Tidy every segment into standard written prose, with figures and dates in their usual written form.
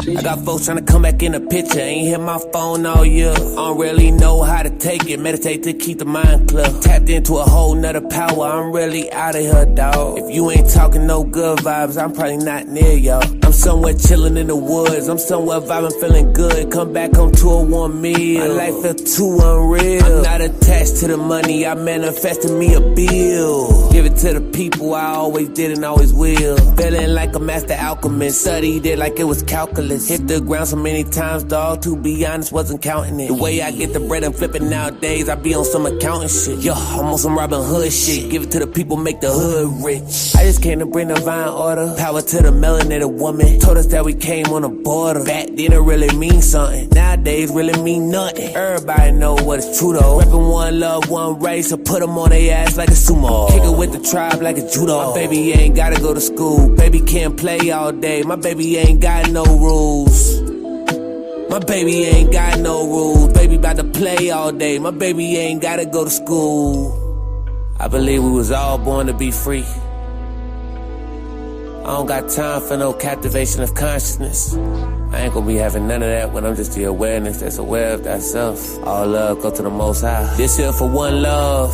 I got folks trying to come back in the picture. Ain't hit my phone all year. I don't really know how to take it. Meditate to keep the mind clear. Tapped into a whole nother power. I'm really out of here, dawg. If you ain't talking no good vibes, I'm probably not near y'all. I'm somewhere chilling in the woods. I'm somewhere vibing, feeling good. Come back home to a warm meal. My life felt too unreal. I'm not attached to the money. I manifested me a bill. Give it to the people. I always did and always will. Feeling like a master alchemist. Studied it like it was calculus. Hit the ground so many times, dawg. To be honest, wasn't counting it. The way I get the bread and flip it nowadays, I be on some accounting shit. Yo, I'm on some Robin Hood shit. Give it to the people, make the hood rich. I just came to bring divine order. Power to the melanated woman. Told us that we came on the border. Back then it really mean something. Nowadays really mean nothing. Everybody know what is true though. Reppin' one love, one race. So put them on their ass like a sumo. Kick it with the tribe like a judo. My baby ain't gotta go to school. Baby can't play all day. My baby ain't got no rules. My baby ain't got no rules. Baby bout to play all day. My baby ain't gotta go to school. I believe we was all born to be free. I don't got time for no captivation of consciousness. I ain't gonna be having none of that when I'm just the awareness that's aware of that self. All love go to the Most High. This here for one love.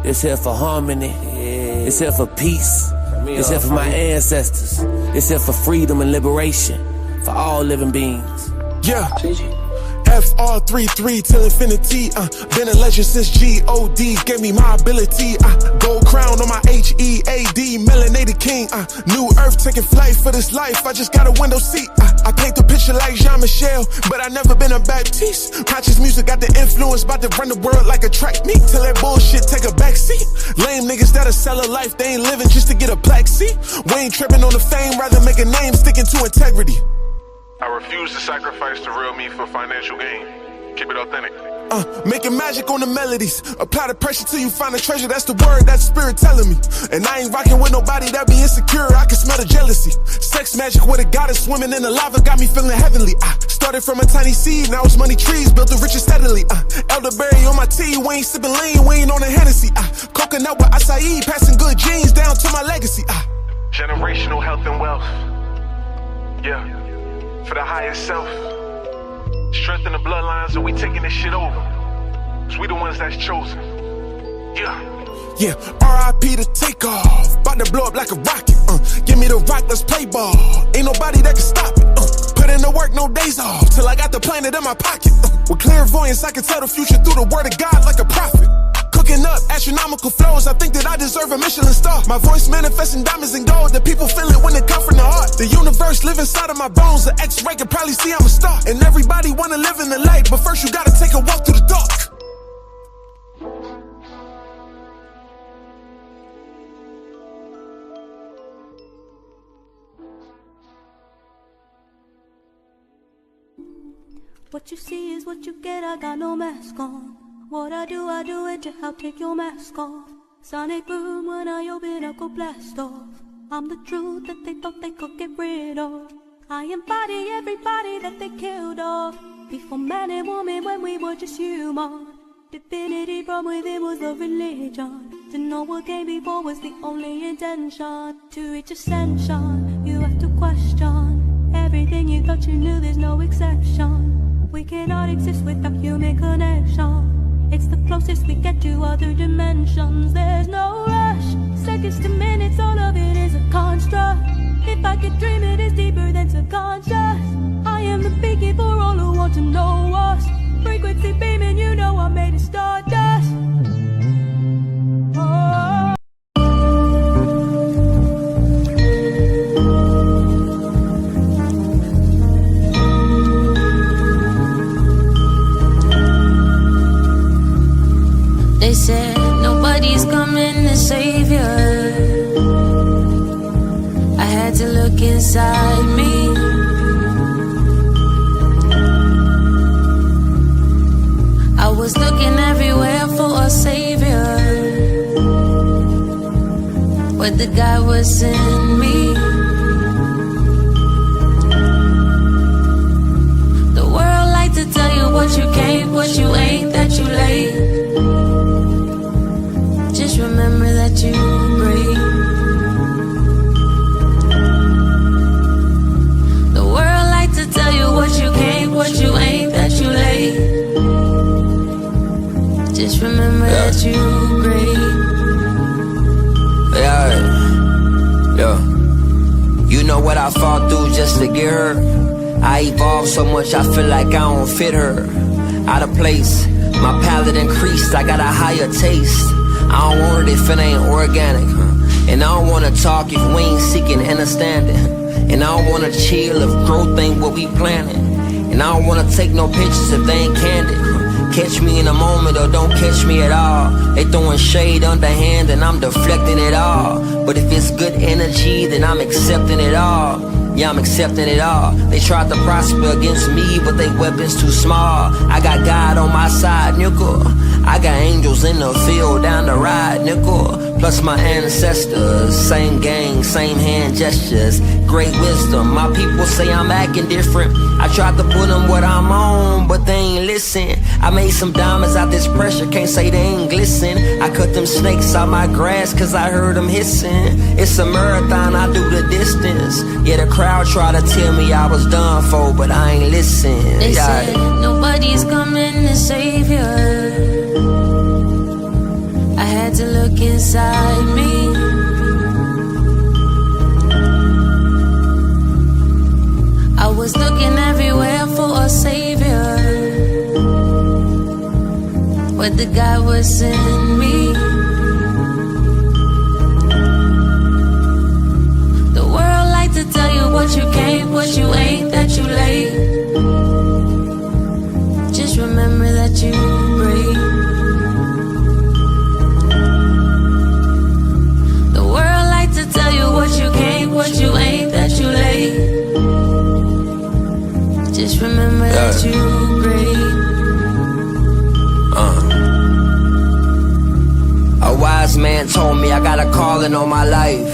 This here for harmony. This here for peace. This here for my ancestors. This here for freedom and liberation for all living beings. Yeah. FR33 till infinity. Been a legend since G.O.D. Gave me my ability. Gold crown on my H.E.A.D. Melanated king. New earth taking flight for this life. I just got a window seat. I paint the picture like Jean-Michel, but I never been a Baptiste. Conscious music got the influence, about to run the world like a track meet. Till that bullshit take a backseat. Lame niggas that'll sell a life they ain't living just to get a plaque seat. We ain't tripping on the fame, rather make a name sticking to integrity. I refuse to sacrifice the real me for financial gain. Keep it authentic. Making magic on the melodies. Apply the pressure till you find a treasure. That's the word, that's spirit telling me. And I ain't rocking with nobody that be insecure. I can smell the jealousy. Sex magic with a goddess swimming in the lava got me feeling heavenly. Started from a tiny seed, now it's money trees. Built the riches steadily. Elderberry on my tea, we ain't sipping lean, we ain't on a Hennessy. Coconut with acai, passing good genes down to my legacy. Generational health and wealth. Yeah. For the highest self. Strengthen the bloodlines and we taking this shit over. Cause we the ones that's chosen. Yeah, R.I.P. to take off. About to blow up like a rocket. Give me the rock, let's play ball. Ain't nobody that can stop it. Put in the work, no days off. Till I got the planet in my pocket. With clairvoyance, I can tell the future through the word of God like a prophet. Cooking up astronomical flows, I think that I deserve a Michelin star. My voice manifesting diamonds and gold, the people feel it when it come from the heart. The universe live inside of my bones, the X-ray can probably see I'm a star. And everybody wanna live in the light, but first you gotta take a walk through the dark. What you see is what you get, I got no mask on. What I do it to help take your mask off. Sonic boom when I open up, go blast off. I'm the truth that they thought they could get rid of. I embody everybody that they killed off. Before man and woman when we were just human. Divinity from within was the religion. To know what came before was the only intention. To reach ascension, you have to question everything you thought you knew, there's no exception. We cannot exist without human connection. It's the closest we get to other dimensions. There's no rush, seconds to minutes, all of it is a construct. If I could dream it is deeper than subconscious. I am the beacon for all who want to know us. Frequency beaming, you know I'm made of stardust. Oh. They said nobody's coming to save you. I had to look inside me. I was looking everywhere for a savior, but the guy was in me. The world like to tell you what you can't, what you ain't, that you late. Just remember that you breathe. The world Just remember that you great. Yeah. You know what I fought through just to get her. I evolved so much I feel like I don't fit her. Out of place, my palate increased, I got a higher taste. I don't want it if it ain't organic, and I don't wanna talk if we ain't seeking understanding. And I don't wanna chill if growth ain't what we planning. And I don't wanna take no pictures if they ain't candid. Catch me in a moment or don't catch me at all. They throwing shade underhand and I'm deflecting it all. But if it's good energy, then I'm accepting it all. Yeah, I'm accepting it all. They tried to prosper against me, but they weapons too small. I got God on my side, nickel. I got angels in the field down the ride, nickel. Plus my ancestors, same gang, same hand gestures, great wisdom. My people say I'm acting different. I tried to put them what I'm on, but they ain't listen. I made some diamonds out this pressure, can't say they ain't glisten. I cut them snakes out my grass cause I heard them hissing. It's a marathon, I do the distance. Yeah, the crowd tried to tell me I was done for, but I ain't listen. They said nobody's coming to save you. I had to look inside me. I was looking everywhere for a savior, but the God was in me. The world like to tell you what you can't, what you ain't, that you late. Just remember that you great. Tell you what you can't, what you ain't, that you late. Just remember that you great. A wise man told me I got a calling on my life.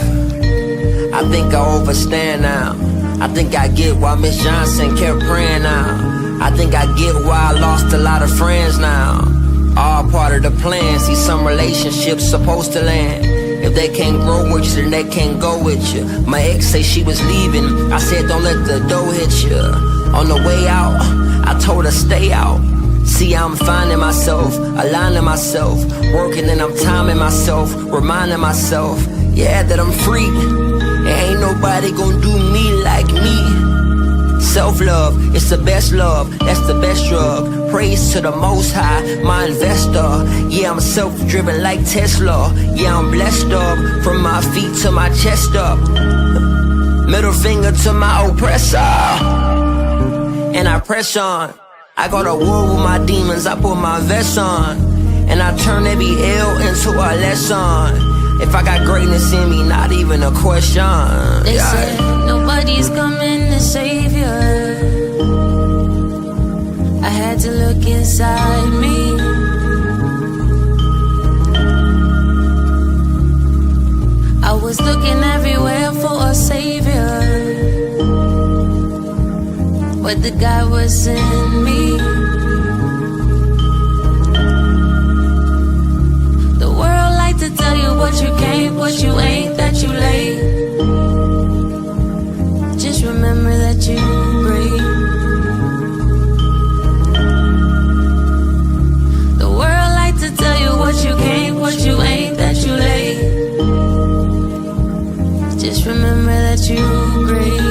I think I overstand now. I think I get why Miss Johnson kept praying now. I think I get why I lost a lot of friends now. All part of the plan. See, some relationships supposed to land. If they can't grow with you, then they can't go with you. My ex say she was leaving. I said don't let the door hit you. On the way out, I told her stay out. See, I'm finding myself, aligning myself, working and I'm timing myself, reminding myself, yeah, that I'm free. And ain't nobody gonna do me like me. Self-love, it's the best love, that's the best drug. Praise to the Most High, my investor. Yeah, I'm self-driven like Tesla. Yeah, I'm blessed up, from my feet to my chest up. Middle finger to my oppressor, and I press on. I go to war with my demons, I put my vest on, and I turn every L into a lesson. If I got greatness in me, not even a question. They said nobody's coming to save you. I had to look inside me. I was looking everywhere for a savior, but the God was in me. The world like to tell you what you can't, what you ain't, that you late. Just remember that you great. The world like to tell you what you can't, what you ain't, that you late. Just remember that you great.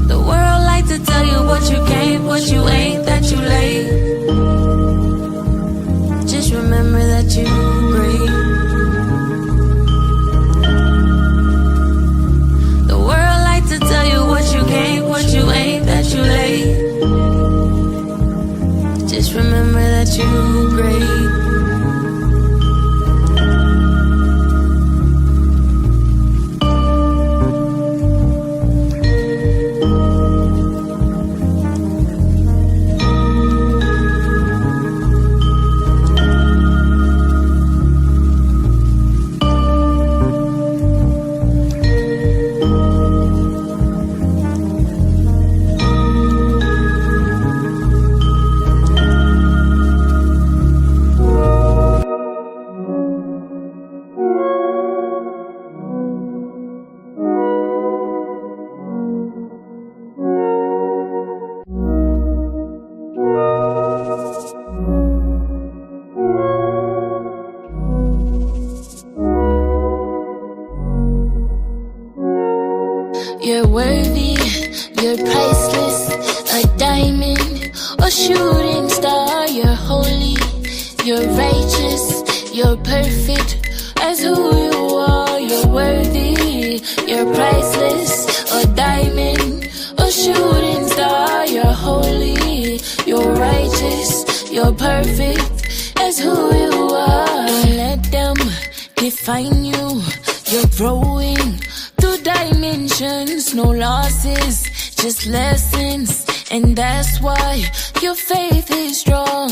The world like to tell you what you can't, what you ain't, that you late. Just remember that you great. The world like to tell you what you can't, what you ain't, that you late. Just remember that you great. diamond, a shooting star. You're holy, you're righteous, you're perfect as who you are. You're worthy, you're priceless, a diamond, a shooting star. You're holy, you're righteous, you're perfect as who you are. Don't let them define you. You're growing through dimensions, no losses, just lessons. And that's why your faith is strong.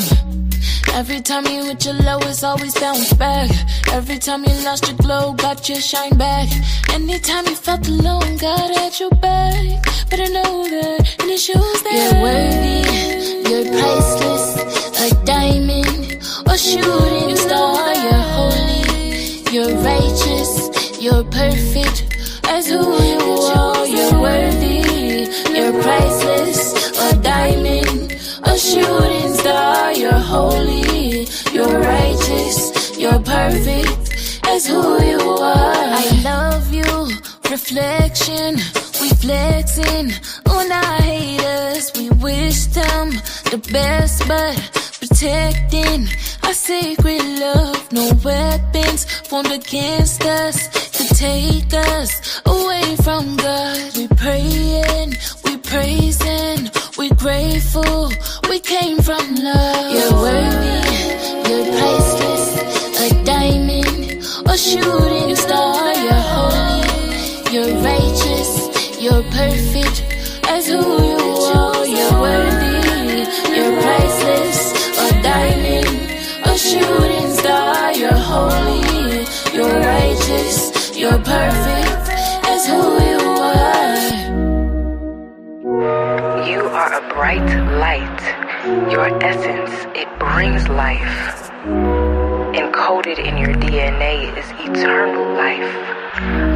Every time you hit your low, it's always bounce back. Every time you lost your glow, got your shine back. Anytime you felt alone, God had your back. But I know that, and it shows that you're worthy, you're priceless, a diamond, a shooting star. You're holy, you're righteous, you're perfect as who you are. You're worthy, you're priceless, a diamond, a shooting star. You're holy, you're righteous, you're perfect as who you are. I love you, reflection, we flexing on our haters. We wish them the best, but protecting our sacred love. No weapons formed against us to take us away from God. We praying, we praising, we grateful, we came from love. You're worthy, you're priceless, a diamond, a shooting star. You're holy, you're righteous, you're perfect as who you are. You're worthy, you're priceless, a diamond, a shooting star. You're holy, you're righteous, you're perfect as who you are. You are a bright light. Your essence, it brings life. Encoded in your DNA is eternal life.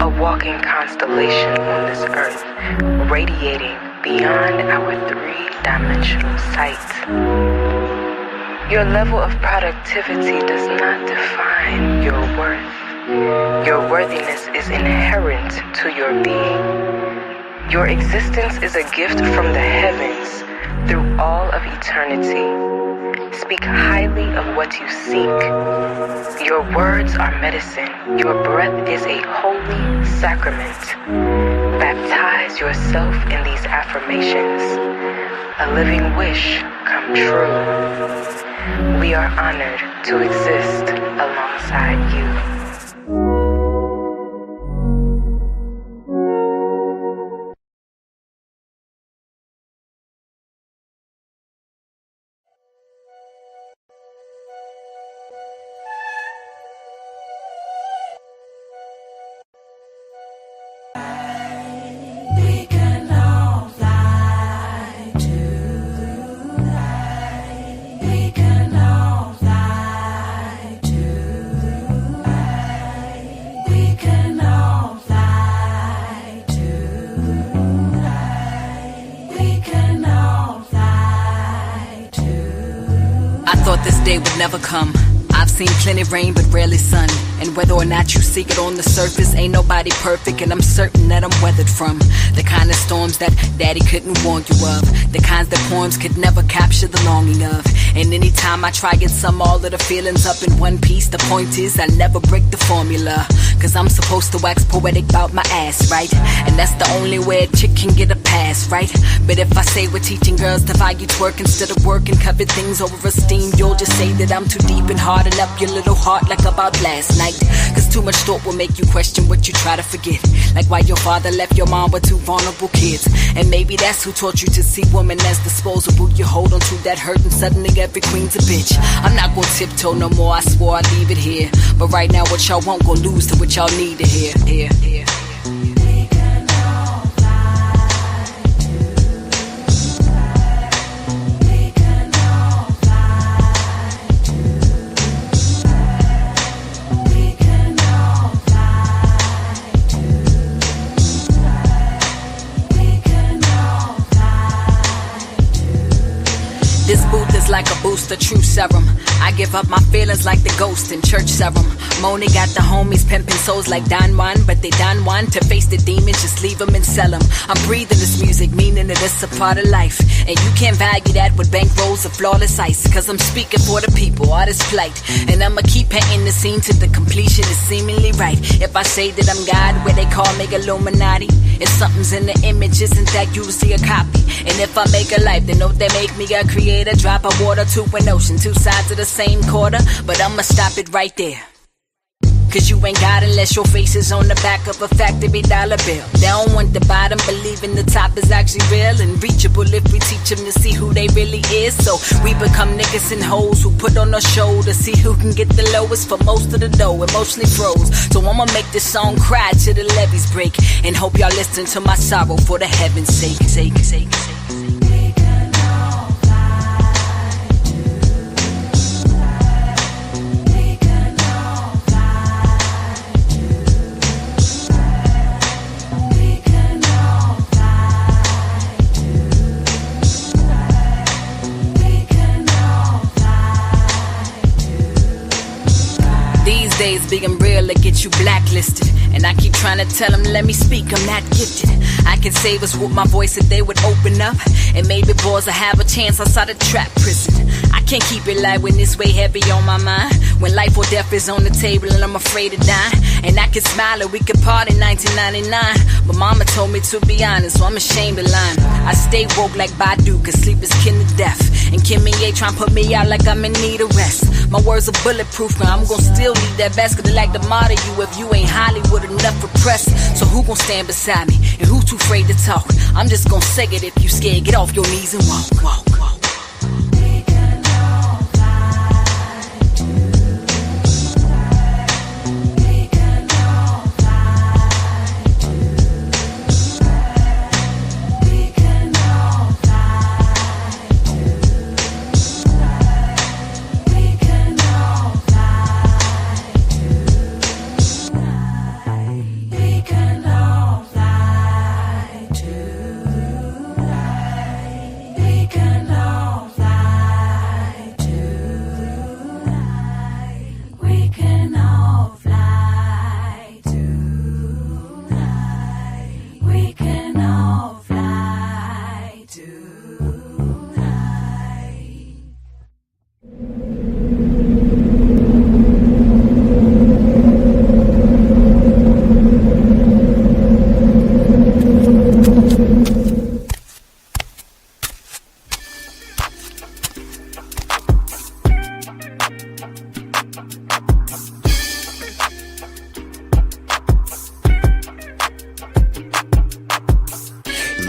A walking constellation on this earth, radiating beyond our three-dimensional sight. Your level of productivity does not define your worth. Your worthiness is inherent to your being. Your existence is a gift from the heavens through all of eternity. Speak highly of what you seek. Your words are medicine. Your breath is a holy sacrament. Baptize yourself in these affirmations. A living wish come true. We are honored to exist alongside you. This day would never come. I've seen plenty rain but rarely sun. And whether or not you see it on the surface, ain't nobody perfect, and I'm certain that I'm weathered from the kind of storms that daddy couldn't warn you of, the kinds that poems could never capture the longing of. And anytime I try and sum all of the feelings up in one piece, the point is I never break the formula, cause I'm supposed to wax poetic about my ass, right? And that's the only way a chick can get a pass, right? But if I say we're teaching girls to value twerk instead of work and covet things over esteem, you'll just say that I'm too deep and harden up your little heart like about last night. Cause too much thought will make you question what you try to forget, like why your father left your mom with two vulnerable kids. And maybe that's who taught you to see women as disposable. You hold on to that hurt and suddenly every queen's a bitch. I'm not gonna tiptoe no more, I swore I'd leave it here. But right now what y'all want gon' lose to what y'all need to hear. This booth is like a booster, true serum. I give up my feelings like the ghost in church serum. Moni got the homies pimping souls like Don Juan, but they don't want to face the demons, just leave them and sell them. I'm breathing this music, meaning that it's a part of life. And you can't value that with bankrolls of flawless ice. Cause I'm speaking for the people, artist plight. And I'ma keep painting the scene to the completion is seemingly right. If I say that I'm God, where they call me Illuminati, if something's in the image, isn't that usually a copy? And if I make a life, then know they make me a creator. Drop of water to an ocean, two sides of the same quarter. But I'ma stop it right there. Cause you ain't got unless your face is on the back of a factory dollar bill. They don't want the bottom, believing the top is actually real and reachable if we teach them to see who they really is. So we become niggas and hoes who put on a show to see who can get the lowest for most of the dough. Emotionally froze. So I'ma make this song cry till the levees break. And hope y'all listen to my sorrow for the heaven's sake. Days being real to get you blacklisted. And I keep trying to tell them, let me speak, I'm not gifted. I can save us with my voice if they would open up. And maybe boys will have a chance outside a trap prison. I can't keep it light when it's way heavy on my mind. When life or death is on the table and I'm afraid to die. And I can smile and we could party in 1999. But mama told me to be honest, so I'm ashamed of lying. I stay woke like Badu, cause sleep is kin to death. And Kim and Ye tryna put me out like I'm in need of rest. My words are bulletproof, now I'm gon' still need that vest. Cause they like to model you if you ain't Hollywood enough for press. So who gon' stand beside me? And who too afraid to talk? I'm just gon' say it if you scared. Get off your knees and walk.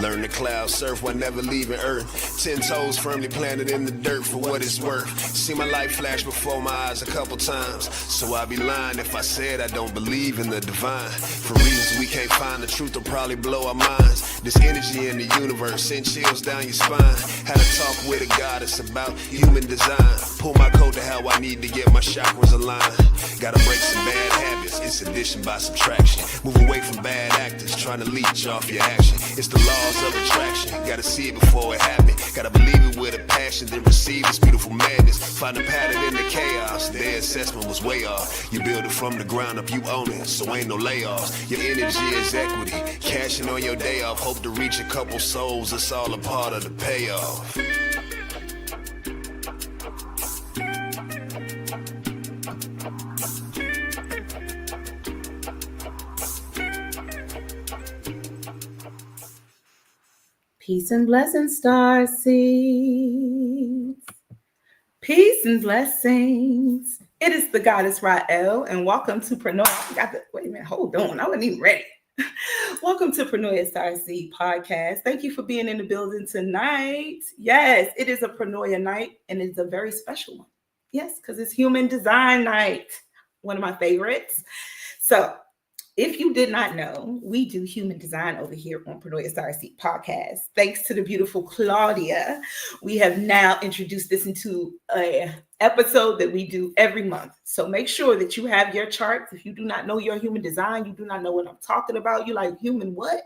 Learn to cloud surf while never leaving Earth. 10 toes firmly planted in the dirt for what it's worth. See my life flash before my eyes a couple times. So I'd be lying if I said I don't believe in the divine. For reasons we can't find, the truth will probably blow our minds. This energy in the universe send chills down your spine. Had a talk with a goddess about human design. Pull my coat to how I need to get my chakras aligned. Gotta break some bad habits, it's addition by subtraction. Move away from bad actors, trying to leech off your action. It's the laws of attraction, gotta see it before it happens. Gotta believe it with a passion, then receive this beautiful madness. Find a pattern in the chaos, their assessment was way off. You build it from the ground up, you own it, so ain't no layoffs. Your energy is equity, cashing on your day off. Hope to reach a couple souls, it's all a part of the payoff. Peace and blessings, Starseeds. Peace and blessings. It is the goddess Rael, and welcome to Pranoia. Wait a minute, hold on. I wasn't even ready. Welcome to Pranoia Starseed Podcast. Thank you for being in the building tonight. Yes, it is a Pranoia night, and it's a very special one. Yes, because it's Human Design Night, one of my favorites. So, if you did not know, we do human design over here on Pranoia Starseed Podcast. Thanks to the beautiful Claudia, we have now introduced this into an episode that we do every month. So make sure that you have your charts. If you do not know your human design, you do not know what I'm talking about. You're like, human what?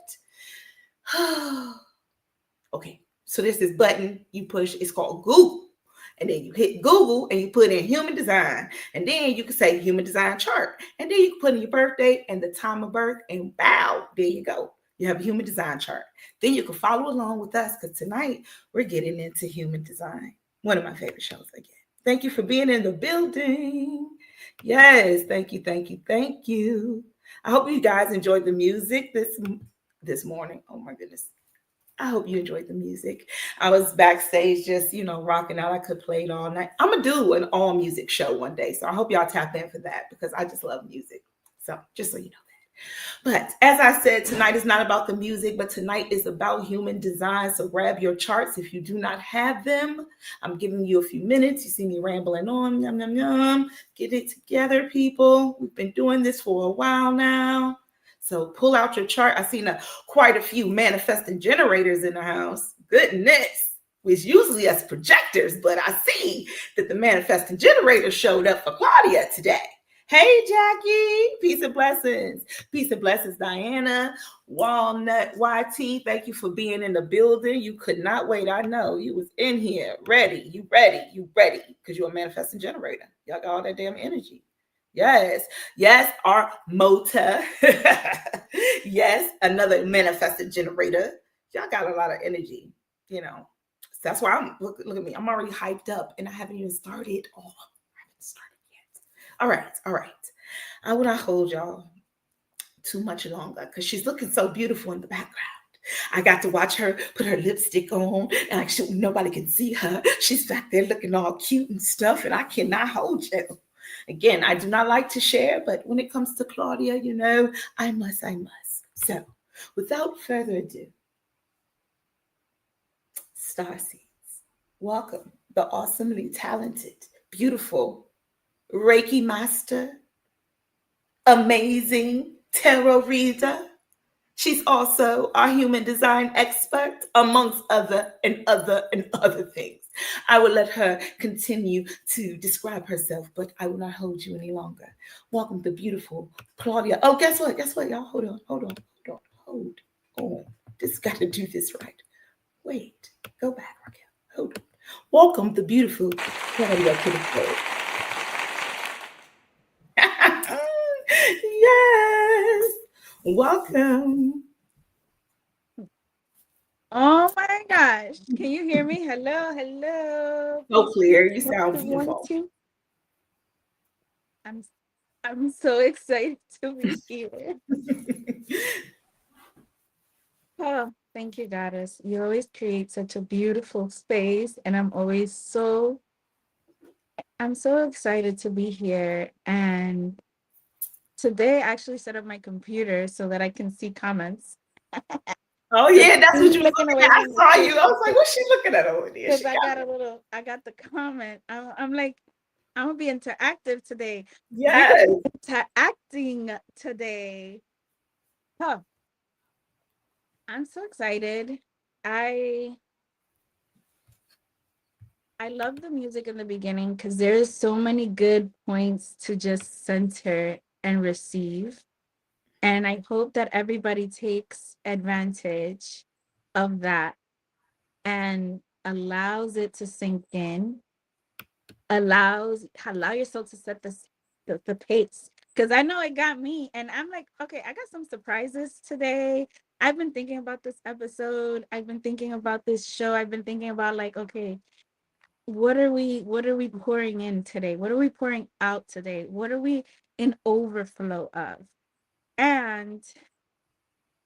Okay, So there's this button you push, it's called Google. And then you hit Google and you put in human design. And then you can say human design chart. And then you can put in your birth date and the time of birth, and bow, there you go. You have a human design chart. Then you can follow along with us, because tonight we're getting into human design. One of my favorite shows again. Thank you for being in the building. Yes, thank you, thank you, thank you. I hope you guys enjoyed the music this morning. Oh my goodness. I hope you enjoyed the music. I was backstage just, rocking out. I could play it all night. I'm going to do an all music show one day. So I hope y'all tap in for that, because I just love music. So just so you know that. But as I said, tonight is not about the music, but tonight is about human design. So grab your charts if you do not have them. I'm giving you a few minutes. You see me rambling on. Yum, yum, yum. Get it together, people. We've been doing this for a while now. So pull out your chart. I've seen quite a few manifesting generators in the house. Goodness. Which usually us projectors, but I see that the manifesting generator showed up for Claudia today. Hey, Jackie. Peace and blessings. Peace and blessings, Diana. Walnut YT, thank you for being in the building. You could not wait. I know you was in here. Ready. You ready. You ready. Because you're a manifesting generator. Y'all got all that damn energy. Yes. Yes, our Mota. Yes, another manifested generator. Y'all got a lot of energy, So that's why I'm look at me. I'm already hyped up and I haven't even started. I haven't started yet. All right. I will not hold y'all too much longer, because she's looking so beautiful in the background. I got to watch her put her lipstick on, and actually nobody can see her. She's back there looking all cute and stuff, and I cannot hold you. Again, I do not like to share, but when it comes to Claudia, I must. So, without further ado, Starseeds, welcome the awesomely talented, beautiful Reiki master, amazing tarot reader. She's also our human design expert, amongst other things. I will let her continue to describe herself, but I will not hold you any longer. Welcome the beautiful Claudia. Oh, guess what, y'all? Hold on. Just got to do this right. Wait, go back, Raquel. Hold on. Welcome the beautiful Claudia to the show. Yes. Welcome. Oh my gosh. Can you hear me? Hello. So clear. You sound 1, beautiful. 2. I'm so excited to be here. Oh, thank you, Goddess. You always create such a beautiful space, and I'm so excited to be here. And today I actually set up my computer so that I can see comments. Oh yeah, that's what you were looking looking away at. I from saw the you. I was like, what's she looking at over there? because I got the comment. I'm like, I'm gonna be interactive today. Yes. Interacting today. Huh. I'm so excited. I love the music in the beginning because there's so many good points to just center and receive. And I hope that everybody takes advantage of that and allows it to sink in, allow yourself to set the pace. Because I know it got me, and I'm like, okay, I got some surprises today. I've been thinking about this episode. I've been thinking about this show. I've been thinking about, like, okay, what are we pouring in today? What are we pouring out today? What are we in overflow of? And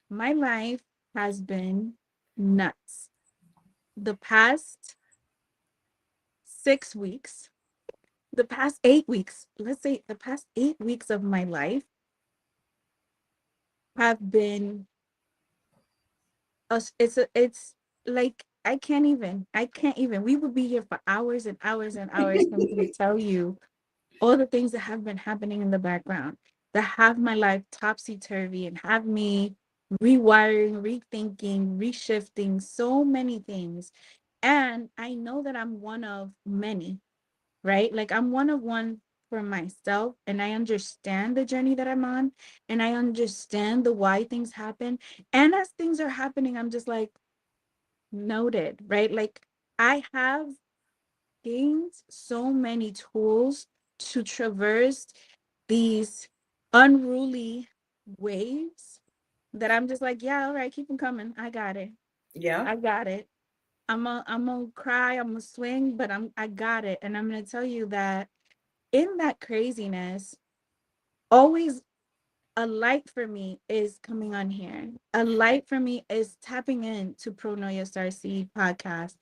my life has been nuts. The past 6 weeks, the past 8 weeks, let's say the past 8 weeks of my life have been it's like I can't even. We would be here for hours and hours and hours for me to tell you all the things that have been happening in the background that have my life topsy-turvy and have me rewiring, rethinking, reshifting so many things. And I know that I'm one of many, right? Like, I'm one of one for myself, and I understand the journey that I'm on, and I understand the why things happen. And as things are happening, I'm just like, noted, right? Like I have gained so many tools to traverse these unruly waves that I'm just like, yeah, all right, keep them coming. I got it. Yeah. I got it. I'm gonna cry, I'm gonna swing, but I got it. And I'm gonna tell you that in that craziness, always a light for me is coming on here. A light for me is tapping in to Pronoia Starseed podcast.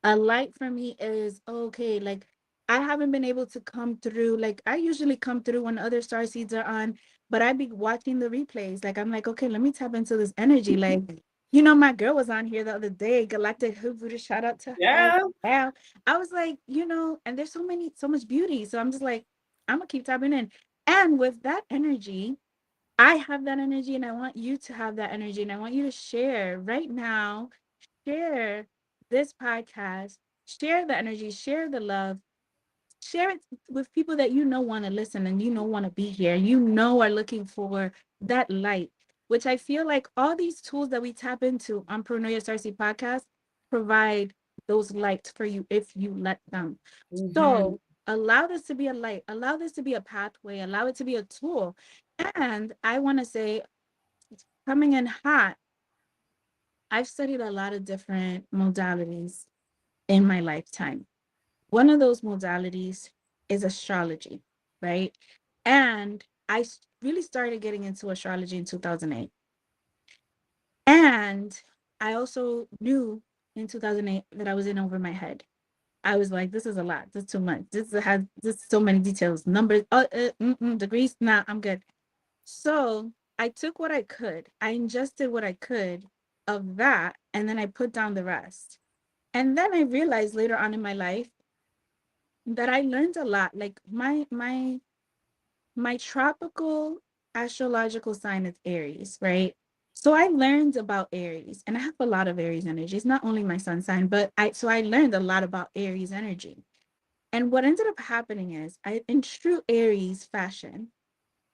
A light for me is okay, like I haven't been able to come through. Like I usually come through when other Starseeds are on, but I be watching the replays. Like I'm like, okay, let me tap into this energy. Like, my girl was on here the other day, Galactic Hood, shout out to her. Yeah. Yeah. I was like, and there's so much beauty. So I'm just like, I'm gonna keep tapping in. And with that energy, I have that energy and I want you to have that energy and I want you to share right now, share this podcast, share the energy, share the love, share it with people that want to listen and want to be here. Are looking for that light, which I feel like all these tools that we tap into on Pronoia Starseed podcast provide those lights for you if you let them. Mm-hmm. So allow this to be a light, allow this to be a pathway, allow it to be a tool. And I want to say, coming in hot, I've studied a lot of different modalities in my lifetime. One of those modalities is astrology, right? And really started getting into astrology in 2008. And I also knew in 2008 that I was in over my head. I was like, this is a lot. This is too much. This is so many details, numbers, degrees. Nah, I'm good. So I took what I could. I ingested what I could of that, and then I put down the rest. And then I realized later on in my life that I learned a lot. Like my tropical astrological sign is Aries, right? So I learned about Aries, and I have a lot of Aries energy. It's not only my sun sign, but I learned a lot about Aries energy. And what ended up happening is, in true Aries fashion,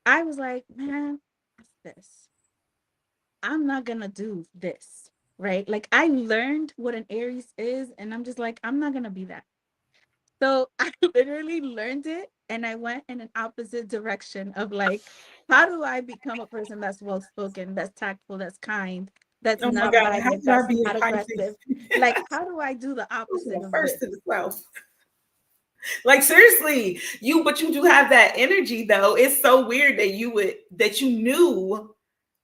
I was like, man, F this. I'm not gonna do this, right? Like I learned what an Aries is, and I'm just like, I'm not gonna be that. So I literally learned it and I went in an opposite direction of like, how do I become a person that's well spoken, that's tactful, that's kind, that's Oh my not God. How violent, can I that's be a not kind aggressive? Like, how do I do the opposite of first this? to the 12? Like seriously, but you do have that energy though. It's so weird that you knew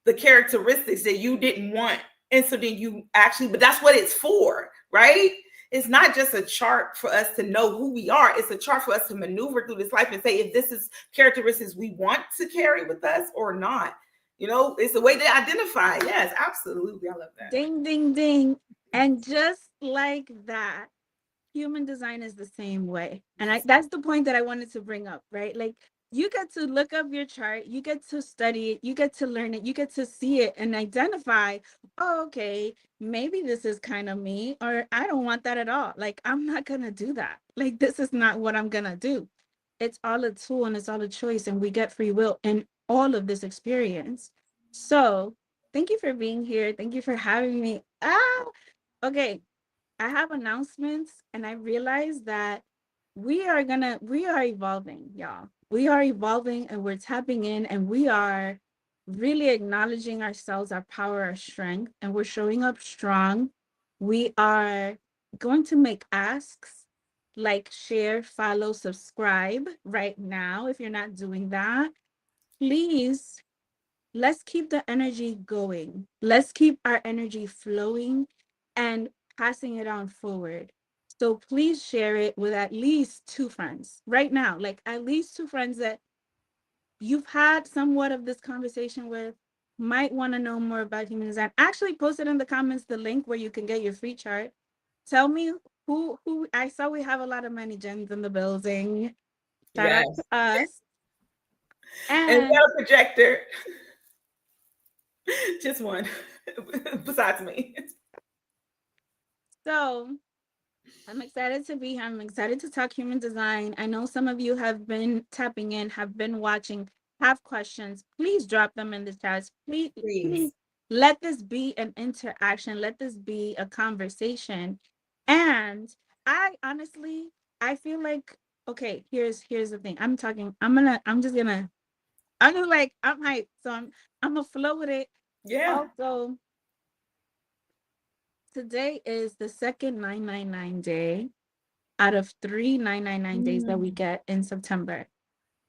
the characteristics that you didn't want. And so then you actually, but that's what it's for, right? It's not just a chart for us to know who we are. It's a chart for us to maneuver through this life and say if this is characteristics we want to carry with us or not. It's a way to identify. Yes, absolutely. I love that. Ding, ding, ding. And just like that, human design is the same way. And that's the point that I wanted to bring up, right? Like you get to look up your chart, you get to study it, you get to learn it, you get to see it and identify, oh, okay, maybe this is kind of me, or I don't want that at all. Like I'm not gonna do that. Like this is not what I'm gonna do. It's all a tool and it's all a choice, and we get free will in all of this experience. So thank you for being here. Thank you for having me. Okay, I have announcements, and I realize that we are evolving, y'all. We are evolving and we're tapping in and we are really acknowledging ourselves, our power, our strength, and we're showing up strong. We are going to make asks like share, follow, subscribe right now. If you're not doing that, please, let's keep the energy going. Let's keep our energy flowing and passing it on forward. So please share it with at least two friends right now, like at least two friends that you've had somewhat of this conversation with, might want to know more about human design. Actually, post it in the comments the link where you can get your free chart. Tell me who I saw. We have a lot of many gems in the building. Shout out to Yes. us. And we And got a projector. Just one. Besides me. so I'm excited to be here. I'm excited to talk human design. I know some of you have been tapping in, have been watching, have questions. Please drop them in the chats. Please, please Please. Let this be an interaction. Let this be a conversation. And I honestly, I feel like, okay, here's the thing. I'm just like, I'm hyped. So I'm gonna flow with it. Yeah. Also, today is the second 999 day out of 3 999 days that we get in September.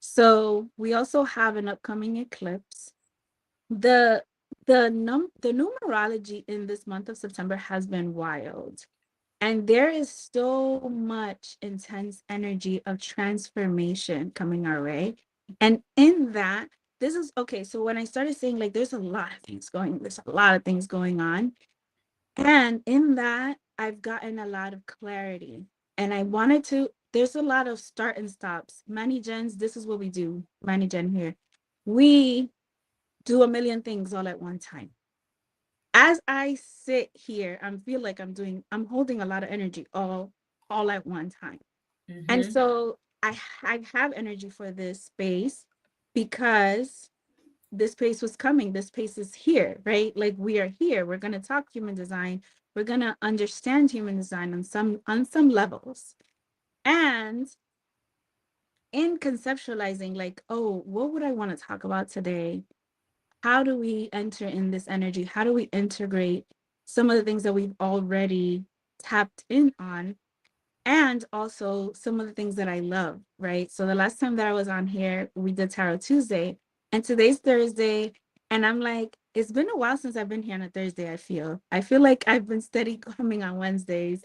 So we also have an upcoming eclipse. The the numerology in this month of September has been wild. And there is so much intense energy of transformation coming our way. And in that, this is okay. So when I started saying like there's a lot of things going on. And in that, I've gotten a lot of clarity. And I wanted to, there's a lot of start and stops. Manny Gens, this is what we do. Manny Gen here. We do a million things all at one time. As I sit here, I feel like I'm holding a lot of energy all at one time. And so I have energy for this space because this space was coming. This space is here, right? Like we are here. We're gonna talk human design. We're gonna understand human design on some levels. And in conceptualizing, like, oh, what would I want to talk about today? How do we enter in this energy? How do we integrate some of the things that we've already tapped in on? And also some of the things that I love, right? So the last time that I was on here, we did Tarot Tuesday, and today's Thursday. And I'm like, it's been a while since I've been here on a Thursday, I feel like I've been steady coming on Wednesdays.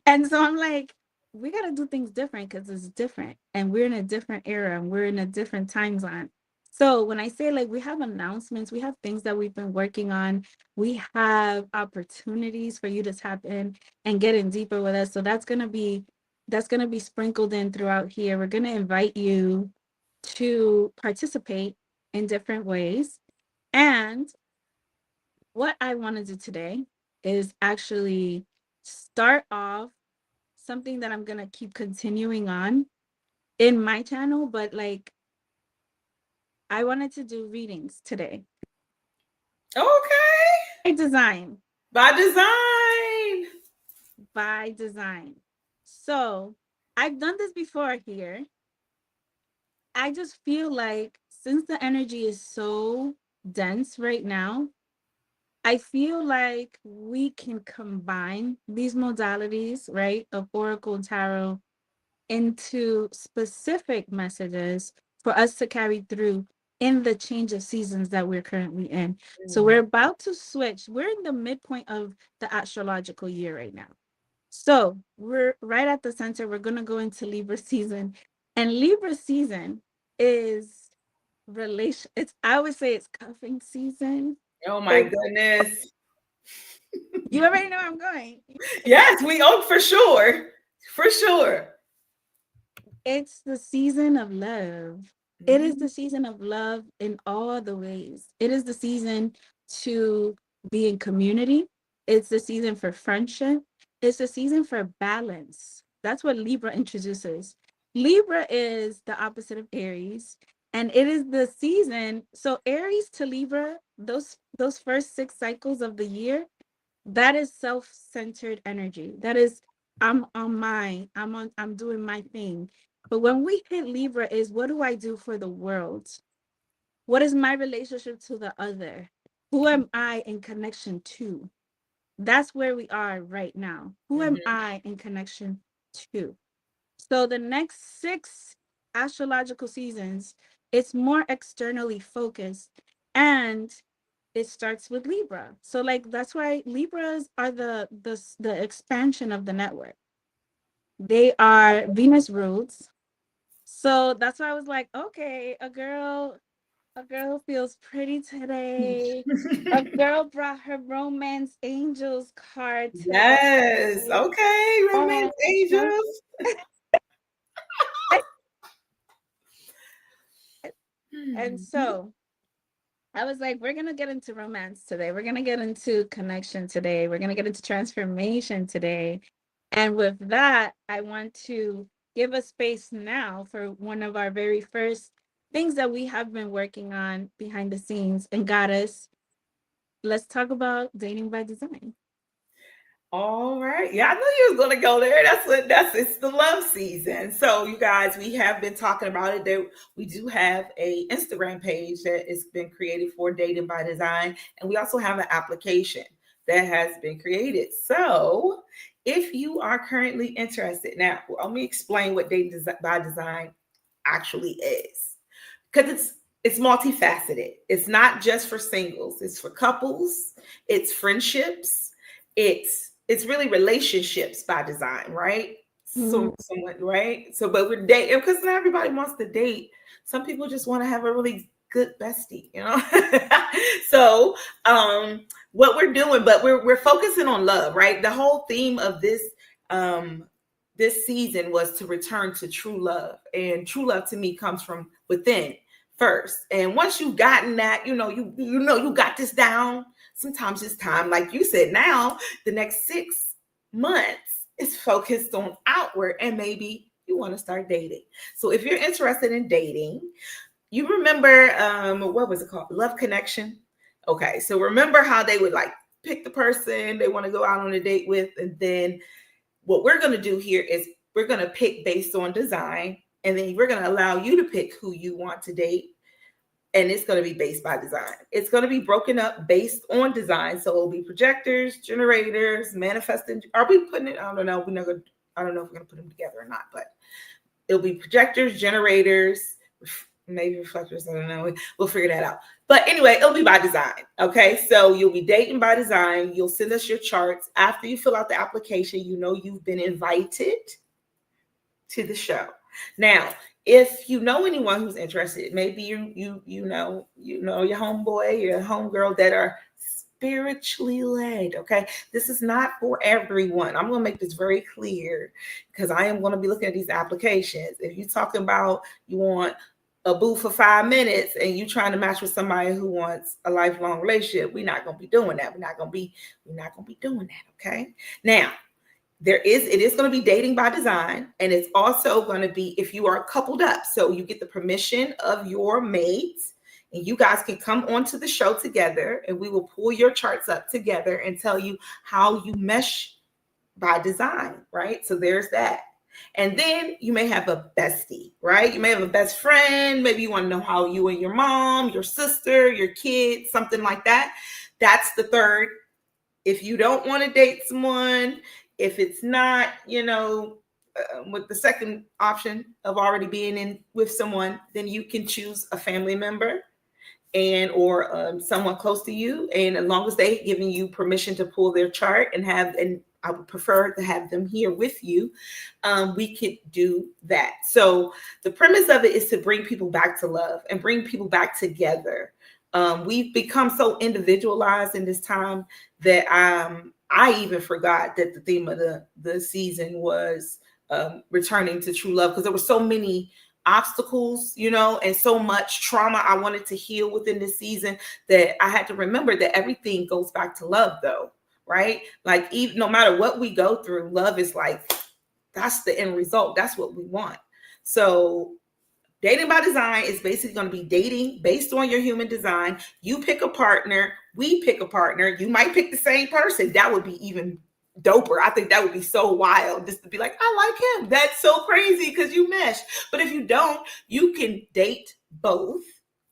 And so I'm like, we got to do things different because it's different. And we're in a different era and we're in a different time zone. So when I say like we have announcements, we have things that we've been working on, we have opportunities for you to tap in and get in deeper with us. So that's gonna be sprinkled in throughout here. We're gonna invite you to participate in different ways. And what I want to do today is actually start off something that I'm gonna keep continuing on in my channel, but like I wanted to do readings today. Okay. By design. By design. By design. So I've done this before here. I just feel like since the energy is so dense right now, I feel like we can combine these modalities, right, of Oracle and Tarot into specific messages for us to carry through in the change of seasons that we're currently in. So we're about to switch. We're in the midpoint of the astrological year right now. So we're right at the center. We're going to go into Libra season. And Libra season is I would say it's cuffing season. Oh my goodness. You already know where I'm going. Yes, for sure. For sure. It's the season of love. It is the season of love in all the ways. It is the season to be in community. It's the season for friendship. It's the season for balance. That's what Libra introduces. Libra is the opposite of Aries, and it is the season. So Aries to Libra, those first 6 cycles of the year, that is self-centered energy. That is I'm doing my thing. But when we hit Libra is what do I do for the world? What is my relationship to the other? Who am I in connection to? That's where we are right now. Who am I in connection to? So the next 6 astrological seasons, it's more externally focused, and it starts with Libra. So like that's why Libras are the expansion of the network. They are Venus roots. So that's why I was like, okay, a girl feels pretty today. A girl brought her romance angels card today. Yes. Okay, And, romance angels. and so I was like, we're gonna get into romance today. We're gonna get into connection today. We're gonna get into transformation today. And with that, I want to give a space now for one of our very first things that we have been working on behind the scenes and got us. Let's talk about dating by design. All right. Yeah, I knew you was gonna go there. It's the love season. So you guys, we have been talking about it. There we do have a Instagram page that has been created for dating by design, and we also have an application that has been created. So if you are currently interested, now let me explain what dating by design actually is. Because it's multifaceted. It's not just for singles, it's for couples, it's friendships, it's really relationships by design, right? So someone, right? So but we're dating because not everybody wants to date. Some people just want to have a really good bestie, you know. So what we're doing, but we're focusing on love, right? The whole theme of this season was to return to true love, and true love to me comes from within first. And once you've gotten that, you know you got this down. Sometimes it's time, like you said, now the next 6 months is focused on outward, and maybe you want to start dating. So if you're interested in dating, you remember what was it called? Love Connection. Okay, so remember how they would like pick the person they want to go out on a date with, and then what we're going to do here is we're going to pick based on design, and then we're going to allow you to pick who you want to date. And it's going to be based by design. It's going to be broken up based on design. So it'll be projectors, generators, manifesting. Are we putting it? I don't know. I don't know if we're going to put them together or not, but it'll be projectors, generators, maybe reflectors. I don't know. We'll figure that out. But anyway, it'll be by design. Okay. So you'll be dating by design. You'll send us your charts. After you fill out the application, you know you've been invited to the show. Now, if you know anyone who's interested, maybe you know your homeboy, your homegirl that are spiritually led. Okay. This is not for everyone. I'm going to make this very clear because I am going to be looking at these applications. If you're talking about you want a boo for 5 minutes and you trying to match with somebody who wants a lifelong relationship, we're not going to be doing that. We're not going to be doing that. Okay. Now, it is going to be dating by design, and it's also going to be if you are coupled up. So you get the permission of your mates, and you guys can come onto the show together, and we will pull your charts up together and tell you how you mesh by design, right? So there's that. And then you may have a bestie, right? You may have a best friend. Maybe you want to know how you and your mom, your sister, your kids, something like that. That's the third. If you don't want to date someone, if it's not, with the second option of already being in with someone, then you can choose a family member or someone close to you. And as long as they're giving you permission to pull their chart and I would prefer to have them here with you, we could do that. So the premise of it is to bring people back to love and bring people back together. We've become so individualized in this time that I even forgot that the theme of the season was returning to true love, because there were so many obstacles, and so much trauma I wanted to heal within this season that I had to remember that everything goes back to love, though, right? Like, even no matter what we go through, love is like, that's the end result. That's what we want. So dating by design is basically going to be dating based on your human design. You pick a partner, we pick a partner. You might pick the same person. That would be even doper. I think that would be so wild just to be like, I like him. That's so crazy because you mesh. But if you don't, you can date both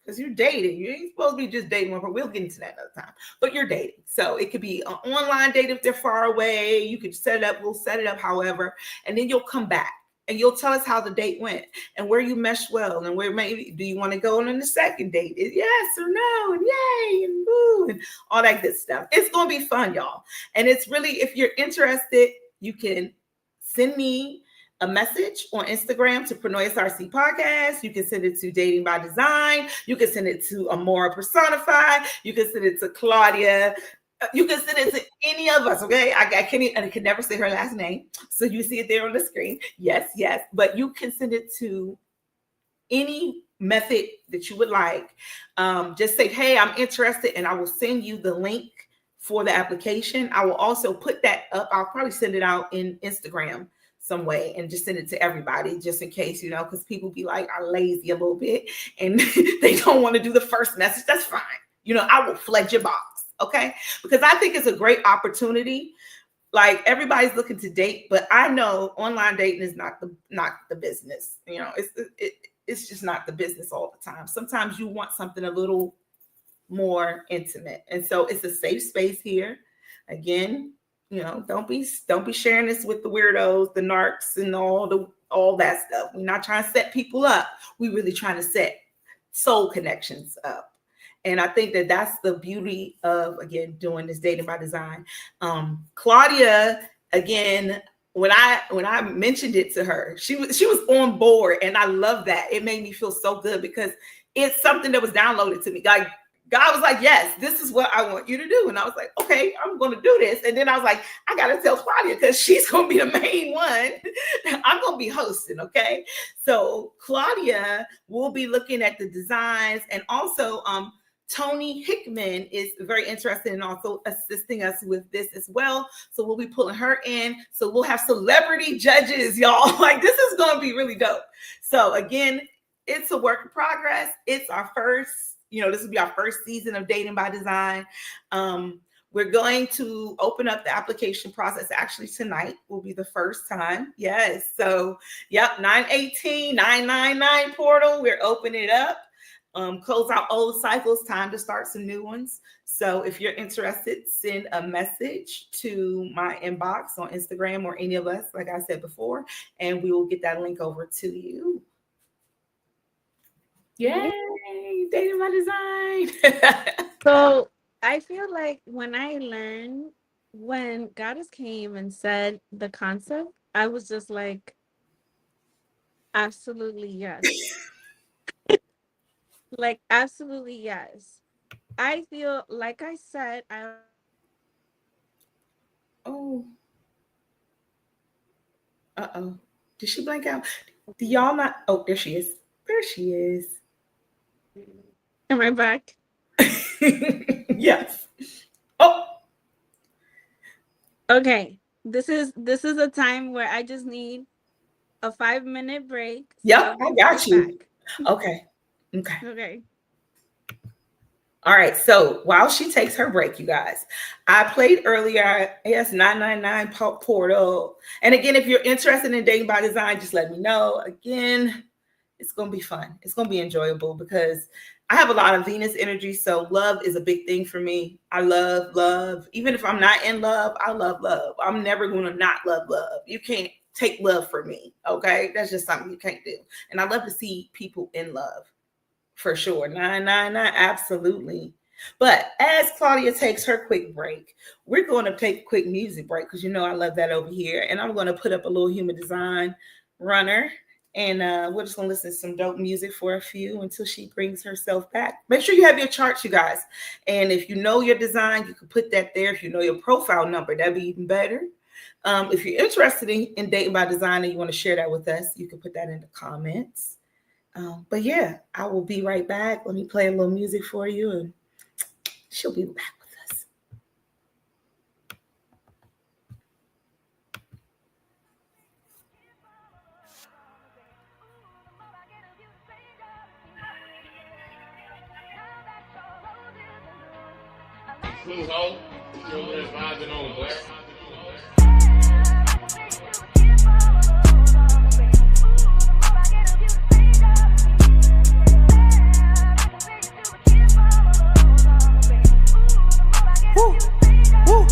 because you're dating. You ain't supposed to be just dating one person. We'll get into that another time. But you're dating. So it could be an online date if they're far away. You could set it up. We'll set it up however. And then you'll come back. And you'll tell us how the date went and where you meshed well and where maybe do you want to go on the second date? Yes or no, and yay, and boo, and all that good stuff. It's going to be fun, y'all. And it's really, if you're interested, you can send me a message on Instagram to Prenoya Starseed Podcast. You can send it to Dating by Design. You can send it to Amora Personified. You can send it to Claudia. You can send it to any of us, okay? I can never say her last name. So you see it there on the screen. Yes. But you can send it to any method that you would like. Just say, hey, I'm interested, and I will send you the link for the application. I will also put that up. I'll probably send it out in Instagram some way and just send it to everybody just in case, because people be like, are lazy a little bit and they don't want to do the first message. That's fine. I will flood your box. Okay. Because I think it's a great opportunity. Like everybody's looking to date, but I know online dating is not the business. It's just not the business all the time. Sometimes you want something a little more intimate. And so it's a safe space here. Again, don't be sharing this with the weirdos, the narcs, and all that stuff. We're not trying to set people up. We're really trying to set soul connections up. And I think that that's the beauty of, again, doing this dating by design. Claudia, again, when I mentioned it to her, she was on board, and I love that. It made me feel so good because it's something that was downloaded to me. Like God was like, yes, this is what I want you to do. And I was like, okay, I'm going to do this. And then I was like, I got to tell Claudia because she's going to be the main one. I'm going to be hosting. Okay. So Claudia will be looking at the designs, and also Tony Hickman is very interested in also assisting us with this as well. So we'll be pulling her in. So we'll have celebrity judges, y'all. Like, this is going to be really dope. So again, it's a work in progress. It's our first, this will be our first season of Dating by Design. We're going to open up the application process. Actually, tonight will be the first time. Yes. So, yep, 9/18/999 portal. We're opening it up. Close out old cycles, time to start some new ones. So if you're interested, send a message to my inbox on Instagram or any of us, like I said before, and we will get that link over to you. Yay, Dating by Design. So I feel like when Goddess came and said the concept, I was just like, absolutely yes. Like, absolutely yes. I feel like I said, Did she blank out? Do y'all not? Oh, there she is. There she is. Am I back? Yes. Oh. Okay. This is a time where I just need a 5-minute break. Yep, I got you. Okay. Okay. All right. So while she takes her break, you guys, I played earlier, yes, 999 portal. And again, if you're interested in Dating by Design, just let me know. Again, it's going to be fun. It's going to be enjoyable because I have a lot of Venus energy. So love is a big thing for me. I love love. Even if I'm not in love, I love love. I'm never going to not love love. You can't take love from me. Okay. That's just something you can't do. And I love to see people in love. For sure. 999, absolutely. But as Claudia takes her quick break, we're going to take a quick music break because I love that over here. And I'm going to put up a little human design runner. And we're just going to listen to some dope music for a few until she brings herself back. Make sure you have your charts, you guys. And if you know your design, you can put that there. If you know your profile number, that'd be even better. If you're interested in Dating by Design and you want to share that with us, you can put that in the comments. But yeah, I will be right back. Let me play a little music for you and she'll be back with us. Cool hoe, you just vibing on Blair. Woo, woo.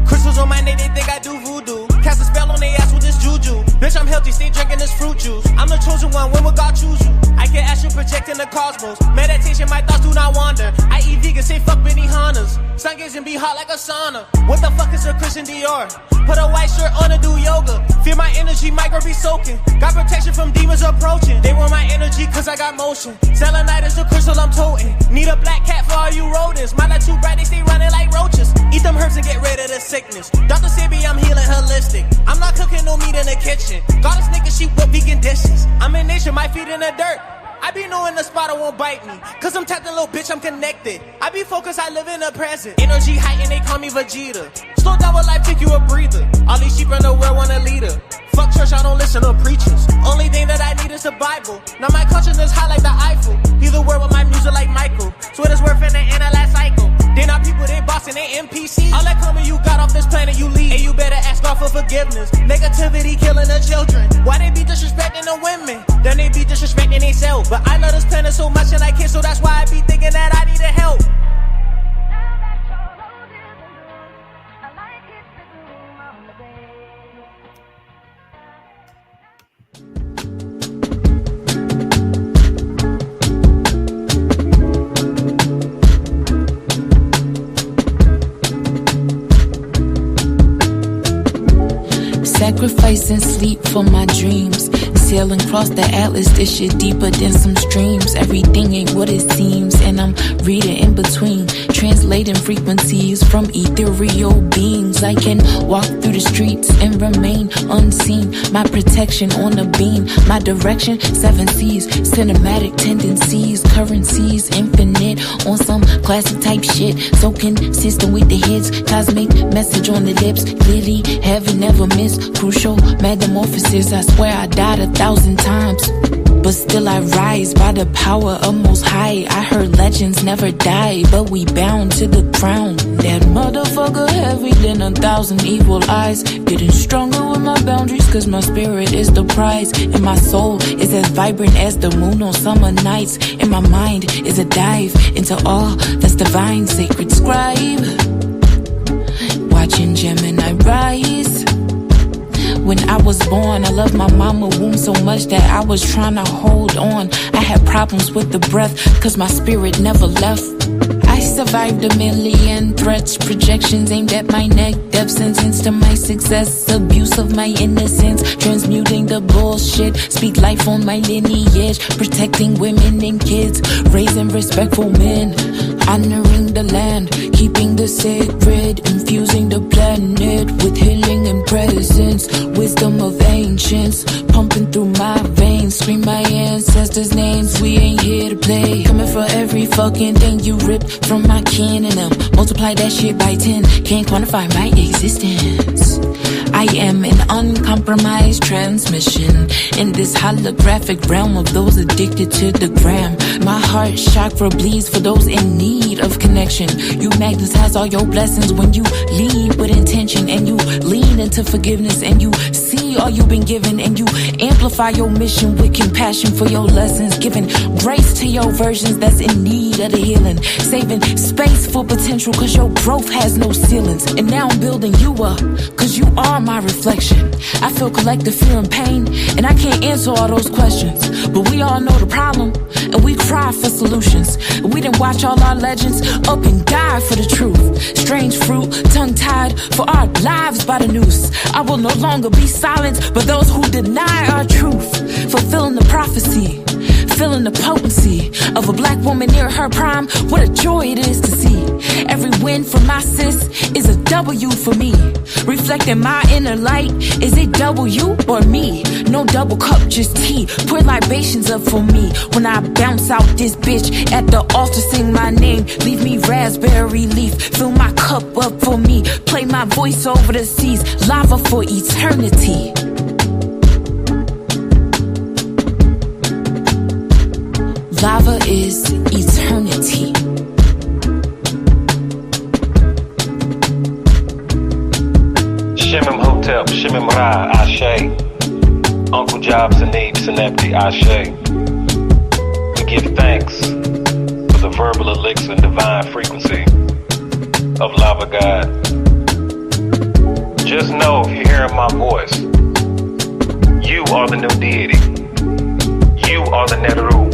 Crystals on my neck, they think I do voodoo. Cast a spell on their ass with this juju. Bitch, I'm healthy, stay drinking this fruit juice. I'm the chosen one, when will God choose you? I can ask you protecting the cosmos. Meditation, my thoughts do not wander. I eat vegan, say fuck Benny Hannas. Sun gazing be hot like a sauna. What the fuck is a Christian Dior? Put a white shirt on to do yoga. Feel my energy, micro be soaking. Got protection from demons approaching. They want my energy cause I got motion. Selenite is the crystal I'm toting. Need a black cat for all you rodents. My light too bright, they stay running like roaches. Eat them herbs and get rid of the sickness. Dr. Sebi, I'm healing holistic. I'm not cooking no meat in the kitchen. Goddess nigga, she whip vegan dishes. I'm in nature, my feet in the dirt. I be knowing the spotter won't bite me. Cause I'm tapped a little bitch, I'm connected. I be focused, I live in the present. Energy heightened, they call me Vegeta. Slow down with life, take you a breather. All these sheep in the world want a leader. Fuck church, I don't listen to preachers. Only thing that I need is the Bible. Now my consciousness high like the Eiffel. Either word with my music like Michael. Swear it's worth in the end of last cycle. Then our people, they bossing, they NPC. All that karma you got off this planet, you leave. And you better ask God for forgiveness. Negativity killing the children. Why they be disrespecting the women? Then they be disrespecting themselves. But I love this planet so much and I can't, so that's why I be thinking that I need help. Sacrificing sleep for my dreams. Sailing across the atlas, this shit deeper than some streams. Everything ain't what it seems, and I'm reading in between. Translating frequencies from ethereal beings. I can walk through the streets and remain unseen. My protection on the beam, my direction, 7 seas. Cinematic tendencies, currencies, infinite. On some classic type shit, so consistent with the hits. Cosmic message on the lips, clearly heaven never miss. Crucial metamorphosis, I swear I died 1,000 times, but still I rise by the power of Most High. I heard legends never die, but we bound to the ground. That motherfucker heavy than 1,000 evil eyes. Getting stronger with my boundaries, cause my spirit is the prize. And my soul is as vibrant as the moon on summer nights. And my mind is a dive into all that's divine. Sacred scribe, watching Gemini rise. When I was born, I loved my mama womb so much that I was trying to hold on. I had problems with the breath, cause my spirit never left. I survived 1,000,000 threats, projections aimed at my neck, death sentence to my success, abuse of my innocence, transmuting the bullshit, speak life on my lineage, protecting women and kids, raising respectful men, honoring the land, keeping the sacred, infusing the planet with healing and presence, wisdom of ancients, pumping through my veins, scream my ancestors' names, we ain't here to play, coming for every fucking thing you ripped from my kin and them, multiply that shit by 10, can't quantify my existence. I am an uncompromised transmission in this holographic realm of those addicted to the gram. My heart chakra bleeds for those in need of connection. You magnetize all your blessings when you lead with intention, and you lean into forgiveness, and you see all you've been given, and you amplify your mission with compassion for your lessons, giving grace to your versions that's in need of the healing, saving space for potential cause your growth has no ceilings. And now I'm building you up cause you are my reflection. I feel collective fear and pain, and I can't answer all those questions, but we all know the problem, and we cry for solutions. We didn't watch all our legends up and die for the truth. Strange fruit, tongue-tied for our lives by the noose. I will no longer be silent, but those who deny our truth, fulfilling the prophecy, feeling the potency of a black woman near her prime. What a joy it is to see. Every win for my sis is a W for me. Reflecting my inner light, is it W or me? No double cup, just tea. Pour libations up for me. When I bounce out this bitch at the altar, sing my name. Leave me raspberry leaf. Fill my cup up for me. Play my voice over the seas. Lava for eternity. Lava is eternity. Shimim Hotep, Shimim Ra, Ashe. Uncle Jobs and Abe Synapti, Ashe. We give thanks for the verbal elixir and divine frequency of Lava God. Just know if you're hearing my voice, you are the new deity. You are the Neteru.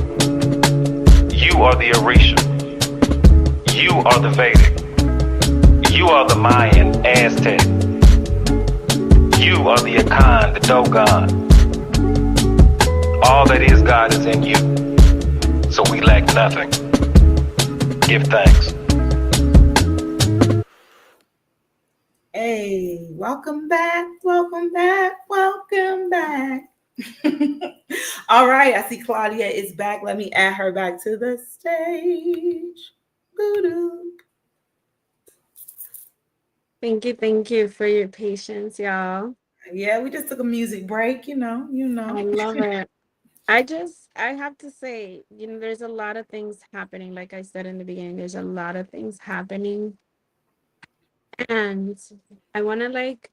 You are the Orisha. You are the Vedic. You are the Mayan, Aztec. You are the Akan, the Dogon. All that is God is in you. So we lack nothing. Give thanks. Hey, welcome back, welcome back, welcome back. All right, I see Claudia is back. Let me add her back to the stage. Boo-doo. Thank you for your patience, y'all. Yeah, we just took a music break, you know. I love it. I have to say, there's a lot of things happening. Like I said in the beginning, there's a lot of things happening. And I want to like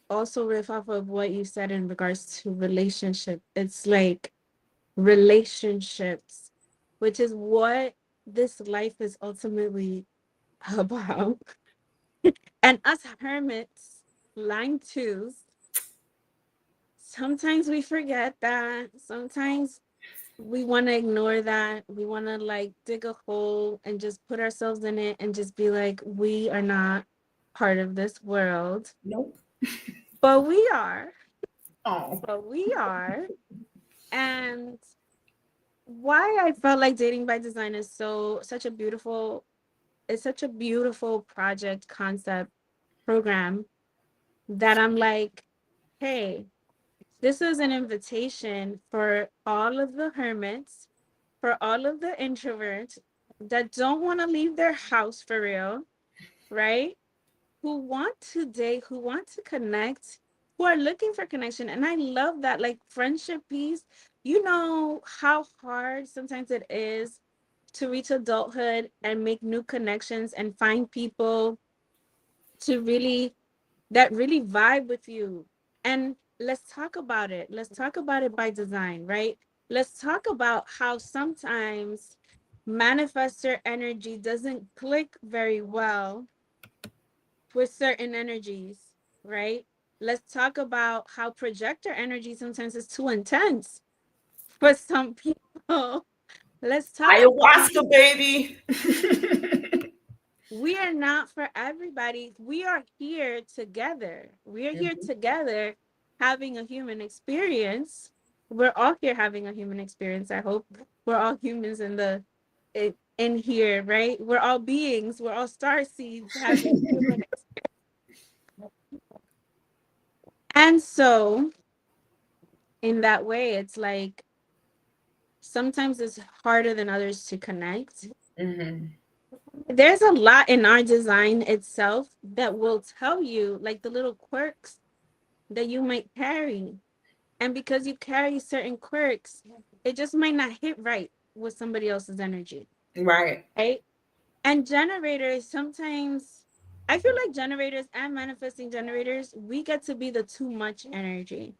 also riff off of what you said in regards to relationship. It's like relationships, which is what this life is ultimately about. And us hermits, line twos, sometimes we forget that. Sometimes we want to ignore that. We want to like dig a hole and just put ourselves in it and just be like, we are not part of this world. Nope. But we are. Oh. But we are. And why I felt like dating by design is such a beautiful project concept program that I'm like, hey, this is an invitation for all of the hermits, for all of the introverts that don't want to leave their house for real, right? Who want to date, who want to connect, who are looking for connection. And I love that, like friendship piece. You know how hard sometimes it is to reach adulthood and make new connections and find people to really vibe with you. And let's talk about it. Let's talk about it by design, right? Let's talk about how sometimes manifestor energy doesn't click very well with certain energies, right? Let's talk about how projector energy sometimes is too intense for some people. Let's talk about Ayahuasca, baby. we are not for everybody. We are here together. We are here together having a human experience. We're all here having a human experience. I hope we're all humans in here, right? We're all beings. We're all star seeds having human. And so in that way, it's like sometimes it's harder than others to connect. There's a lot in our design itself that will tell you, like the little quirks that you might carry. And because you carry certain quirks, it just might not hit right with somebody else's energy. Right. Right. And generators, sometimes I feel like generators and manifesting generators, we get to be the too much energy.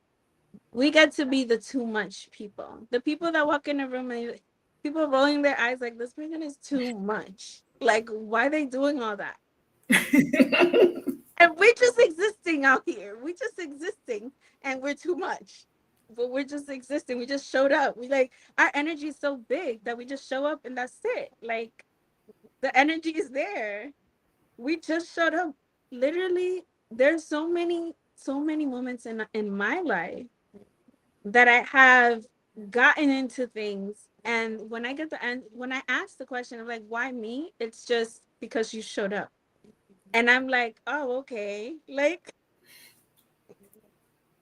We get to be the too much people. The people that walk in a room and people rolling their eyes like this person is too much. Like, why are they doing all that? And we're just existing out here. We're just existing and we're too much. But we're just existing. We just showed up. We like our energy is so big that we just show up and that's it. Like the energy is there. We just showed up. Literally, there's so many moments in my life that I have gotten into things. And when I get the end, when I ask the question of like, why me? It's just because you showed up. And I'm like, oh, okay. Like,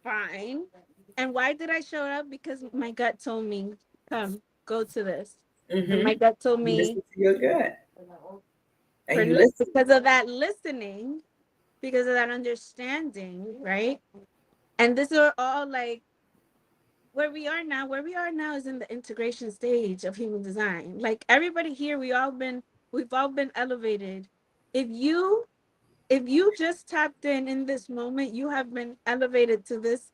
fine. And why did I show up? Because my gut told me, come, go to this. And my gut told You me, listen to your gut. And you listen. because of that listening, because of that understanding, right? And this are all like where we are now. Where we are now is in the integration stage of human design. Like everybody here, we've all been elevated. If you just tapped in this moment, you have been elevated to this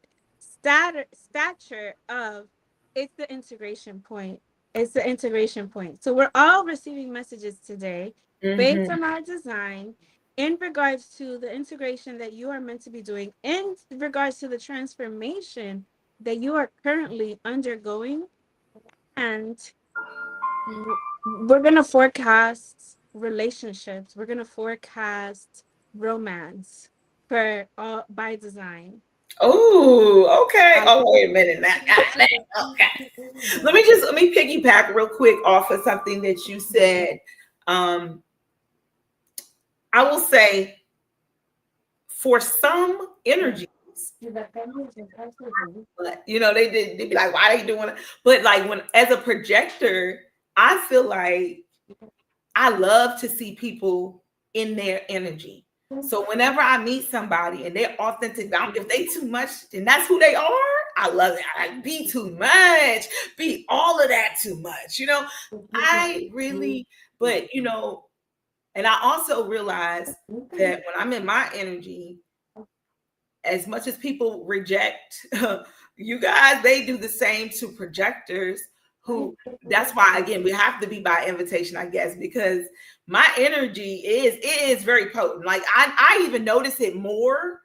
stature of it's the integration point. It's the integration point. So we're all receiving messages today based on our design in regards to the integration that you are meant to be doing, in regards to the transformation that you are currently undergoing. And we're going to forecast relationships. We're going to forecast romance for all by design. Oh, okay. Oh, wait a minute. Okay. Let me piggyback real quick off of something that you said. I will say for some energies, you know, they'd be like, why are they doing it? But like when as a projector, I feel like I love to see people in their energy. So whenever I meet somebody and they're authentic, if they too much, then that's who they are. I love it. I be too much, be all of that too much. I really, but and I also realize that when I'm in my energy, as much as people reject you guys, they do the same to projectors who, that's why again we have to be by invitation, I guess, because my energy is very potent. Like I even notice it more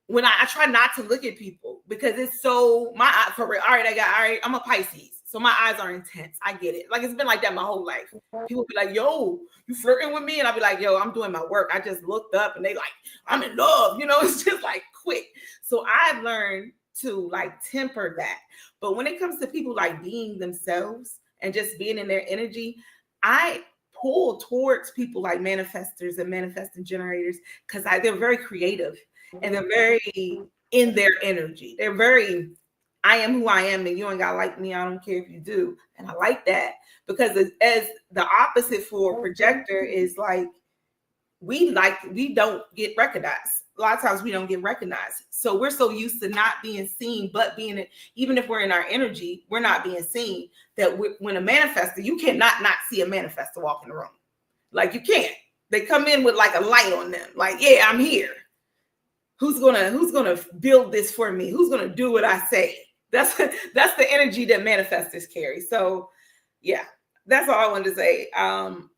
when I try not to look at people, because it's so for real. All right, I'm a Pisces, so my eyes are intense. I get it. Like it's been like that my whole life. People be like, "Yo, you flirting with me?" And I'll be like, "Yo, I'm doing my work. I just looked up," and they like, "I'm in love." It's just like quick. So I've learned to like temper that. But when it comes to people like being themselves and just being in their energy, I pull towards people like manifestors and manifesting generators because they're very creative and they're very in their energy. They're very, I am who I am, and you ain't gotta like me. I don't care if you do. And I like that, because as the opposite for projector is like, we don't get recognized. A lot of times we don't get recognized. So we're so used to not being seen, but even if we're in our energy, we're not being seen. That when a manifestor, you cannot not see a manifestor walk in the room. Like you can't. They come in with like a light on them. Like, yeah, I'm here. Who's gonna build this for me? Who's gonna do what I say? That's the energy that manifestors carry. So yeah, that's all I wanted to say.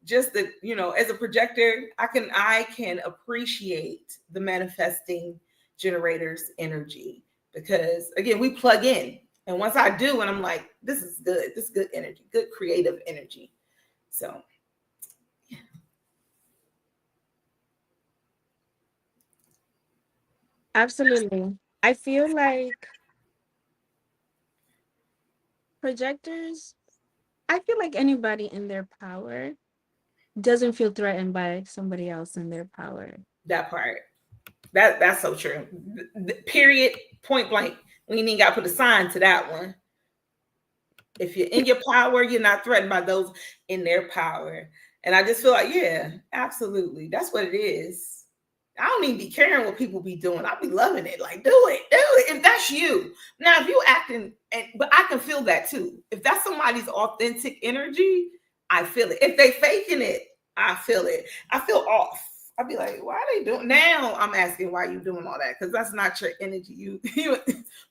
Just that, as a projector, I can appreciate the manifesting generators energy, because again, we plug in, and once I do, and I'm like, this is good energy, good creative energy. So Absolutely. I feel like projectors, I feel like anybody in their power doesn't feel threatened by somebody else in their power. that part, that's so true. Period. Point blank. We ain't even got to put a sign to that one. If you're in your power, you're not threatened by those in their power. And I just feel like, yeah, absolutely. That's what it is. I don't even be caring what people be doing. I'll be loving it. Like, do it. If that's you. Now, if you acting, but I can feel that too. If that's somebody's authentic energy, I feel it. If they faking it, I feel it. I feel off. I'd be like, why are they doing? Now I'm asking why you doing all that, because that's not your energy.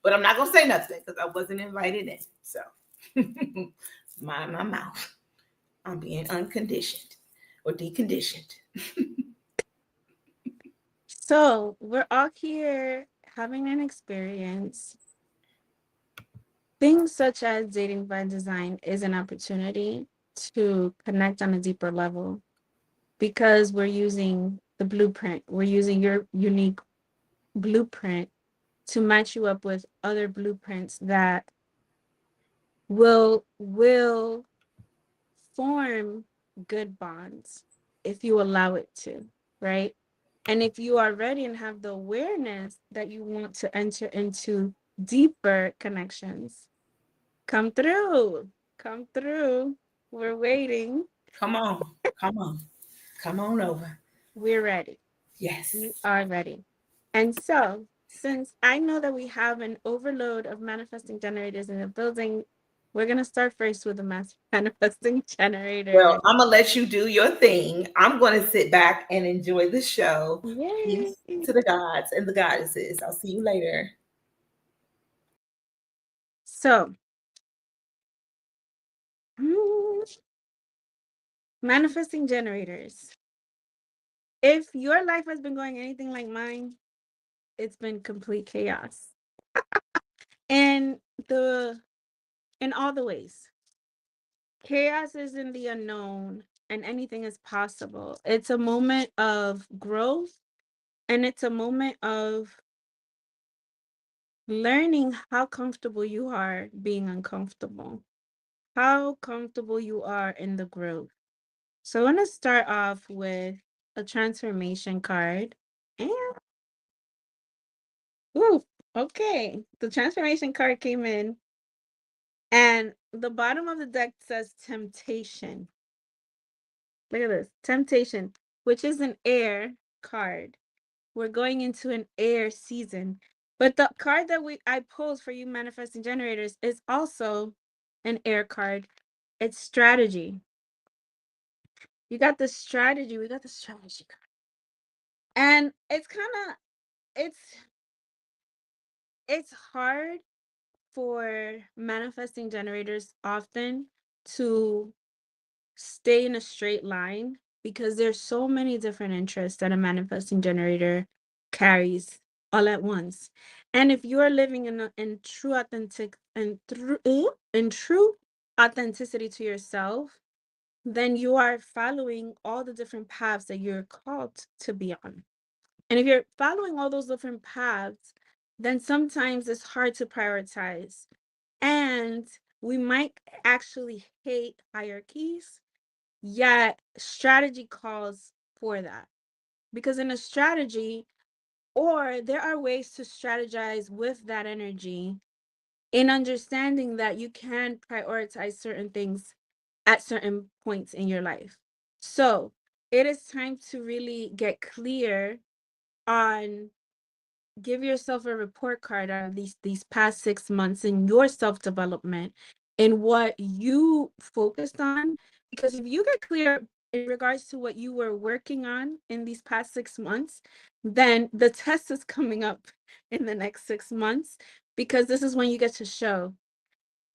But I'm not gonna say nothing because I wasn't invited in. So mind my mouth. I'm being unconditioned or deconditioned. So we're all here having an experience. Things such as dating by design is an opportunity to connect on a deeper level, because we're using the blueprint. We're using your unique blueprint to match you up with other blueprints that will form good bonds if you allow it to, right? And if you are ready and have the awareness that you want to enter into deeper connections, come through. Come through. We're waiting. Come on. Come on. Come on over. We're ready. Yes. We are ready. And so, since I know that we have an overload of manifesting generators in the building, we're going to start first with the manifesting generator. Well, I'm going to let you do your thing. I'm going to sit back and enjoy the show. Yay. Peace to the gods and the goddesses. I'll see you later. So, manifesting generators. If your life has been going anything like mine, it's been complete chaos. And in all the ways. Chaos is in the unknown and anything is possible. It's a moment of growth, and it's a moment of learning how comfortable you are being uncomfortable, how comfortable you are in the growth. So I want to start off with a transformation card. And ooh, okay. The transformation card came in, and the bottom of the deck says temptation. Look at this, temptation, which is an air card. we're going into an air season. But the card that I pulled for you manifesting generators is also an air card. It's strategy. You got the strategy. We got the strategy card. And it's hard for manifesting generators often to stay in a straight line because there's so many different interests that a manifesting generator carries all at once. And if you're living in true authentic and in true authenticity to yourself, then you are following all the different paths that you're called to be on. And if you're following all those different paths, then sometimes it's hard to prioritize. And we might actually hate hierarchies, yet strategy calls for that. Because in a strategy, or there are ways to strategize with that energy in understanding that you can prioritize certain things at certain points in your life. So it is time to really get clear on, give yourself a report card on these past 6 months in your self-development and what you focused on. Because if you get clear in regards to what you were working on in these past 6 months, then the test is coming up in the next 6 months, because this is when you get to show.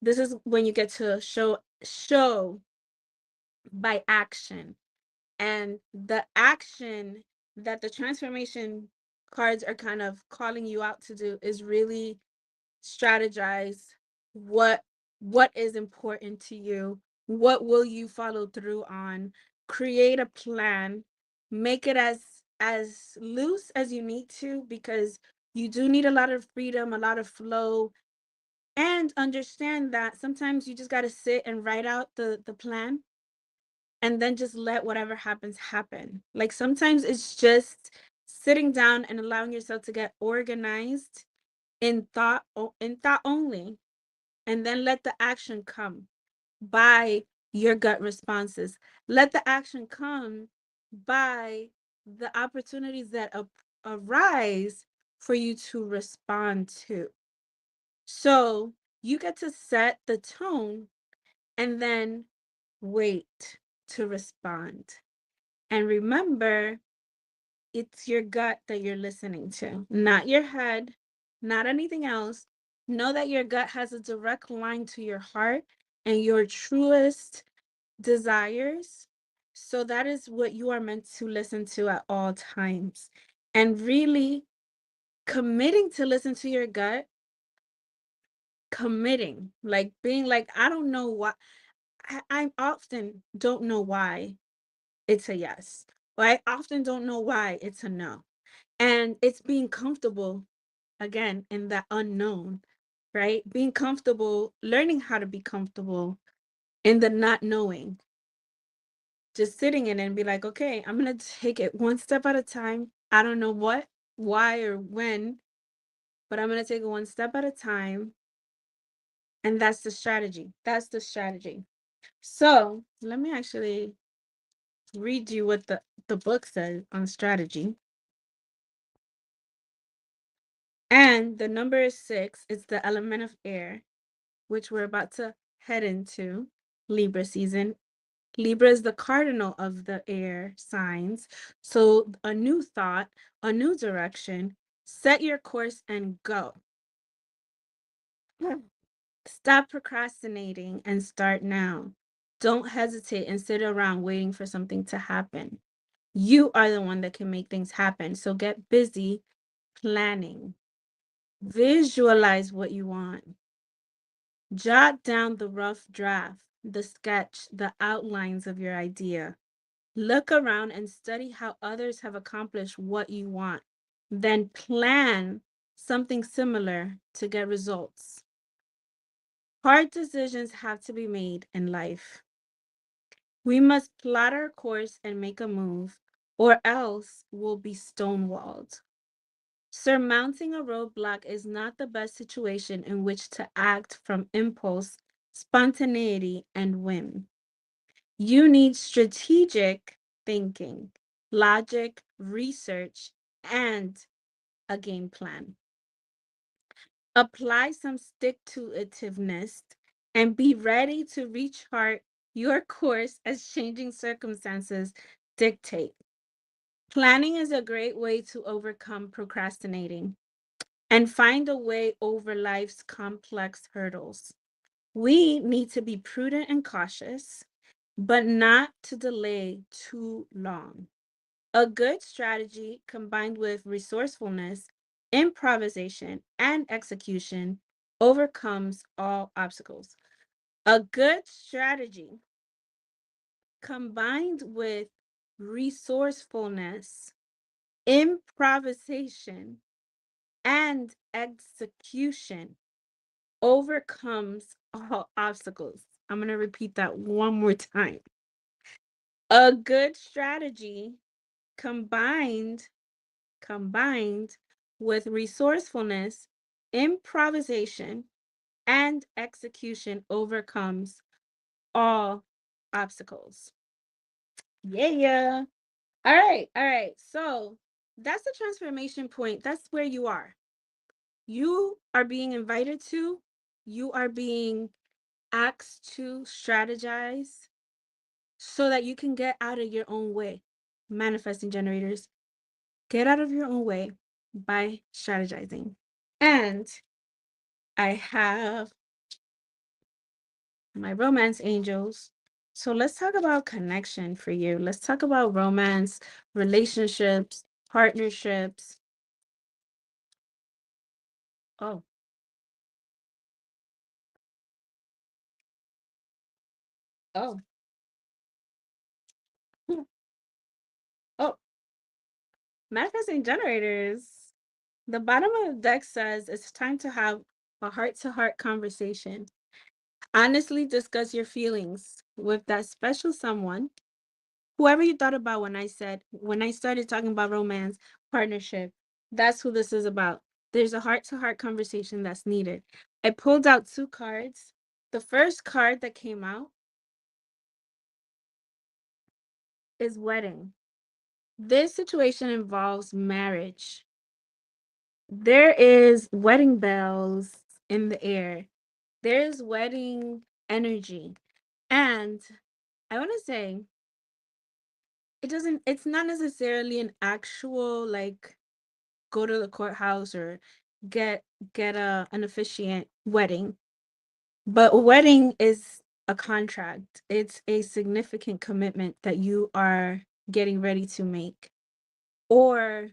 This is when you get to show by action. And the action that the transformation cards are kind of calling you out to do is really strategize what is important to you, what will you follow through on, create a plan, make it as loose as you need to, because you do need a lot of freedom, a lot of flow, and understand that sometimes you just got to sit and write out the plan and then just let whatever happens happen. Like sometimes it's just sitting down and allowing yourself to get organized in thought only, and then let the action come by your gut responses. Let the action come by the opportunities that arise for you to respond to. So you get to set the tone and then wait to respond. And remember, it's your gut that you're listening to, not your head, not anything else. Know that your gut has a direct line to your heart and your truest desires. So that is what you are meant to listen to at all times. And really committing to listen to your gut, committing, like being like, I don't know why. I often don't know why it's a yes. Or I often don't know why it's a no. And it's being comfortable, again, in that unknown, right? Being comfortable, learning how to be comfortable in the not knowing. Just sitting in it and be like, okay, I'm going to take it one step at a time. I don't know what, why, or when, but I'm going to take it one step at a time. And that's the strategy. That's the strategy. So let me actually read you what the book says on strategy. And the number is 6. It's the element of air, which we're about to head into Libra season. Libra is the cardinal of the air signs. So a new thought, a new direction, set your course and go. Stop procrastinating and start now. Don't hesitate and sit around waiting for something to happen. You are the one that can make things happen. So get busy planning. Visualize what you want. Jot down the rough draft, the sketch, the outlines of your idea. Look around and study how others have accomplished what you want. Then plan something similar to get results. Hard decisions have to be made in life. We must plot our course and make a move, or else we'll be stonewalled. Surmounting a roadblock is not the best situation in which to act from impulse, spontaneity, and whim. You need strategic thinking, logic, research, and a game plan. Apply some stick-to-itiveness and be ready to rechart your course as changing circumstances dictate. Planning is a great way to overcome procrastinating and find a way over life's complex hurdles. We need to be prudent and cautious, but not to delay too long. A good strategy combined with resourcefulness, improvisation, and execution overcomes all obstacles. A good strategy combined with resourcefulness, improvisation, and execution overcomes all obstacles. I'm going to repeat that one more time. A good strategy combined with resourcefulness, improvisation, and execution overcomes all obstacles. Yeah. All right. All right. So that's the transformation point. That's where you are. You are being invited to, you are being asked to strategize so that you can get out of your own way. Manifesting generators, get out of your own way by strategizing. And I have my romance angels. So let's talk about connection for you. Let's talk about romance, relationships, partnerships. Oh, oh, oh, manifesting generators. The bottom of the deck says it's time to have a heart-to-heart conversation. Honestly discuss your feelings with that special someone, whoever you thought about when I started talking about romance, partnership. That's who this is about. There's a heart-to-heart conversation that's needed. I pulled out two cards. The first card that came out is wedding. This situation involves marriage. There is wedding bells in the air. There's wedding energy. And I want to say it's not necessarily an actual like go to the courthouse or get an officiant wedding. But a wedding is a contract. It's a significant commitment that you are getting ready to make. Or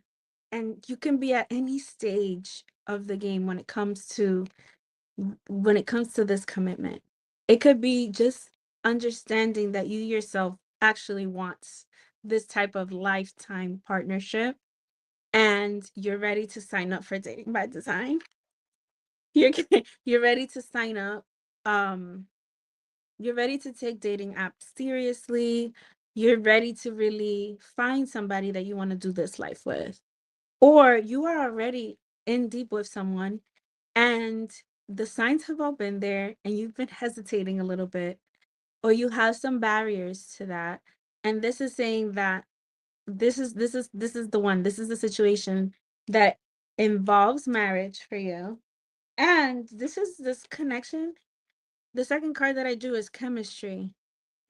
and you can be at any stage of the game when it comes to this commitment. It could be just understanding that you yourself actually wants this type of lifetime partnership and you're ready to sign up for dating by design. You're you're ready to sign up. Um you're ready to take dating apps seriously. You're ready to really find somebody that you want to do this life with. Or you are already in deep with someone and the signs have all been there and you've been hesitating a little bit, or you have some barriers to that. And this is saying that this is the one. This is the situation that involves marriage for you. And this is this connection. The second card that I drew is chemistry.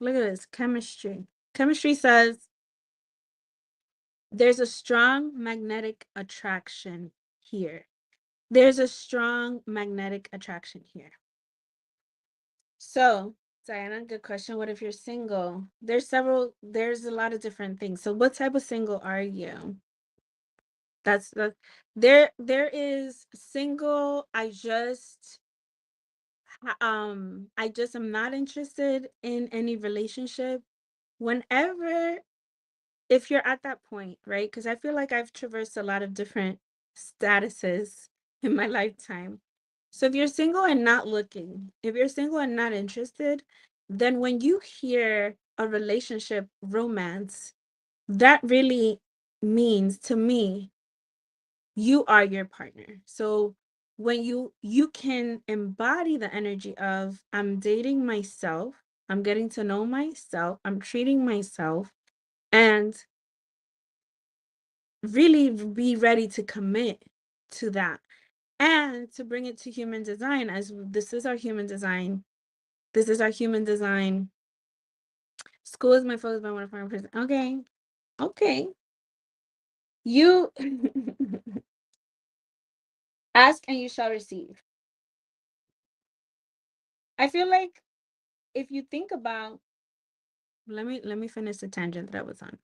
Look at this, chemistry. Chemistry says there's a strong magnetic attraction here. There's a strong magnetic attraction here. So, Diana, good question. What if you're single? There's a lot of different things. So what type of single are you? That's the there is single. I just am not interested in any relationship. Whenever if you're at that point, right? Because I feel like I've traversed a lot of different statuses in my lifetime. So if you're single and not looking, if you're single and not interested, then when you hear a relationship romance, that really means to me, you are your partner. So when you can embody the energy of I'm dating myself, I'm getting to know myself, I'm treating myself, and really be ready to commit to that and to bring it to human design. As this is our human design. This is our human design. School is my focus, but I want to find a person. Okay. Okay. You ask and you shall receive. I feel like if you think about, let me finish the tangent that I was on.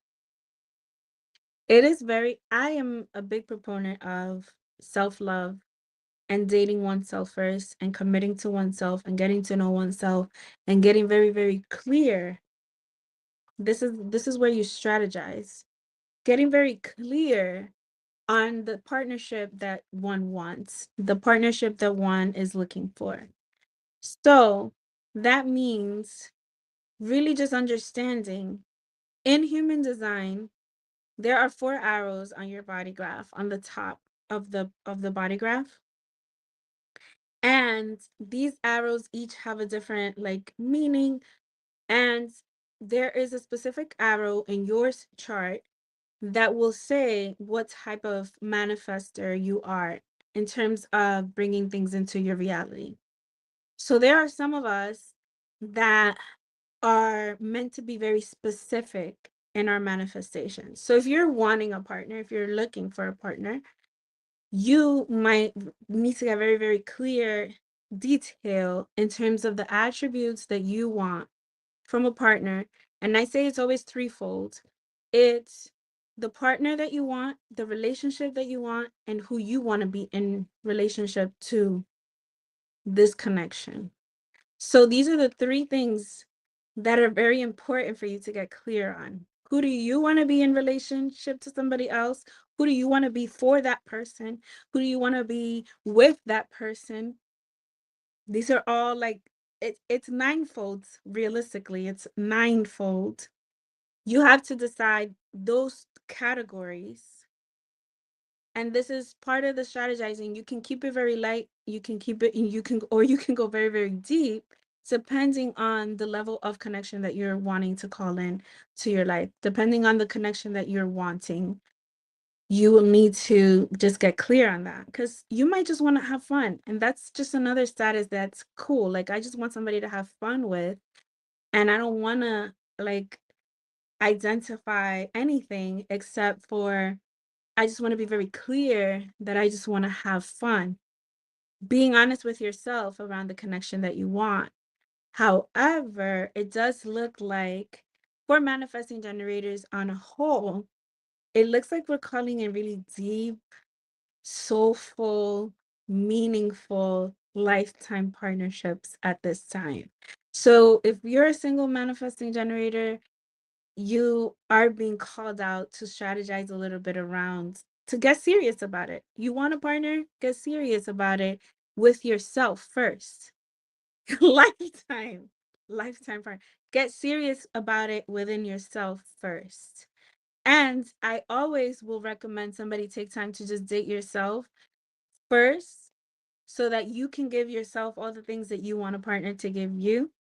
It is very, I am a big proponent of self-love and dating oneself first and committing to oneself and getting to know oneself and getting very, very clear. This is where you strategize. Getting very clear on the partnership that one wants, the partnership that one is looking for. So that means really just understanding in human design, there are 4 arrows on your body graph on the top of the body graph. And these arrows each have a different like meaning. And there is a specific arrow in your chart that will say what type of manifester you are in terms of bringing things into your reality. So there are some of us that are meant to be very specific in our manifestations. So if you're wanting a partner, if you're looking for a partner, you might need to get very, very clear detail in terms of the attributes that you want from a partner. And I say it's always threefold. It's the partner that you want, the relationship that you want, and who you want to be in relationship to this connection. So these are the 3 things that are very important for you to get clear on. Who do you want to be in relationship to somebody else? Who do you want to be for that person? Who do you want to be with that person? These are all like, it's ninefold. Realistically, it's ninefold. You have to decide those categories. And this is part of the strategizing. You can keep it very light. You can keep it, you can go very, very deep, depending on the level of connection that you're wanting to call in to your life. Depending on the connection that you're wanting, you will need to just get clear on that, because you might just want to have fun. And that's just another status that's cool. Like, I just want somebody to have fun with, and I don't want to like identify anything except for I just want to be very clear that I just want to have fun. Being honest with yourself around the connection that you want. However, it does look like for manifesting generators on a whole, it looks like we're calling in really deep, soulful, meaningful lifetime partnerships at this time. So if you're a single manifesting generator, you are being called out to strategize a little bit around, to get serious about it. You want a partner? Get serious about it with yourself first. lifetime, lifetime partner. Get serious about it within yourself first. And I always will recommend somebody take time to just date yourself first so that you can give yourself all the things that you want a partner to give you.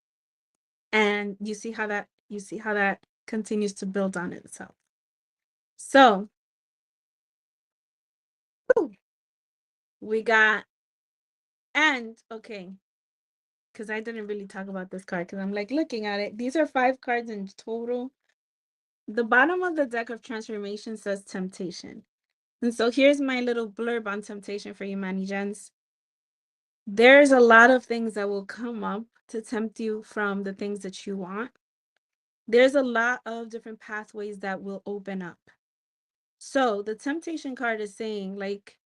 And you see how that continues to build on itself. So whew, we got, and okay, because I didn't really talk about this card because I'm like looking at it. These are 5 cards in total. The bottom of the deck of transformation says temptation. And so here's my little blurb on temptation for you, Manny Gens. There's a lot of things that will come up to tempt you from the things that you want. There's a lot of different pathways that will open up. So the temptation card is saying, like,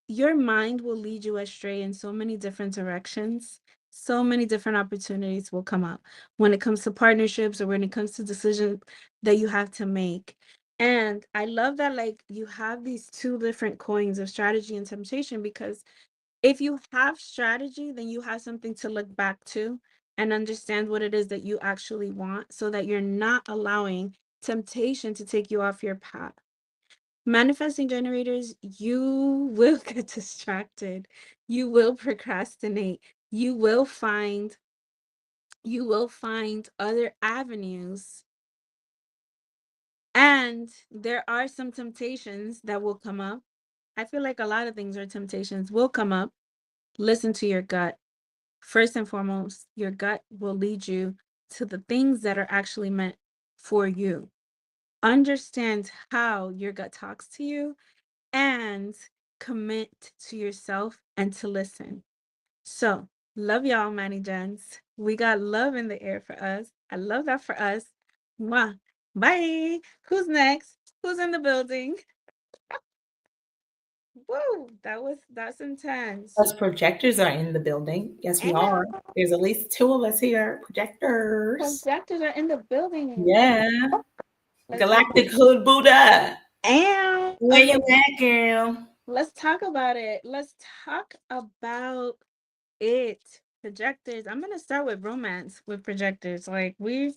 your mind will lead you astray in so many different directions. So many different opportunities will come up when it comes to partnerships or when it comes to decisions that you have to make. And I love that, like, you have these 2 different coins of strategy and temptation, because if you have strategy, then you have something to look back to and understand what it is that you actually want, so that you're not allowing temptation to take you off your path. Manifesting generators, you will get distracted. You will procrastinate. You will find other avenues And there are some temptations that will come up. I feel like a lot of things are temptations will come up. Listen to your gut. First and foremost, your gut will lead you to the things that are actually meant for you. Understand how your gut talks to you and commit to yourself and to listen. So, love y'all, Manny Jens. We got love in the air for us. I love that for us. Mwah. Bye. Who's next? Who's in the building? Woo, that's intense. Us projectors are in the building. Yes, we are. There's at least 2 of us here. Projectors. Projectors are in the building. Yeah. Galactic Hood Buddha. And where you at, girl? Let's talk about it. Let's talk about it. Projectors. I'm gonna start with romance with projectors. Like we're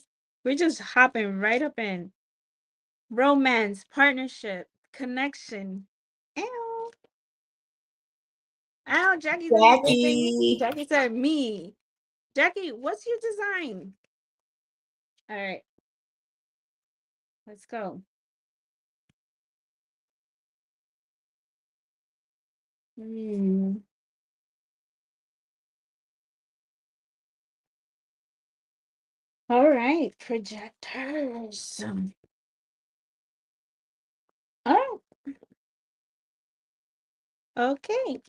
just hopping right up in romance, partnership, connection. Ow. Ow, Jackie's in the building. Jackie said me. Jackie, what's your design? All right. Let's go. All right, projectors. Oh, okay.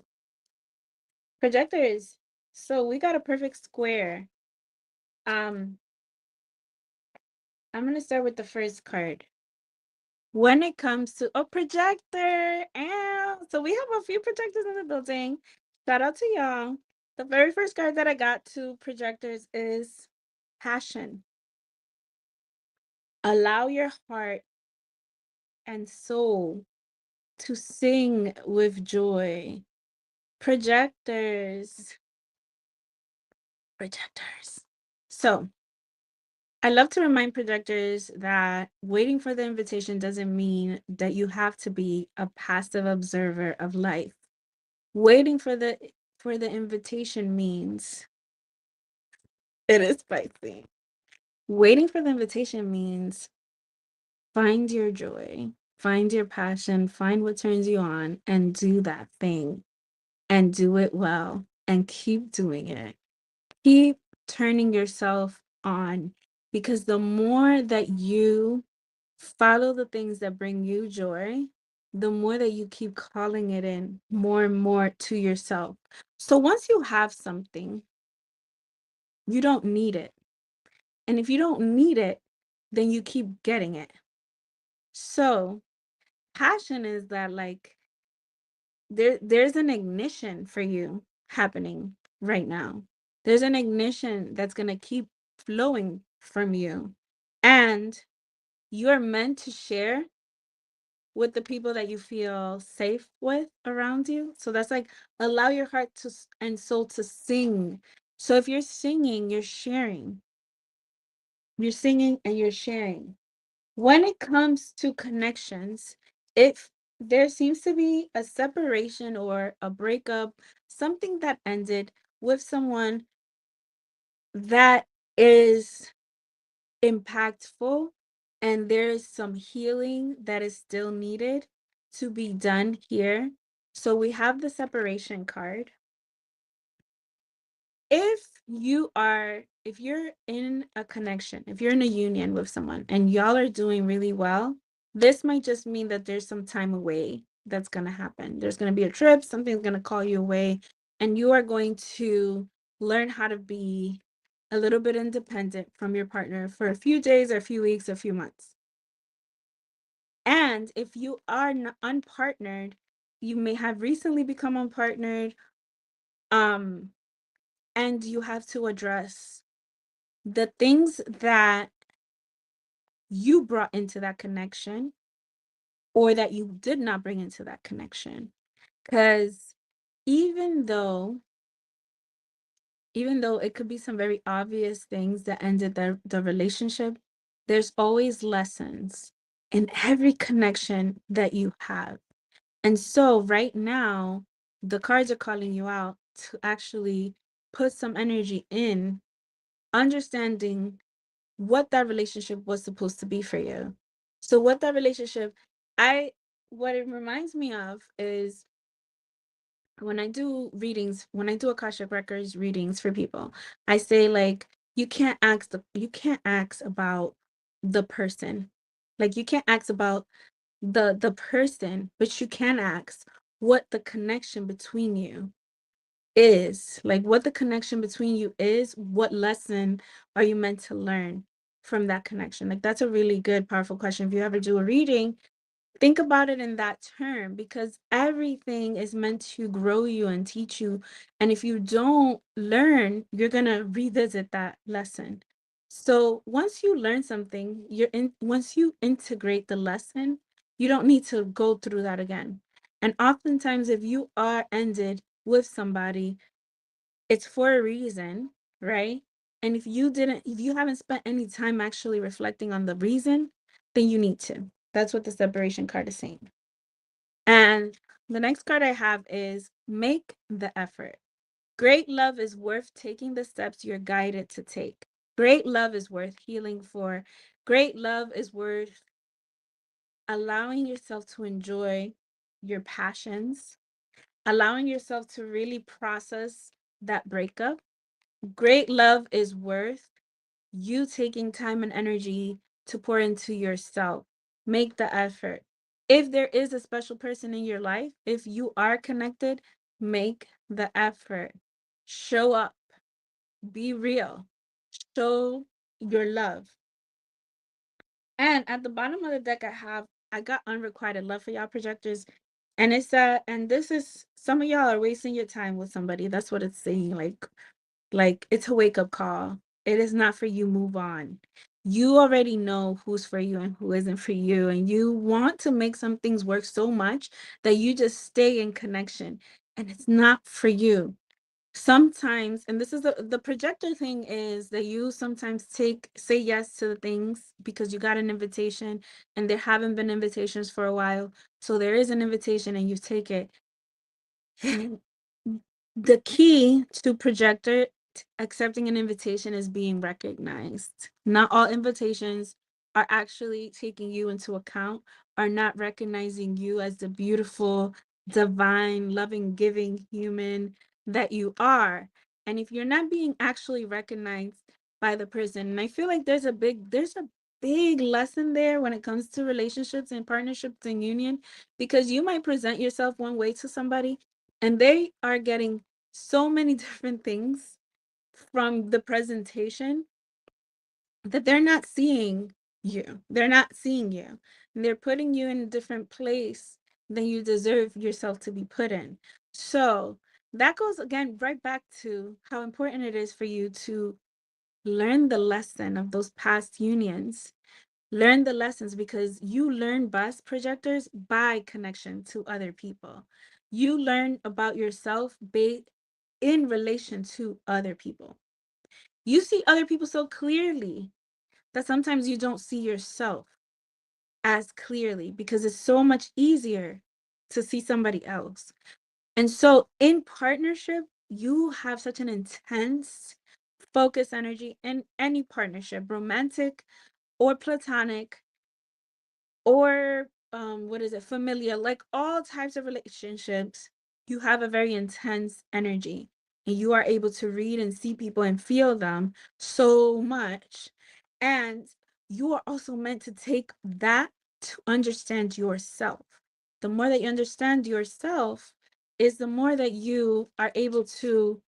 Projectors. So we got a perfect square. I'm gonna start with the first card. When it comes to a projector, so we have a few projectors in the building. Shout out to y'all. The very first card that I got to projectors is passion. Allow your heart and soul to sing with joy. Projectors. So I love to remind projectors that waiting for the invitation doesn't mean that you have to be a passive observer of life. Waiting for the invitation means it is spicy. Waiting for the invitation means find your joy, find your passion, find what turns you on, and do that thing and do it well and keep doing it. Keep turning yourself on because the more that you follow the things that bring you joy, the more that you keep calling it in more and more to yourself. So once you have something, you don't need it. And if you don't need it, then you keep getting it. So passion is that like there's an ignition for you happening right now. There's an ignition that's going to keep flowing from you. And you're meant to share with the people that you feel safe with around you. So that's like allow your heart to and soul to sing. So if you're singing, you're sharing. You're singing and you're sharing. When it comes to connections, if there seems to be a separation or a breakup, something that ended with someone that is impactful and there's some healing that is still needed to be done here. So we have the separation card. If you're in a connection, if you're in a union with someone and y'all are doing really well, this might just mean that there's some time away that's going to happen. There's going to be a trip, something's going to call you away, and you are going to learn how to be a little bit independent from your partner for a few days or a few weeks or a few months. And if you are unpartnered, you may have recently become unpartnered, and you have to address the things that you brought into that connection or that you did not bring into that connection. Because even though it could be some very obvious things that ended the relationship, there's always lessons in every connection that you have. And so right now, the cards are calling you out to actually put some energy in understanding what that relationship was supposed to be for you. So what that relationship, I what it reminds me of is when I do readings, when I do Akashic Records readings for people, I say like you can't ask about the person. Like you can't ask about the person, but you can ask what the connection between you is. Like what the connection between you is, what lesson are you meant to learn from that connection? Like that's a really good, powerful question. If you ever do a reading, think about it in that term because everything is meant to grow you and teach you. And if you don't learn, you're going to revisit that lesson. So once you learn something, once you integrate the lesson, you don't need to go through that again. And oftentimes, if you are ended with somebody, it's for a reason, right? And if you haven't spent any time actually reflecting on the reason, then you need to. That's what the separation card is saying. And the next card I have is make the effort. Great love is worth taking the steps you're guided to take. Great love is worth healing for. Great love is worth allowing yourself to enjoy your passions, allowing yourself to really process that breakup. Great love is worth you taking time and energy to pour into yourself. Make the effort. If there is a special person in your life, if you are connected, make the effort. Show up. Be real. Show your love. And at the bottom of the deck, I got unrequited love for y'all projectors. And it's and this is some of y'all are wasting your time with somebody. That's what it's saying. Like it's a wake-up call. It is not for you. Move on. You already know who's for you and who isn't for you. And you want to make some things work so much that you just stay in connection. And it's not for you. Sometimes, and this is the projector thing is that you sometimes say yes to the things because you got an invitation and there haven't been invitations for a while. So there is an invitation and you take it. The key to projector accepting an invitation is being recognized. Not all invitations are actually taking you into account, are not recognizing you as the beautiful, divine, loving, giving human that you are. And if you're not being actually recognized by the person, and I feel like there's a big lesson there when it comes to relationships and partnerships and union, because you might present yourself one way to somebody and they are getting so many different things from the presentation that they're not seeing you. They're not seeing you. And they're putting you in a different place than you deserve yourself to be put in. So that goes again right back to how important it is for you to learn the lesson of those past unions. Learn the lessons because you learn best projectors by connection to other people. You learn about yourself in relation to other people. You see other people so clearly that sometimes you don't see yourself as clearly because it's so much easier to see somebody else. And so in partnership, you have such an intense focus energy in any partnership, romantic or platonic or what is it, familiar, like all types of relationships. You have a very intense energy and you are able to read and see people and feel them so much. And you are also meant to take that to understand yourself. The more that you understand yourself is the more that you are able to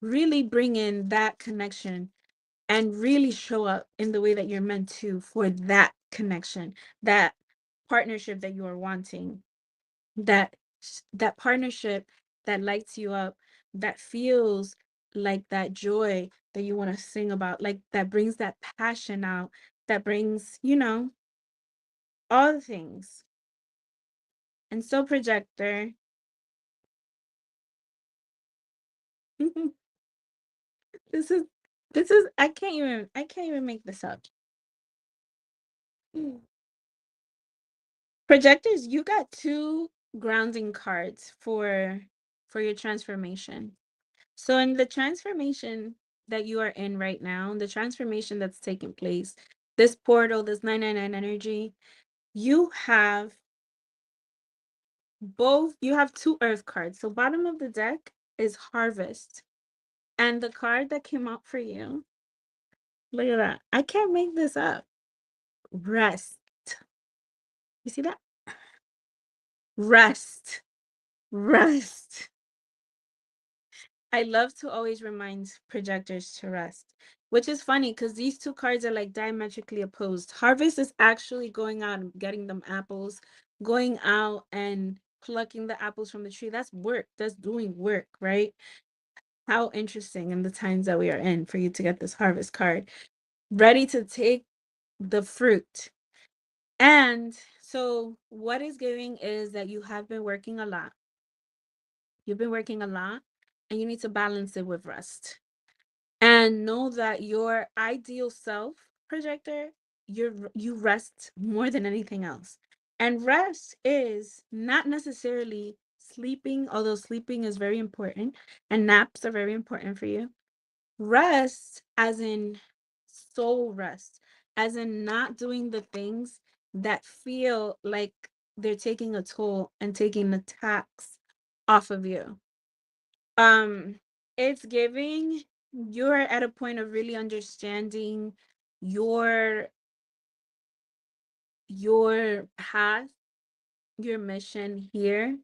really bring in that connection and really show up in the way that you're meant to for that connection, that partnership that you are wanting, that that partnership that lights you up, that feels like that joy that you want to sing about, like that brings that passion out, that brings, all the things. And so projector, this is I can't even make this up. Projectors, you got two grounding cards for your transformation. So in the transformation that you are in right now, the transformation that's taking place, this portal, this 999 energy, You have you have two earth cards. So bottom of the deck is harvest. And the card that came out for you, look at that. I can't make this up. Rest. You see that? Rest. Rest. I love to always remind projectors to rest, which is funny because these two cards are like diametrically opposed. Harvest is actually going out and getting them apples, going out and plucking the apples from the tree. That's work. That's doing work, right? How interesting in the times that we are in for you to get this harvest card. Ready to take the fruit. And so what is giving is that you have been working a lot. You've been working a lot and you need to balance it with rest. And know that your ideal self, projector, you rest more than anything else. And rest is not necessarily sleeping, although sleeping is very important and naps are very important for you. Rest as in soul rest, as in not doing the things that feel like they're taking a toll and taking the tax off of you. It's giving you're at a point of really understanding your path, your mission here.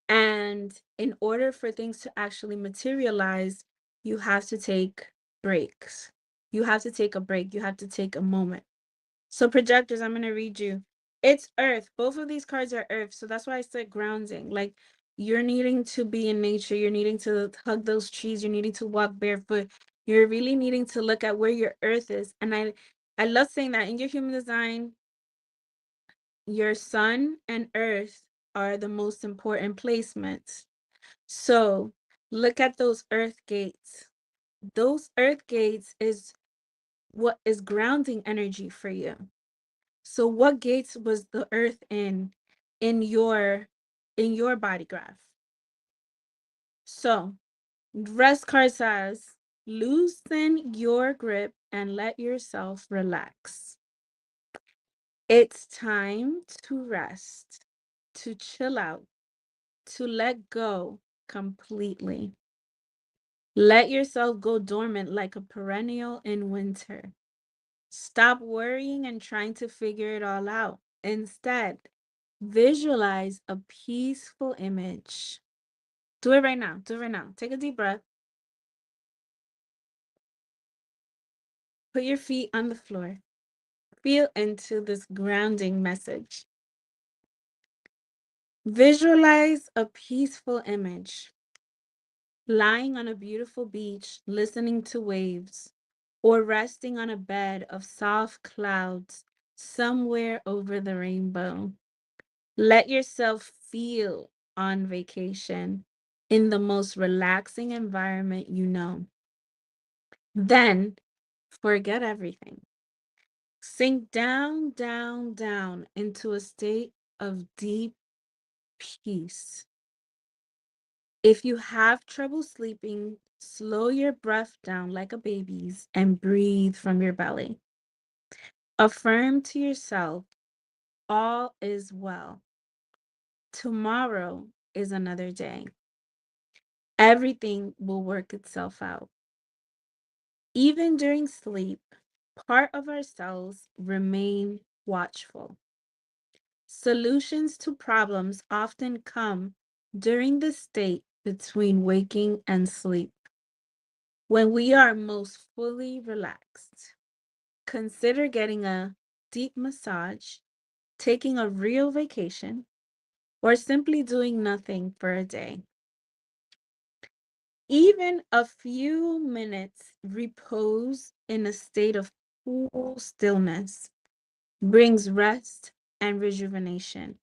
And in order for things to actually materialize, you have to take breaks. You have to take a break. You have to take a moment. So projectors, I'm going to read you. It's earth. Both of these cards are earth. So that's why I said grounding. Like you're needing to be in nature. You're needing to hug those trees. You're needing to walk barefoot. You're really needing to look at where your earth is. And I love saying that in your human design, your sun and earth are the most important placements. So look at those earth gates. Those earth gates is what is grounding energy for you. So what gates was the earth in your body graph? So rest card says, loosen your grip and let yourself relax. It's time to rest, to chill out, to let go completely. Let yourself go dormant like a perennial in winter. Stop worrying and trying to figure it all out. Instead, visualize a peaceful image. Do it right now. Do it right now. Take a deep breath. Put your feet on the floor. Feel into this grounding message. Visualize a peaceful image. Lying on a beautiful beach, listening to waves, or resting on a bed of soft clouds somewhere over the rainbow. Let yourself feel on vacation in the most relaxing environment you know. Then forget everything. Sink down, down, down into a state of deep peace. If you have trouble sleeping, slow your breath down like a baby's and breathe from your belly. Affirm to yourself, all is well. Tomorrow is another day. Everything will work itself out. Even during sleep, part of ourselves remain watchful. Solutions to problems often come during the state between waking and sleep, when we are most fully relaxed. Consider getting a deep massage, taking a real vacation, or simply doing nothing for a day. Even a few minutes repose in a state of cool stillness brings rest and rejuvenation.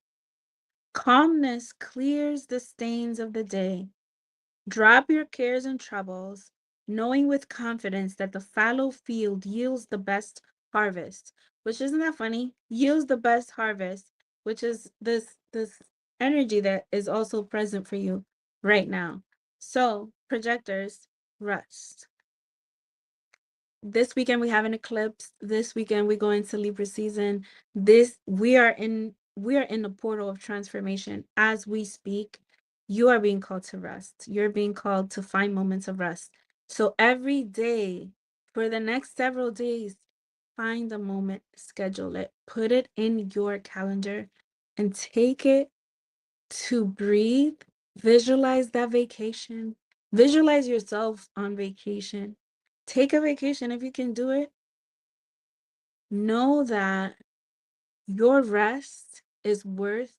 Calmness clears the stains of the day. Drop your cares and troubles, knowing with confidence that the fallow field yields the best harvest. Which isn't that funny? Yields the best harvest, which is this energy that is also present for you right now. So, projectors, rest. this weekend we have an eclipse. This weekend we go into Libra season. We are in the portal of transformation as we speak. You are being called to rest. You're being called to find moments of rest. So every day for the next several days, find a moment, schedule it, put it in your calendar, and take it to breathe. Visualize that vacation. Visualize yourself on vacation. Take a vacation if you can do it. Know that your rest is worth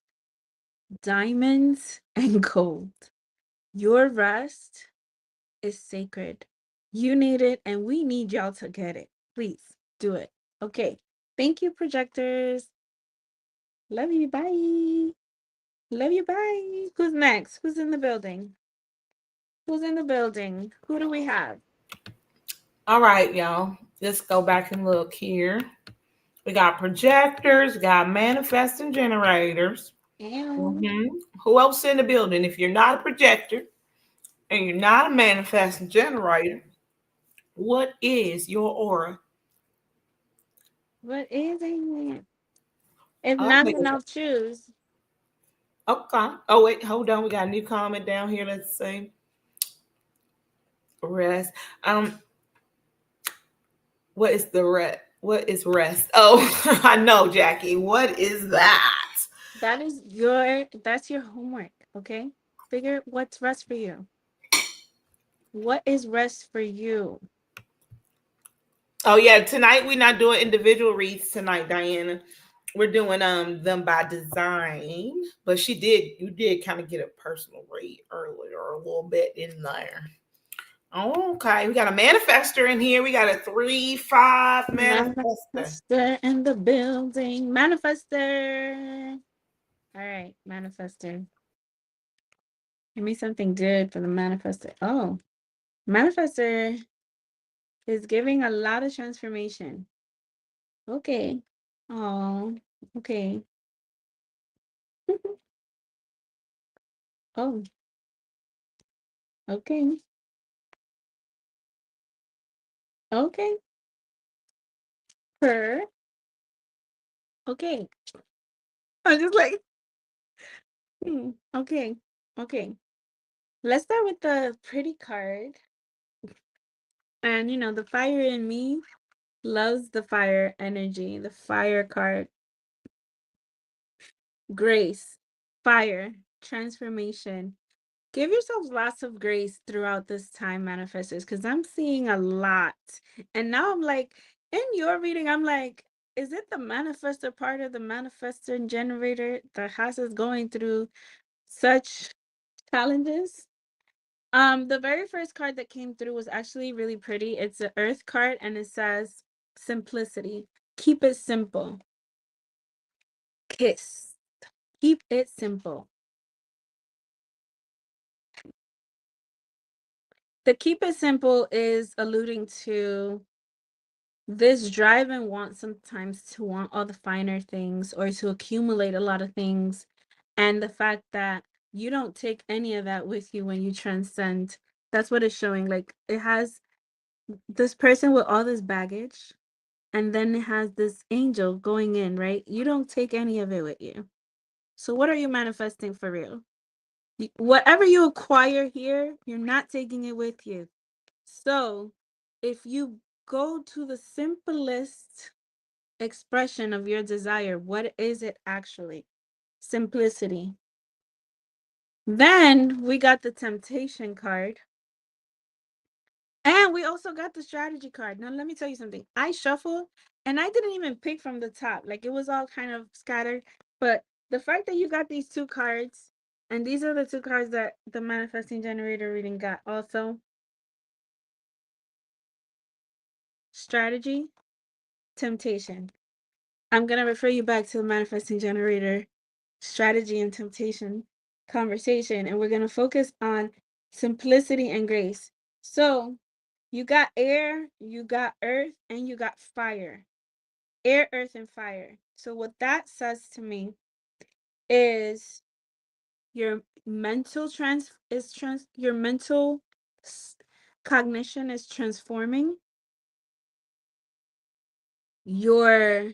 diamonds and gold. Your rest is sacred. You need it, and we need y'all to get it. Please do it. Okay. Thank you, projectors. Love you. Bye. Love you. Bye. Who's next? Who's in the building? Who's in the building? Who do we have? All right, y'all. Let's go back and look here. We got projectors, got manifesting generators. Who else in the building? If you're not a projector and you're not a manifesting generator, what is your aura? What is it? If not, then I'll choose. Okay. Oh, wait, hold on. We got a new comment down here. Let's see. Rest. What is the rest? What is rest? Oh, I know, Jackie. What is that? That's your homework, okay? Figure what's rest for you. What is rest for you? Oh yeah, tonight we're not doing individual reads tonight, Diana. We're doing them by design. But you did kind of get a personal read earlier, a little bit in there. Okay, we got a manifester in here. We got a 3-5 manifester. Manifester in the building. Manifester. All right, manifester. Give me something good for the manifester. Oh, manifester is giving a lot of transformation. Okay. Oh, okay. Oh, okay. Okay. Her. Okay. I'm just like, okay. Okay. Let's start with the pretty card. And the fire in me loves the fire energy, the fire card. Grace, fire, transformation. Give yourself lots of grace throughout this time, manifestors, because I'm seeing a lot. And now I'm like, in your reading, I'm like, is it the manifestor part of the manifestor generator that has us going through such challenges? The very first card that came through was actually really pretty. It's an earth card and it says simplicity. Keep it simple. Kiss. Keep it simple. The keep it simple is alluding to this drive and want sometimes to want all the finer things or to accumulate a lot of things. And the fact that you don't take any of that with you when you transcend. That's what it's showing. Like it has this person with all this baggage, and then it has this angel going in, right? You don't take any of it with you. So what are you manifesting for real? Whatever you acquire here, you're not taking it with you. So if you go to the simplest expression of your desire, what is it actually? Simplicity. Then we got the temptation card. And we also got the strategy card. Now, let me tell you something. I shuffled and I didn't even pick from the top. Like it was all kind of scattered. But the fact that you got these two cards, and these are the two cards that the manifesting generator reading got also. Strategy, temptation. I'm going to refer you back to the manifesting generator strategy and temptation conversation. And we're going to focus on simplicity and grace. So you got air, you got earth, and you got fire. Air, earth, and fire. So what that says to me is your mental your mental cognition is transforming. your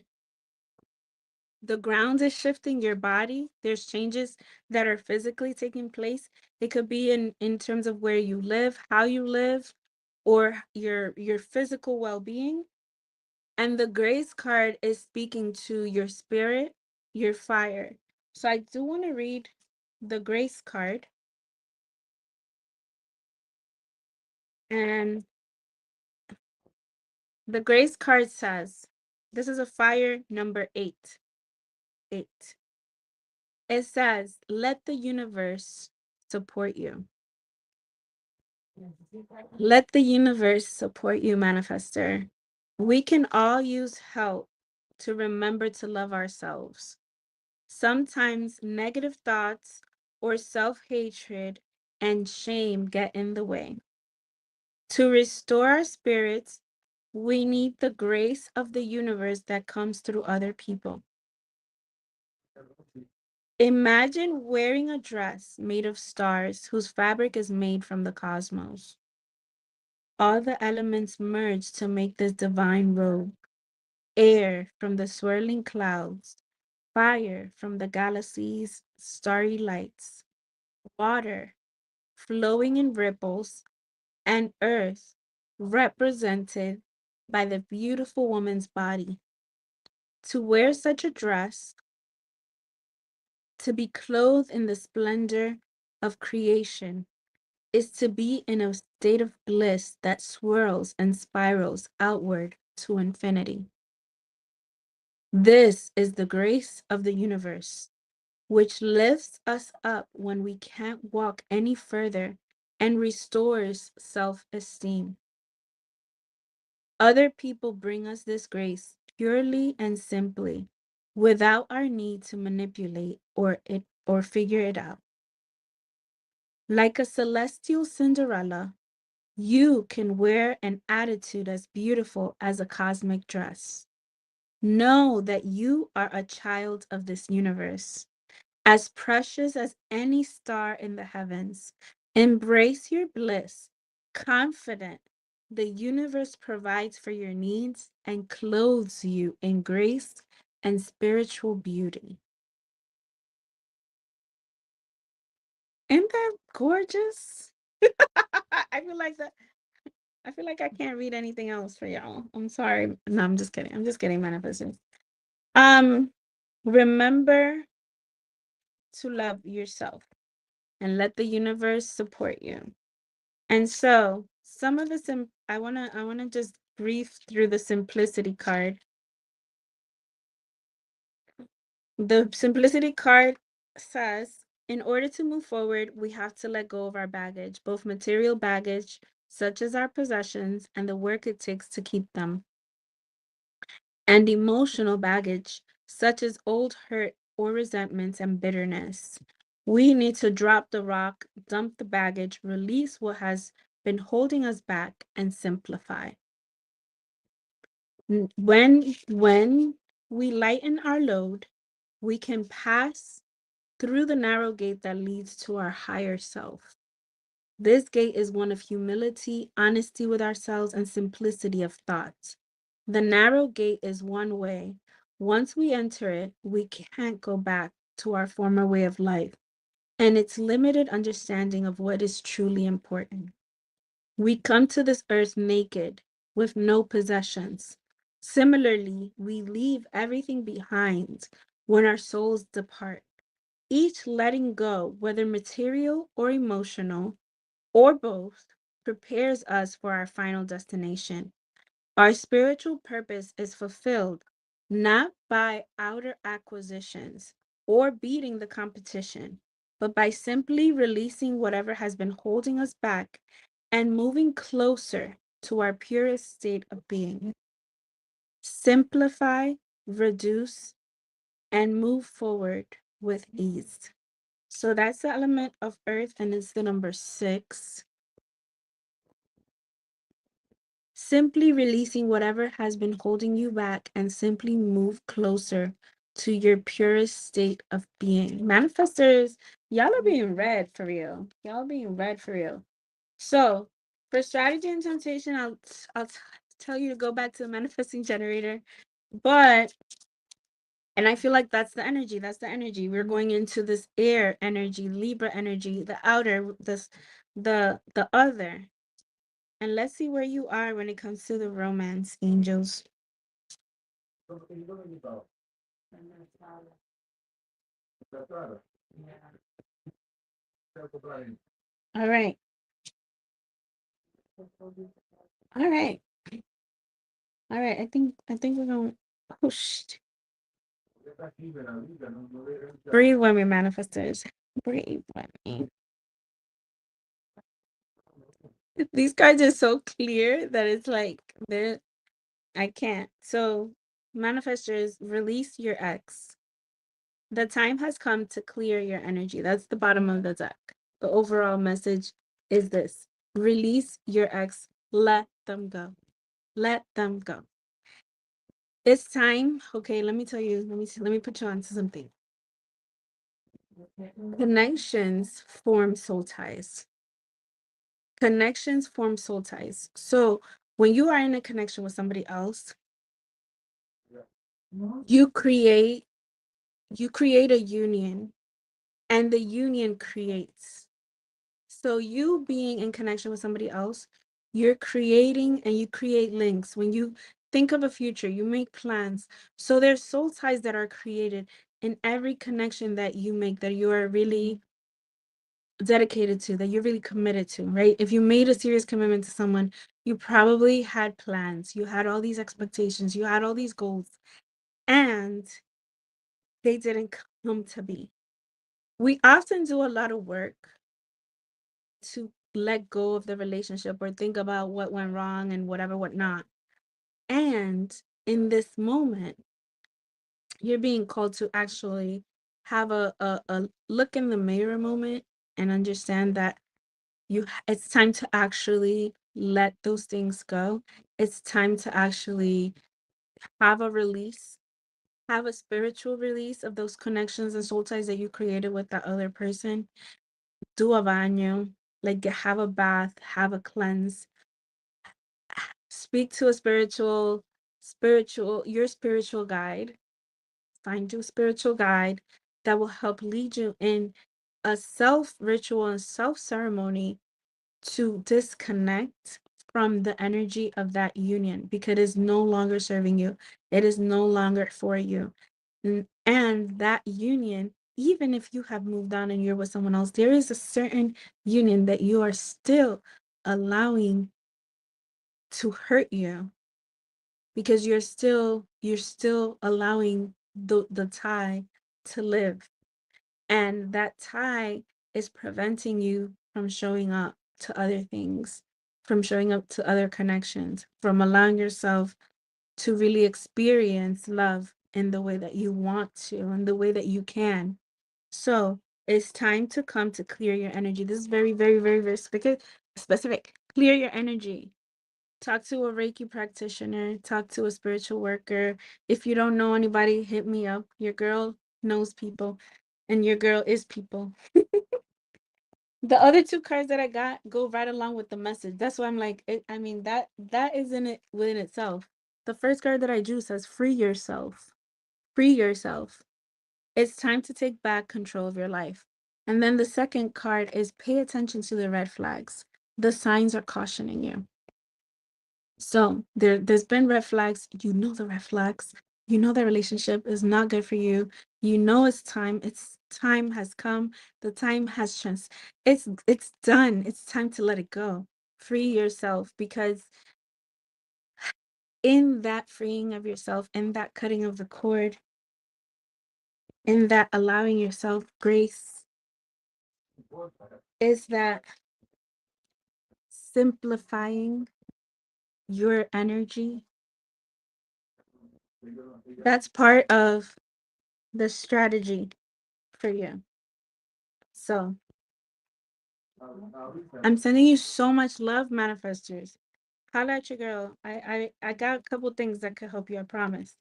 the ground is shifting, your body, there's changes that are physically taking place. It could be in terms of where you live, how you live, or your physical well-being. And the grace card is speaking to your spirit, your fire. So I do want to read the grace card. And the grace card says, this is a fire number 8. 8. It says, let the universe support you. Let the universe support you, manifester. We can all use help to remember to love ourselves. Sometimes negative thoughts or self-hatred and shame get in the way. To restore our spirits, we need the grace of the universe that comes through other people. Imagine wearing a dress made of stars whose fabric is made from the cosmos. All the elements merge to make this divine robe. Air from the swirling clouds, fire from the galaxy's starry lights, water flowing in ripples, and earth represented by the beautiful woman's body. To wear such a dress, to be clothed in the splendor of creation, is to be in a state of bliss that swirls and spirals outward to infinity. This is the grace of the universe, which lifts us up when we can't walk any further and restores self-esteem. Other people bring us this grace purely and simply, without our need to manipulate or figure it out. Like a celestial Cinderella, you can wear an attitude as beautiful as a cosmic dress. Know that you are a child of this universe, as precious as any star in the heavens. Embrace your bliss, confident the universe provides for your needs and clothes you in grace and spiritual beauty. Isn't that gorgeous? I feel like that. I feel like I can't read anything else for y'all. I'm sorry. No, I'm just kidding. I'm just kidding, manifestors. Um, remember to love yourself and let the universe support you. And so some of the I wanna just brief through the simplicity card. The simplicity card says, in order to move forward, we have to let go of our baggage, both material baggage, such as our possessions, and the work it takes to keep them, and emotional baggage, such as old hurt or resentments and bitterness. We need to drop the rock, dump the baggage, release what has been holding us back, and simplify. When we lighten our load, we can pass through the narrow gate that leads to our higher self. This gate is one of humility, honesty with ourselves, and simplicity of thought. The narrow gate is one way. Once we enter it, we can't go back to our former way of life and its limited understanding of what is truly important. We come to this earth naked, with no possessions. Similarly, we leave everything behind when our souls depart. Each letting go, whether material or emotional, or both, prepares us for our final destination. Our spiritual purpose is fulfilled not by outer acquisitions or beating the competition, but by simply releasing whatever has been holding us back and moving closer to our purest state of being. Simplify, reduce, and move forward with ease. So that's the element of earth, and it's the number 6. Simply releasing whatever has been holding you back and simply move closer to your purest state of being. Manifestors, y'all are being read for real. Y'all being read for real. So for strategy and temptation, I'll tell you to go back to the manifesting generator But and I feel like that's the energy. That's the energy. We're going into this air energy, Libra energy, the outer, this the other. And let's see where you are when it comes to the romance, angels. All right. All right. All right. I think we're going push. Breathe when we manifestors. Breathe when we. These cards are so clear that it's like they're I can't. So manifestors, release your ex. The time has come to clear your energy. That's the bottom of the deck. The overall message is this: release your ex, let them go. Let them go. It's time. Okay, let me tell you, let me put you on to something. Connections form soul ties. Connections form soul ties. So when you are in a connection with somebody else, you create a union, and the union creates. So you being in connection with somebody else, you're creating and you create links. When you think of a future, you make plans. So there's soul ties that are created in every connection that you make, that you are really dedicated to, that you're really committed to, right? If you made a serious commitment to someone, you probably had plans, you had all these expectations, you had all these goals, and they didn't come to be. We often do a lot of work to let go of the relationship or think about what went wrong and whatever, whatnot. And in this moment, you're being called to actually have a look in the mirror moment and understand that it's time to actually let those things go. It's time to actually have a release, have a spiritual release of those connections and soul ties that you created with that other person. Do a baño, like have a bath, have a cleanse, speak to a your spiritual guide. Find your spiritual guide that will help lead you in a self ritual and self ceremony to disconnect from the energy of that union, because it is no longer serving you. It is no longer for you. And that union, even if you have moved on and you're with someone else, there is a certain union that you are still allowing to hurt you, because you're still allowing the tie to live, and that tie is preventing you from showing up to other things, from showing up to other connections, from allowing yourself to really experience love in the way that you want to, in the way that you can. So it's time to come to clear your energy. This is very, very, very, very specific. Clear your energy. Talk to a Reiki practitioner, talk to a spiritual worker. If you don't know anybody, hit me up. Your girl knows people, and your girl is people. The other two cards that I got go right along with the message. That's why I'm like, I mean, that is in it within itself. The first card that I drew says, free yourself. Free yourself. It's time to take back control of your life. And then the second card is, pay attention to the red flags. The signs are cautioning you. So there's been red flags. You know the red flags. You know the relationship is not good for you. You know it's time. It's time has come. The time has changed. It's done. It's time to let it go. Free yourself, because in that freeing of yourself, in that cutting of the cord, in that allowing yourself grace, is that simplifying your energy. That's part of the strategy for you. So I'm sending you so much love, manifestors. Holla at your girl. I got a couple things that could help you, I promise.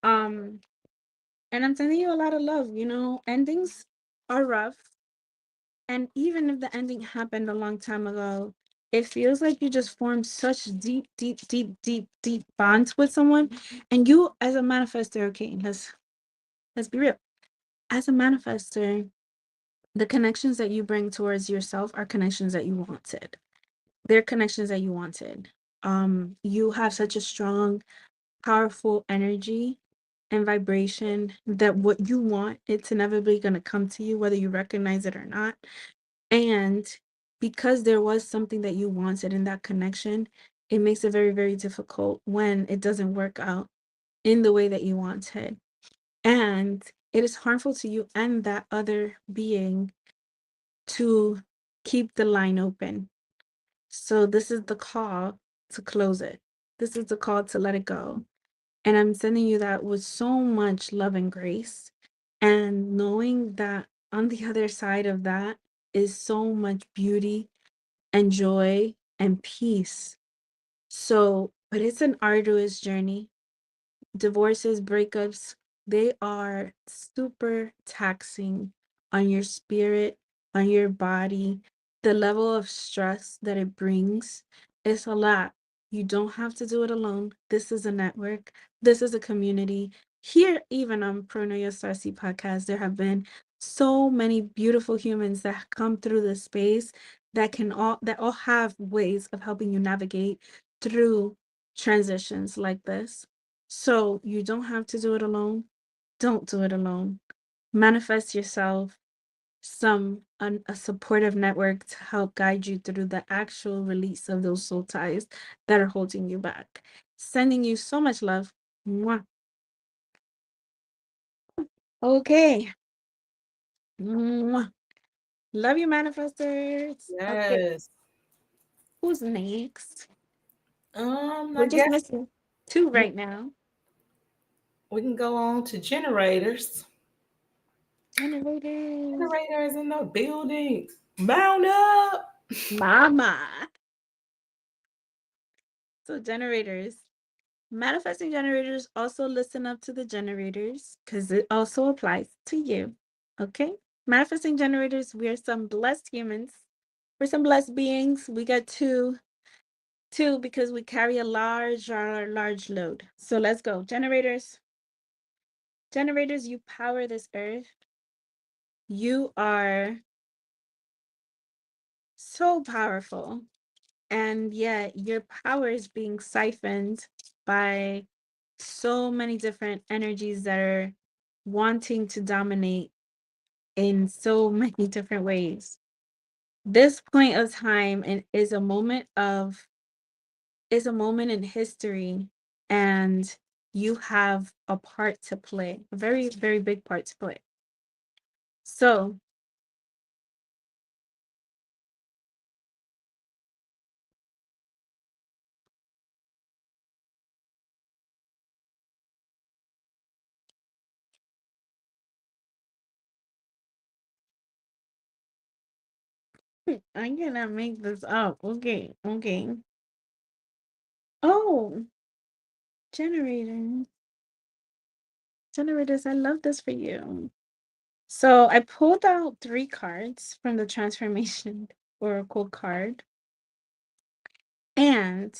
Um, and I'm sending you a lot of love. Endings are rough. And even if the ending happened a long time ago, it feels like you just formed such deep, deep, deep, deep, deep bonds with someone. And you, as a manifester, okay, let's be real. As a manifester, the connections that you bring towards yourself are connections that you wanted. They're connections that you wanted. You have such a strong, powerful energy and vibration that what you want, it's inevitably going to come to you, whether you recognize it or not. And because there was something that you wanted in that connection, it makes it very, very difficult when it doesn't work out in the way that you wanted. And it is harmful to you and that other being to keep the line open. So this is the call to close it. This is the call to let it go. And I'm sending you that with so much love and grace. And knowing that on the other side of that is so much beauty and joy and peace. So, but it's an arduous journey. Divorces, breakups, they are super taxing on your spirit, on your body. The level of stress that it brings is a lot. You don't have to do it alone. This is a network. This is a community. Here, even on Prono Your Starseed podcast, there have been so many beautiful humans that come through this space that all have ways of helping you navigate through transitions like this. So you don't have to do it alone. Don't do it alone. Manifest yourself a supportive network to help guide you through the actual release of those soul ties that are holding you back. Sending you so much love. Mwah. Okay. Mwah. Love you, manifestors. Okay. Yes. Who's next? We're I just guess missing two right now. we can go on to generators. Generators. Generators in the building. Mount up. Mama. So generators. Manifesting generators also listen up to the generators because it also applies to you. Okay? Manifesting generators, we are some blessed humans. We're some blessed beings. We got two because we carry a large load. So let's go. Generators. Generators, you power this earth. You are so powerful. And yet your power is being siphoned by so many different energies that are wanting to dominate in so many different ways. This point of time and is a moment in history, and you have a part to play, a very, very big part to play. So I cannot make this up. Okay, okay. Oh, generators. Generators, I love this for you. So I pulled out 3 cards from the transformation oracle card, and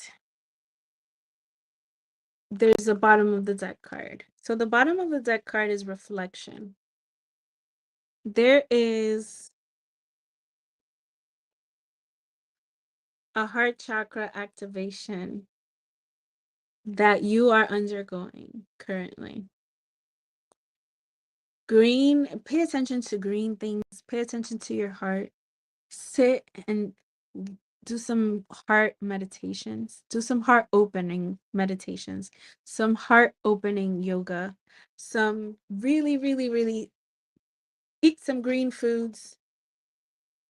there's a bottom of the deck card. So the bottom of the deck card is reflection. There is a heart chakra activation that you are undergoing currently. Green, pay attention to green things, pay attention to your heart. Sit and do some heart meditations, do some heart opening meditations, some heart opening yoga, some really, really, really eat some green foods,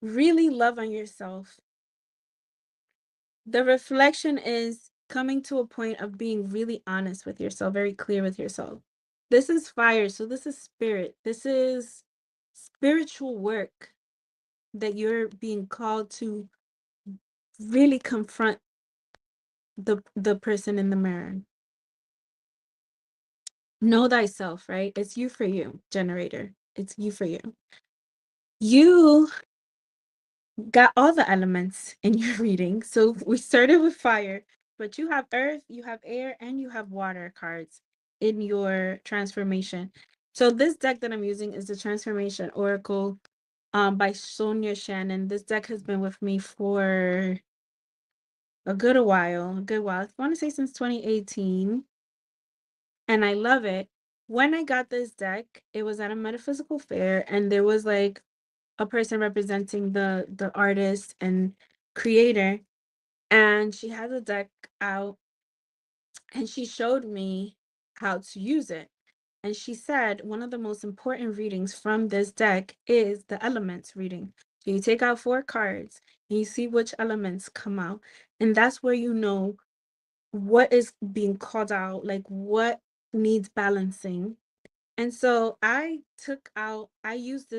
really love on yourself. The reflection is coming to a point of being really honest with yourself, very clear with yourself. This is fire, so this is spirit. This is spiritual work that you're being called to really confront the person in the mirror. Know thyself, right? It's you for you, generator. It's you for you. You got all the elements in your reading. So we started with fire, but you have earth, you have air, and you have water cards in your transformation. So this deck that I'm using is the Transformation Oracle by Sonia Shannon. This deck has been with me for a good while. I want to say since 2018, and I love it. When I got this deck, it was at a metaphysical fair, and there was like a person representing the artist and creator, and she had the deck out, and she showed me how to use it. And she said one of the most important readings from this deck is the elements reading. So you take out 4 cards and you see which elements come out, and that's where you know what is being called out, like what needs balancing. And so I used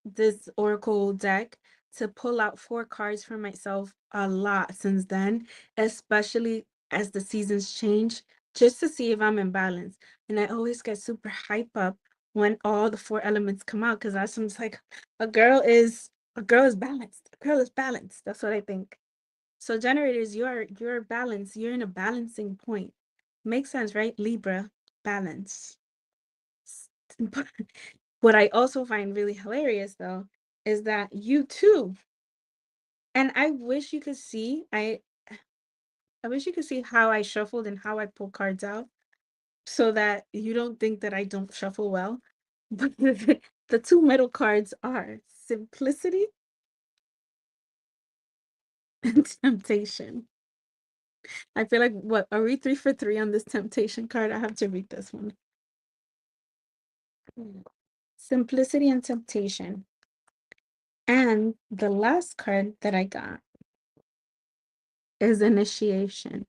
this Oracle deck to pull out 4 cards for myself a lot since then, especially as the seasons change, just to see if I'm in balance. And I always get super hype up when all the 4 elements come out, because that's just like a girl is balanced. A girl is balanced. That's what I think. So generators, you're balanced. You're in a balancing point. Makes sense, right? Libra, balance. What I also find really hilarious though is that you too, and I wish you could see, I wish you could see how I shuffled and how I pull cards out so that you don't think that I don't shuffle well. But the 2 middle cards are simplicity and temptation. I feel like, what are we, 3 for 3 on this temptation card? I have to read this one. Simplicity and temptation. And the last card that I got is initiation.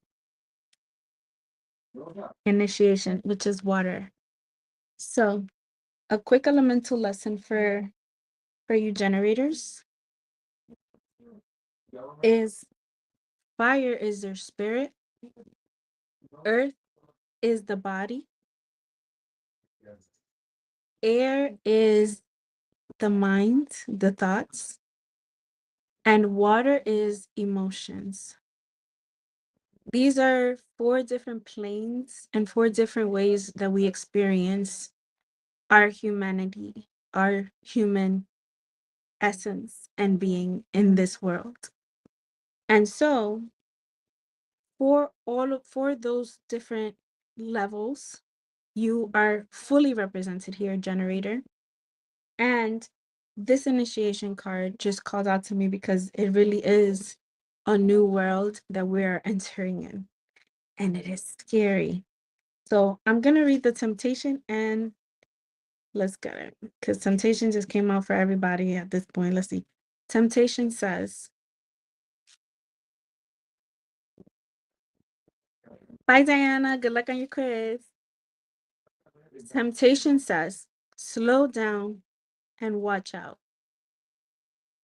Initiation, which is water. So, a quick elemental lesson for you generators is fire is your spirit, earth is the body, air is the mind, the thoughts, and water is emotions. These are 4 different planes and 4 different ways that we experience our humanity, our human essence and being in this world. And so for those different levels, you are fully represented here, generator. And this initiation card just called out to me because it really is a new world that we're entering in, and it is scary. So I'm gonna read the temptation and let's get it, because temptation just came out for everybody at this point. Let's see. Temptation says, bye, Diana. Good luck on your quiz. Temptation says, slow down and watch out.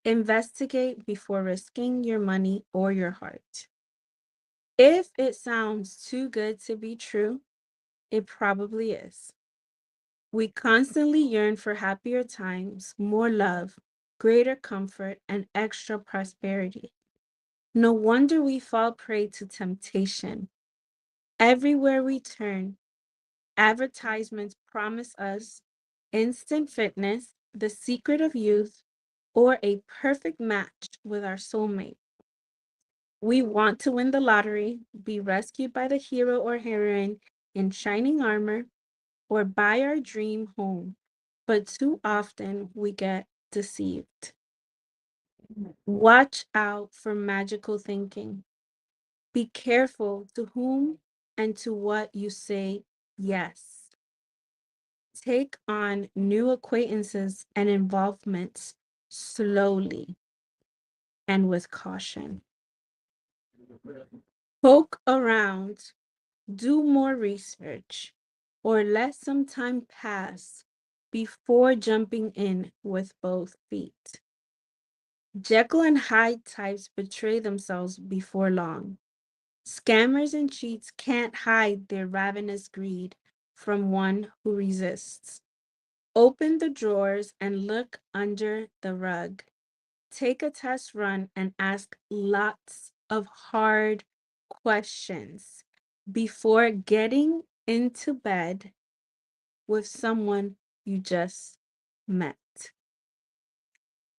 Investigate before risking your money or your heart. If it sounds too good to be true, it probably is. We constantly yearn for happier times, more love, greater comfort, and extra prosperity. No wonder we fall prey to temptation. Everywhere we turn, advertisements promise us instant fitness, the secret of youth, or a perfect match with our soulmate. We want to win the lottery, be rescued by the hero or heroine in shining armor, or buy our dream home. But too often we get deceived. Watch out for magical thinking. Be careful to whom and to what you say yes. Take on new acquaintances and involvements slowly and with caution. Poke around, do more research, or let some time pass before jumping in with both feet. Jekyll and Hyde types betray themselves before long. Scammers and cheats can't hide their ravenous greed from one who resists. Open the drawers and look under the rug. take a test run and ask lots of hard questions before getting into bed with someone you just met.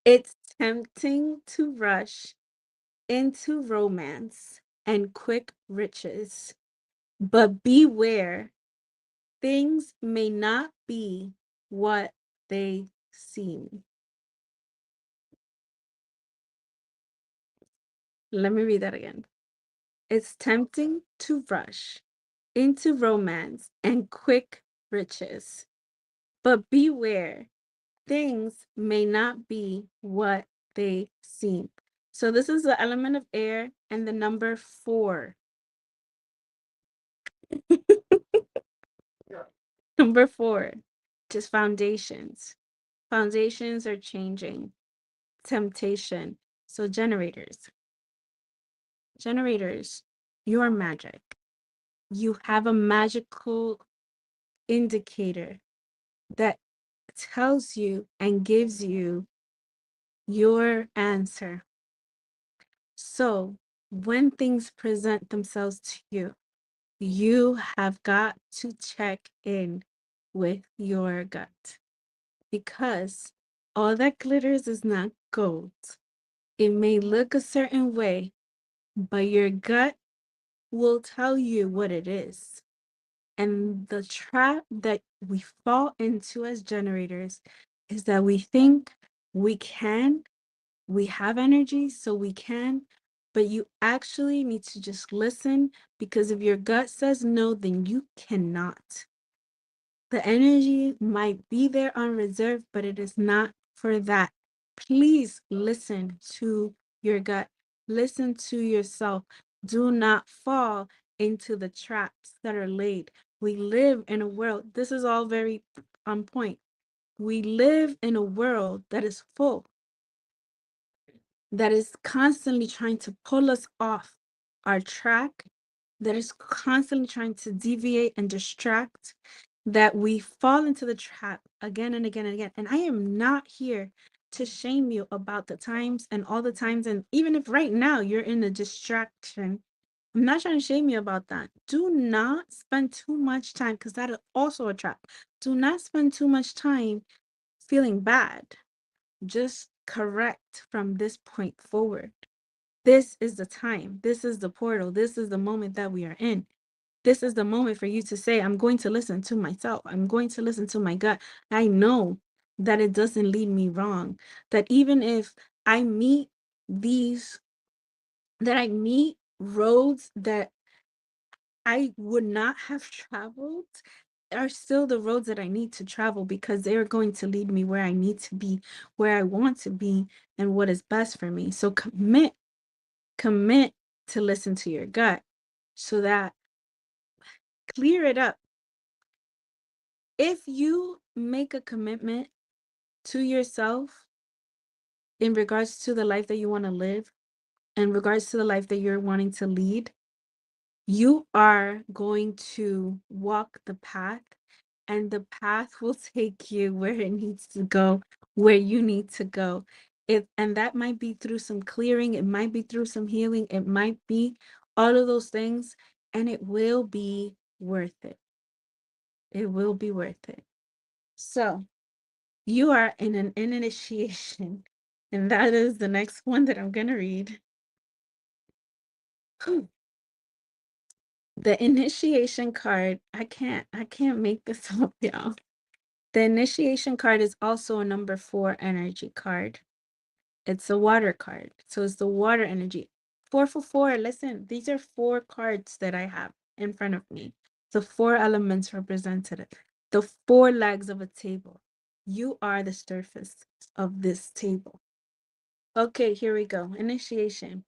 It's tempting to rush into romance and quick riches, but beware, things may not be what they seem. Let me read that again. It's tempting to rush into romance and quick riches, but beware, things may not be what they seem. So this is the element of air and the number 4. Number 4, just foundations. Foundations are changing. Temptation. So generators, you are magic. You have a magical indicator that tells you and gives you your answer. So when things present themselves to you, you have got to check in with your gut, because all that glitters is not gold. It may look a certain way, but your gut will tell you what it is. And the trap that we fall into as generators is that we think we have energy, so we can, but you actually need to just listen, because if your gut says no, then you cannot. The energy might be there on reserve, but it is not for that. Please listen to your gut. Listen to yourself. Do not fall into the traps that are laid. We live in a world, this is all very on point. We live in a world that is full, that is constantly trying to pull us off our track, that is constantly trying to deviate and distract, that we fall into the trap again and again and again. And I am not here to shame you about the times and all the times. And even if right now you're in a distraction, I'm not trying to shame you about that. Do not spend too much time, because that is also a trap. Do not spend too much time feeling bad. Just correct from this point forward. This is the time. This is the portal. This is the moment that we are in. This is the moment for you to say, I'm going to listen to myself. I'm going to listen to my gut. I know that it doesn't lead me wrong. That even if I meet these, that I meet roads that I would not have traveled, are still the roads that I need to travel, because they're going to lead me where I need to be, where I want to be, and what is best for me. So commit to listen to your gut, so that clear it up. If you make a commitment to yourself in regards to the life that you want to live, in regards to the life that you're wanting to lead, you are going to walk the path, and the path will take you where it needs to go, where you need to go. And that might be through some clearing, it might be through some healing, it might be all of those things, and it will be worth it. It will be worth it. So you are in an initiation, and that is the next one that I'm gonna read. The initiation card, I can't make this up, y'all. The initiation card is also a number 4 energy card. It's a water card. So it's the water energy. 4 for 4. Listen, these are 4 cards that I have in front of me. The 4 elements represented. The 4 legs of a table. You are the surface of this table. Okay, here we go. Initiation.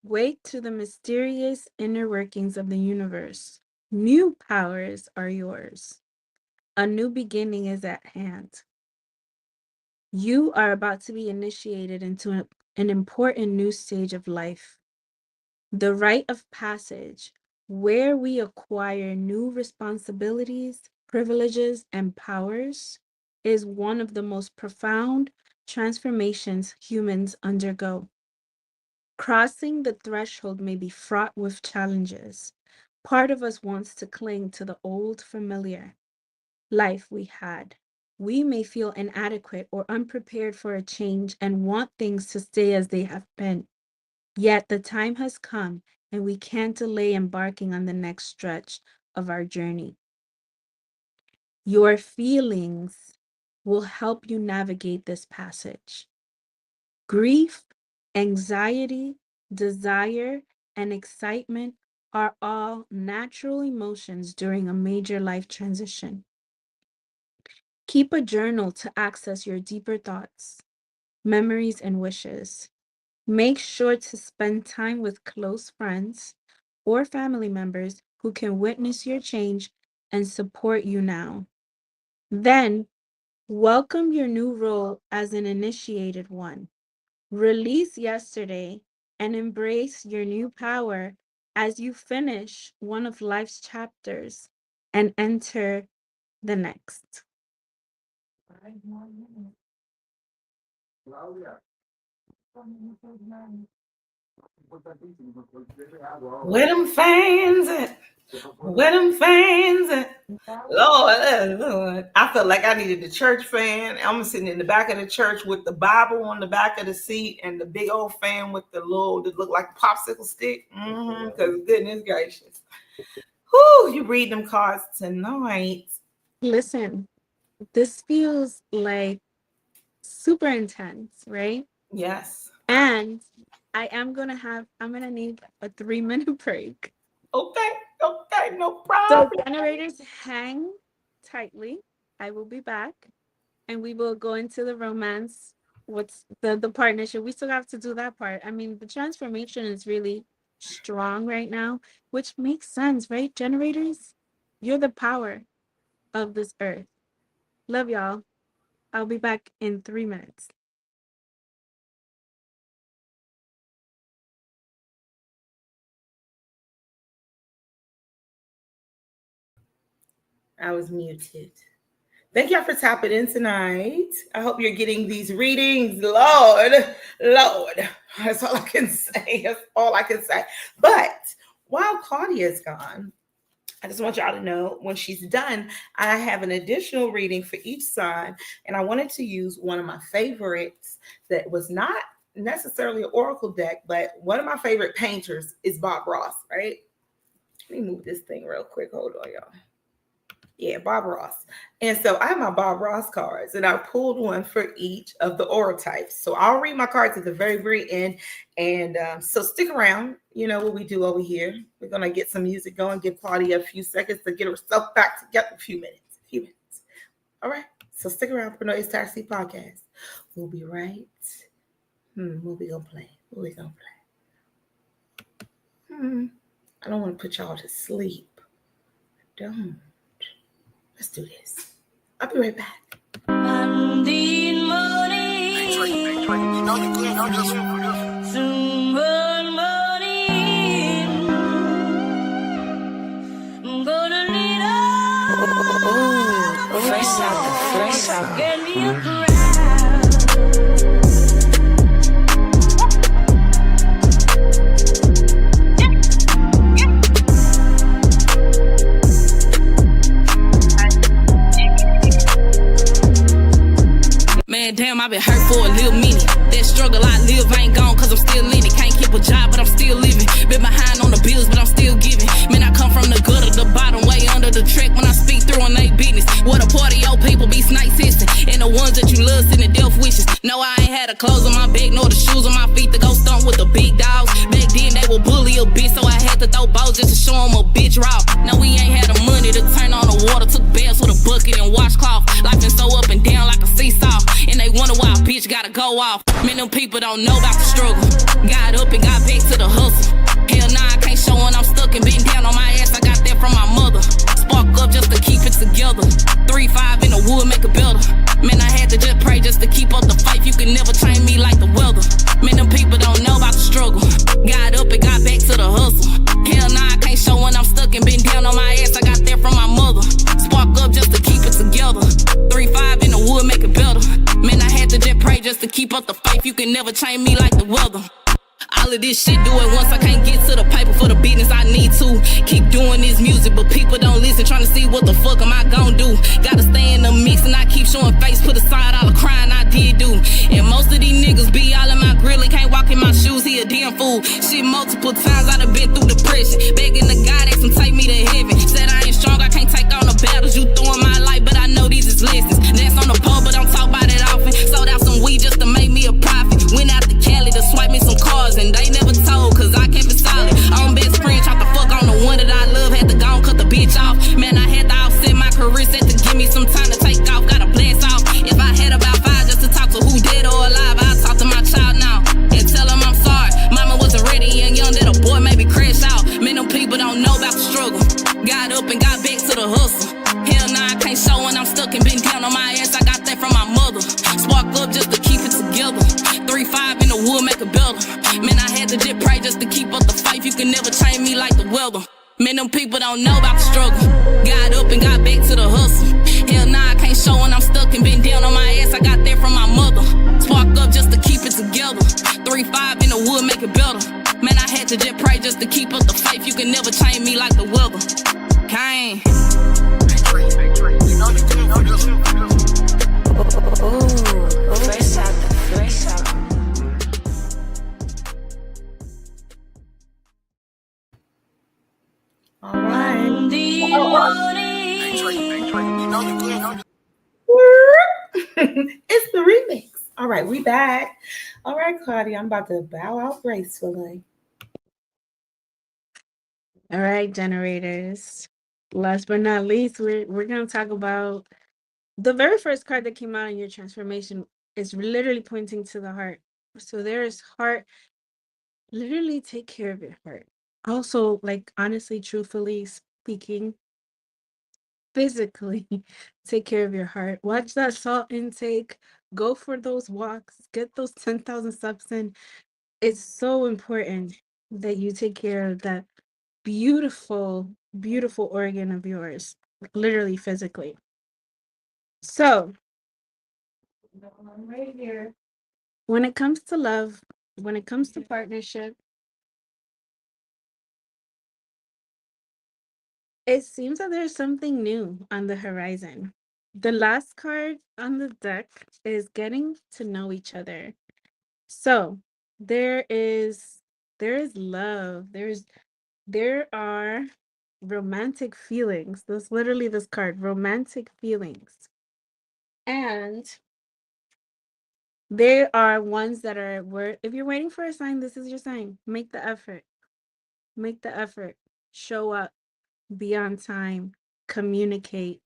Wake to the mysterious inner workings of the universe. New powers are yours. A new beginning is at hand. You are about to be initiated into an important new stage of life. The rite of passage, where we acquire new responsibilities, privileges, and powers, is one of the most profound, transformations humans undergo. Crossing the threshold may be fraught with challenges. Part of us wants to cling to the old familiar life we had. We may feel inadequate or unprepared for a change and want things to stay as they have been. Yet the time has come and we can't delay embarking on the next stretch of our journey. Your feelings will help you navigate this passage. Grief, anxiety, desire, and excitement are all natural emotions during a major life transition. Keep a journal to access your deeper thoughts, memories, and wishes. Make sure to spend time with close friends or family members who can witness your change and support you now. Then, welcome your new role as an initiated one. Release yesterday and embrace your new power as you finish one of life's chapters and enter the next. Where them fans at? Where them fans at? Lord, I felt like I needed the church fan. I'm sitting in the back of the church with the Bible on the back of the seat and the big old fan with the little that look like a popsicle stick. Because goodness gracious. Whoo, you read them cards tonight. Listen, this feels like super intense, right? Yes. And I'm gonna need a 3-minute break. Okay, no problem. So generators, hang tightly. I will be back and we will go into the romance. What's the partnership? We still have to do that part. I mean, the transformation is really strong right now, which makes sense, right? Generators, you're the power of this earth. Love y'all. I'll be back in 3 minutes. I was muted. Thank y'all for tapping in tonight. I hope you're getting these readings. Lord. That's all I can say. But while Claudia's gone, I just want y'all to know when she's done, I have an additional reading for each sign. And I wanted to use one of my favorites that was not necessarily an oracle deck, but one of my favorite painters is Bob Ross, right? Let me move this thing real quick. Hold on, y'all. Yeah, Bob Ross. And so I have my Bob Ross cards, and I pulled one for each of the aura types. So I'll read my cards at the very, very end. And so stick around. You know what we do over here. We're going to get some music going, give Claudia a few seconds to get herself back together. A few minutes. All right. So stick around for Noise Starseed Podcast. We'll be right. What we going to play? I don't want to put y'all to sleep. Don't. Let's do this. I'll be right back. Monday morning. Tomorrow morning. I'm gonna need Fresh out. Get me a crowd. Man, damn, I been hurt for a little minute. That struggle I live ain't gone cause I'm still in it. Can't keep a job, but I'm still living. Been behind on the bills, but I'm still giving. Man, I come from the gutter, the bottom, way under the track. When I speak through on they business, what a party old people be snipe sisting. And the ones that you love sending death wishes. No, I ain't had the clothes on my back, nor the shoes on my feet to go stomp with the big dogs. Back then, they would bully a bitch, so I had to throw balls just to show them a bitch raw. No, we ain't had the money to turn on the water. Took baths with a bucket and washcloth. Life been so up and down like a seesaw. And they wonder why a bitch gotta go off. Man, them people don't know about the struggle. Got up and got back to the hustle. Hell nah, I can't show when I'm stuck and been down on my ass. I got that from my mother. Spark up just to keep it together. 3-5 in the wood make it better. Man, I had to just pray just to keep up the fight. You can never train me like the weather. Man, them people don't know about the struggle. Got up and got back to the hustle. Hell nah, I can't show when I'm stuck and been down on my ass. I got that from my mother. Spark up just to keep it together. 3-5 in the wood make it better. Man, I had to just pray just to can never change me like the weather. All of this shit, do it once, I can't get to the paper for the business I need to. Keep doing this music, but people don't listen, trying to see what the fuck am I gon' do. Gotta stay in the mix and I keep showing face, put aside all the crying I did do. And most of these niggas be all in my grill and can't walk in my shoes, he a damn fool. Shit, multiple times I done been through depression, begging the God that some take me to heaven. Said I ain't strong, I can't take on the battles you throw in my life, but I know these is lessons. Dance on the pole, but don't talk about it often. Sold out some weed just to make me a profit. Went out to Cali to swipe me some cars, and they never told, cause I kept it solid. On best friend, tried to fuck on the one that I love, had to go and cut the bitch off. Man, I had to offset my career, set to give me some time to take off. Gotta blast off. If I had about 5 just to talk to who dead or alive, I'll talk to my child now and tell him I'm sorry. Mama wasn't ready and young that a boy maybe crash out. Man, them people don't know about the struggle. Got up and got back to the hustle. Hell nah, I can't show when I'm stuck and been down on my ass. I got that from my mother. Spark up just to keep it together. 3-5 in the wood make a better. Man, I had to just pray just to keep up the fight. You can never change me like the weather. Man, them people don't know about the struggle. Got up and got back to the hustle. Hell nah, I can't show when I'm stuck and been down on my ass. I got that from my mother. Spark up just to keep it together. 3-5 in the wood make it better. Man, I had to just pray just to keep up the faith. You can never change me like the weather. Kane. Fresh out the fresh out. All right. It's the remix. All right, we back. All right, Claudia, I'm about to bow out gracefully. All right, generators. Last but not least, we're gonna talk about the very first card that came out in your transformation is literally pointing to the heart. So there is heart. Literally take care of your heart. Also, like honestly, truthfully speaking, physically take care of your heart. Watch that salt intake. Go for those walks. Get those 10,000 steps in. It's so important that you take care of that beautiful, beautiful organ of yours, literally physically. So, right here, when it comes to love, when it comes to partnership, it seems that there's something new on the horizon. The last card on the deck is getting to know each other. So, there is love. There are romantic feelings. That's literally this card, romantic feelings. And there are ones that are where if you're waiting for a sign, this is your sign. Make the effort. Make the effort. Show up. Be on time. Communicate.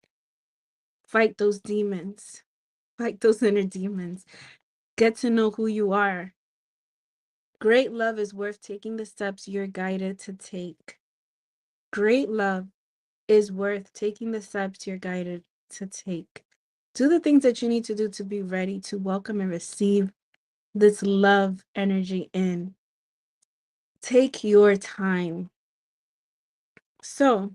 Fight those demons. Fight those inner demons. Get to know who you are. Great love is worth taking the steps you're guided to take. Great love is worth taking the steps you're guided to take. Do the things that you need to do to be ready to welcome and receive this love energy in. Take your time. So,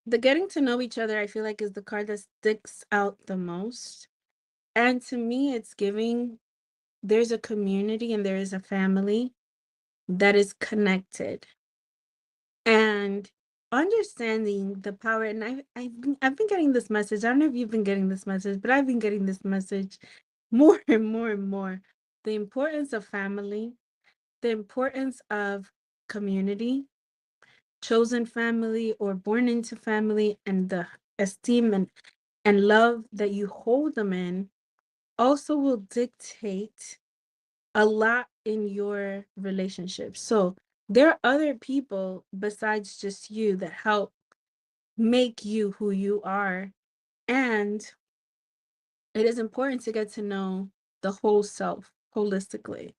the getting to know each other, I feel like, is the card that sticks out the most. And to me, it's giving there's a community and there is a family that is connected. And understanding the power, and I've been getting this message. I don't know if you've been getting this message, but I've been getting this message more and more and more. The importance of family, the importance of community, chosen family or born into family, and the esteem and love that you hold them in also will dictate a lot in your relationship. So there are other people besides just you that help make you who you are. And it is important to get to know the whole self holistically.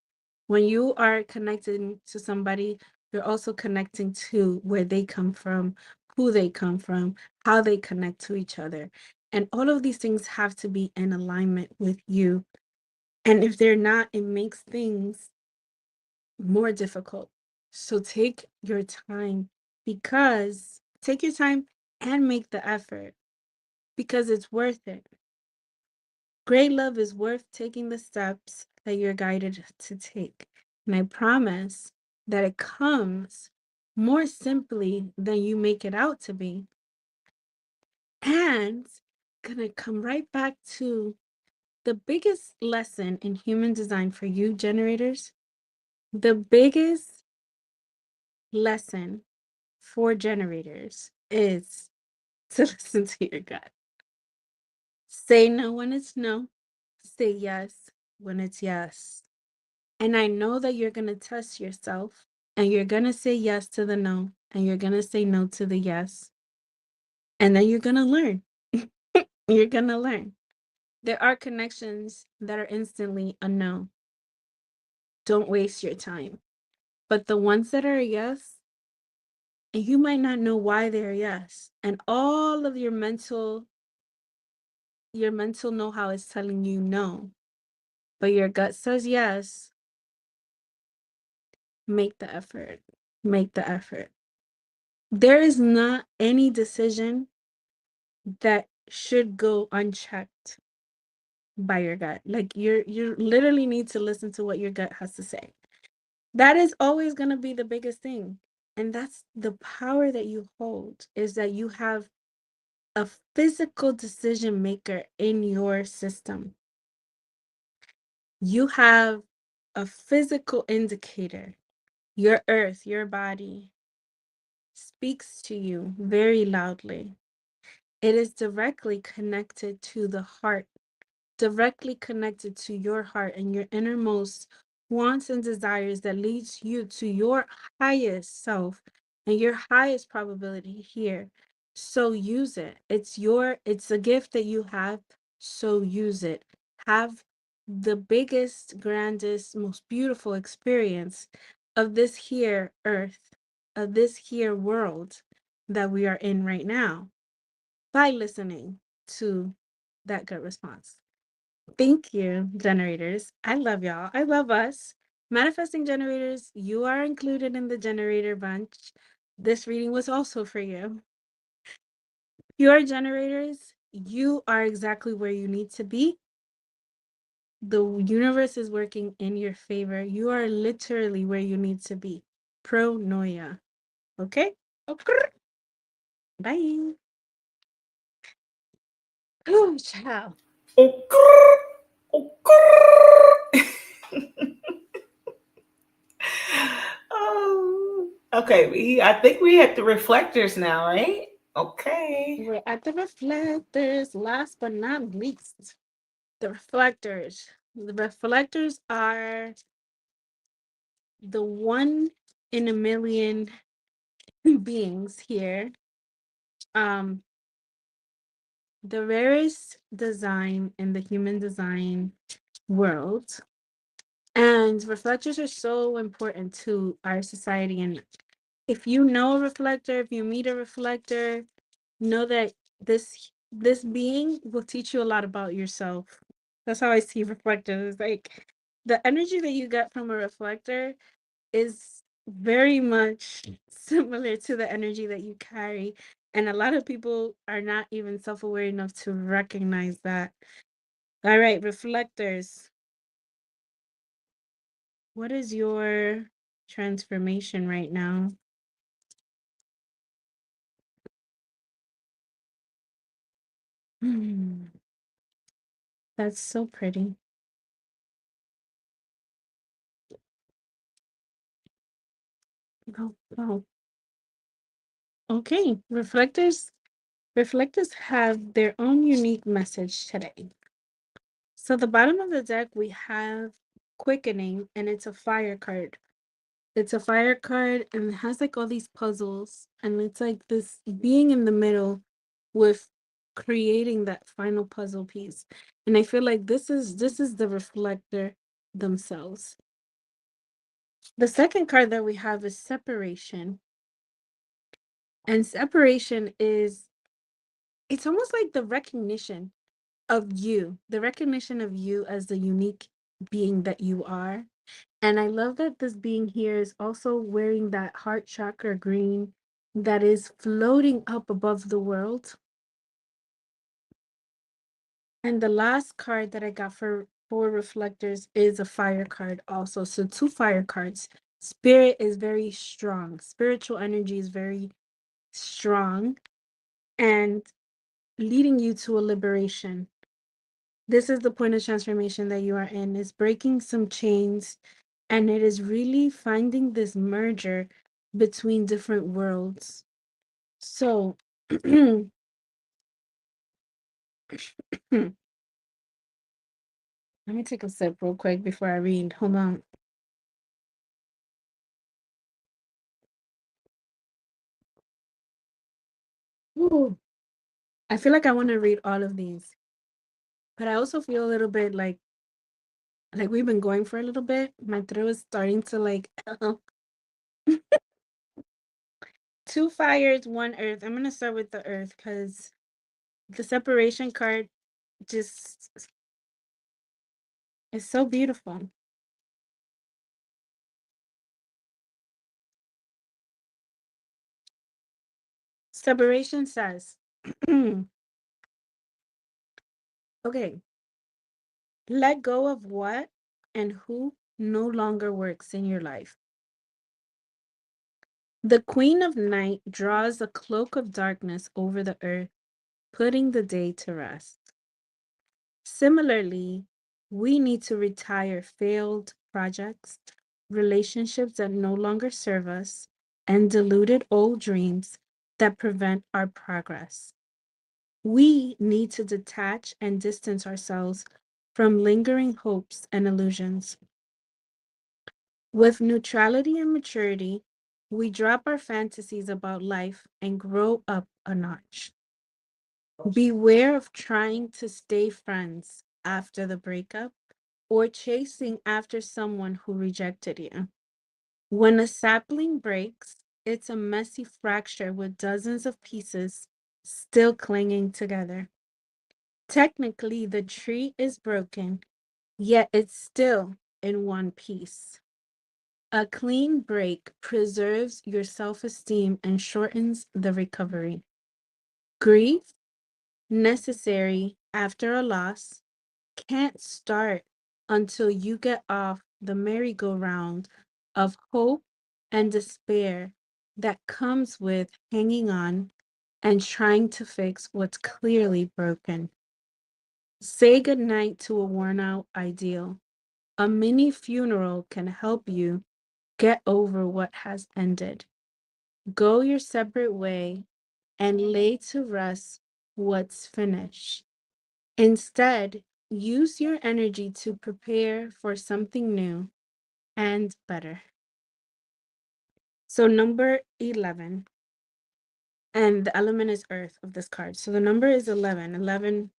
When you are connecting to somebody, you're also connecting to where they come from, who they come from, how they connect to each other. And all of these things have to be in alignment with you. And if they're not, it makes things more difficult. So take your time take your time and make the effort because it's worth it. Great love is worth taking the steps that you're guided to take. And I promise that it comes more simply than you make it out to be. And gonna come right back to the biggest lesson in human design for you generators. The biggest lesson for generators is to listen to your gut. Say no when it's no. Say yes when it's yes. And I know that you're going to test yourself and you're going to say yes to the no and you're going to say no to the yes. And then you're going to learn. You're going to learn. There are connections that are instantly a no. Don't waste your time. But the ones that are a yes, and you might not know why they're yes. And all of your mental know-how is telling you no. But your gut says yes. Make the effort. Make the effort. There is not any decision that should go unchecked by your gut. Like you literally need to listen to what your gut has to say. That is always going to be the biggest thing. And that's the power that you hold, is that you have a physical decision maker in your system. You have a physical indicator. Your earth, your body speaks to you very loudly. It is directly connected to the heart, directly connected to your heart and your innermost wants and desires that leads you to your highest self and your highest probability here. So use it. It's a gift that you have. So use it. Have the biggest, grandest, most beautiful experience of this here earth, of this here world that we are in right now by listening to that gut response. Thank you, generators. I love y'all. I love us. Manifesting generators, you are included in the generator bunch. This reading was also for you. You are generators. You are exactly where you need to be. The universe is working in your favor. You are literally where you need to be. Pronoia. Okay? Okay. Bye. Oh, ciao. Oh, okay. I think we have the reflectors now, right? Okay. We're at the reflectors. Last but not least, the reflectors. The reflectors are the one in a million beings here. The rarest design in the human design world. And reflectors are so important to our society. And if you know a reflector, if you meet a reflector, know that this being will teach you a lot about yourself. That's how I see reflectors. Like the energy that you get from a reflector is very much similar to the energy that you carry. And a lot of people are not even self-aware enough to recognize that. All right, reflectors. What is your transformation right now? That's so pretty. Oh. Okay, reflectors have their own unique message today. So the bottom of the deck we have quickening, and it's a fire card. It's a fire card and it has like all these puzzles, and it's like this being in the middle with creating that final puzzle piece. And I feel like this is the reflector themselves. The second card that we have is separation. And separation is, it's almost like the recognition the recognition of you as the unique being that you are. And I love that this being here is also wearing that heart chakra green that is floating up above the world. And the last card that I got for reflectors is a fire card also. So 2 fire cards. Spirit is very strong. Spiritual energy is very strong and leading you to a liberation. This is the point of transformation that you are in, is breaking some chains, and it is really finding this merger between different worlds. So let me take a sip real quick before I read. Hold on. Ooh, I feel like I want to read all of these, but I also feel a little bit like we've been going for a little bit. My throat is starting to like 2 fires, 1 earth. I'm gonna start with the earth because the separation card just is so beautiful. Separation says, okay, let go of what and who no longer works in your life. The Queen of Night draws a cloak of darkness over the earth, putting the day to rest. Similarly, we need to retire failed projects, relationships that no longer serve us, and diluted old dreams that prevent our progress. We need to detach and distance ourselves from lingering hopes and illusions. With neutrality and maturity, we drop our fantasies about life and grow up a notch. Beware of trying to stay friends after the breakup or chasing after someone who rejected you. When a sapling breaks, it's a messy fracture with dozens of pieces still clinging together. Technically, the tree is broken, yet it's still in one piece. A clean break preserves your self esteem and shortens the recovery. Grief, necessary after a loss, can't start until you get off the merry-go-round of hope and despair that comes with hanging on and trying to fix what's clearly broken. Say goodnight to a worn out ideal. A mini funeral can help you get over what has ended. Go your separate way and lay to rest what's finished. Instead, use your energy to prepare for something new and better. So, number 11, and the element is earth of this card. So, the number is 11. 11,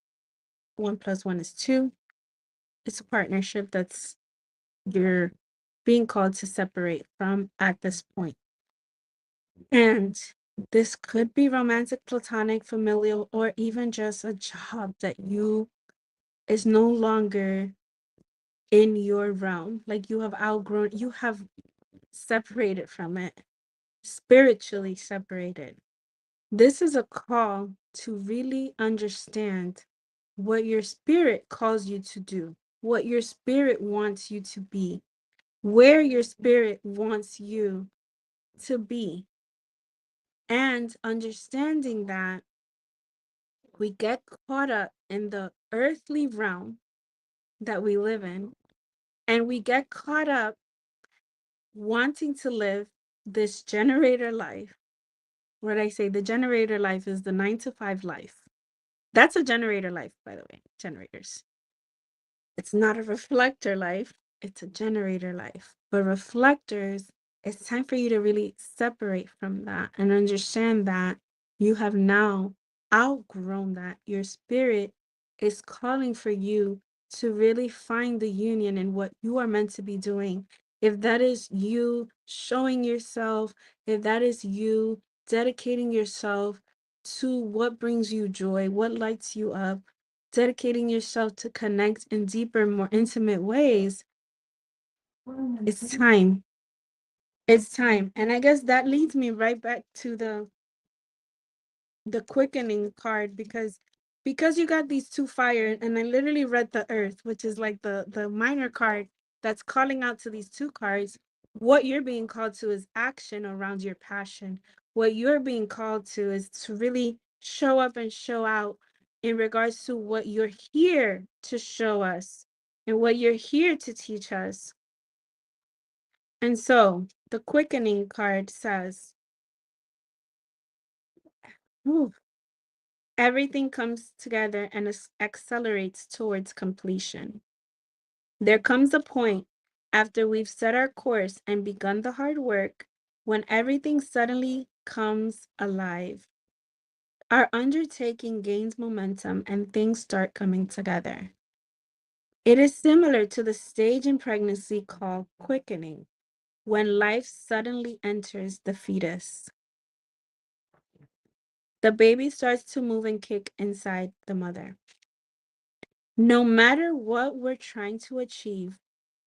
1 plus 1 is 2. It's a partnership that's you're being called to separate from at this point. And this could be romantic, platonic, familial, or even just a job that you is no longer in your realm. Like you have outgrown, you have separated from it, spiritually separated. This is a call to really understand what your spirit calls you to do, what your spirit wants you to be, where your spirit wants you to be. And understanding that we get caught up in the earthly realm that we live in, and we get caught up wanting to live this generator life. What I say, the generator life is the 9 to 5 life. That's a generator life, by the way, generators. It's not a reflector life, it's a generator life. But reflectors, it's time for you to really separate from that and understand that you have now outgrown that. Your spirit is calling for you to really find the union in what you are meant to be doing. If that is you showing yourself, if that is you dedicating yourself to what brings you joy, what lights you up, dedicating yourself to connect in deeper, more intimate ways, it's time. It's time. And I guess that leads me right back to the quickening card, because because you got these two fire, and I literally read the earth, which is like the minor card that's calling out to these two cards. What you're being called to is action around your passion. What you're being called to is to really show up and show out in regards to what you're here to show us and what you're here to teach us. And so the quickening card says, "Ooh, everything comes together and accelerates towards completion. There comes a point after we've set our course and begun the hard work when everything suddenly comes alive. Our undertaking gains momentum and things start coming together. It is similar to the stage in pregnancy called quickening, when life suddenly enters the fetus. The baby starts to move and kick inside the mother. No matter what we're trying to achieve,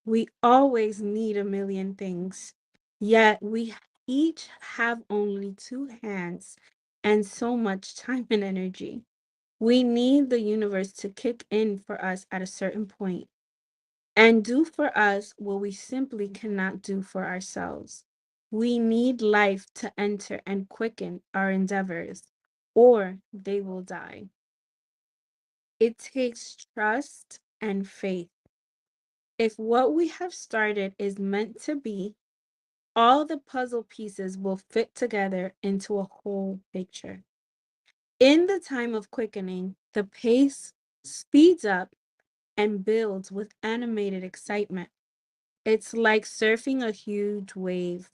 we always need a million things. Yet we each have only two hands and so much time and energy. We need the universe to kick in for us at a certain point and do for us what we simply cannot do for ourselves. We need life to enter and quicken our endeavors, or they will die. It takes trust and faith. If what we have started is meant to be, all the puzzle pieces will fit together into a whole picture. In the time of quickening, the pace speeds up and builds with animated excitement. It's like surfing a huge wave.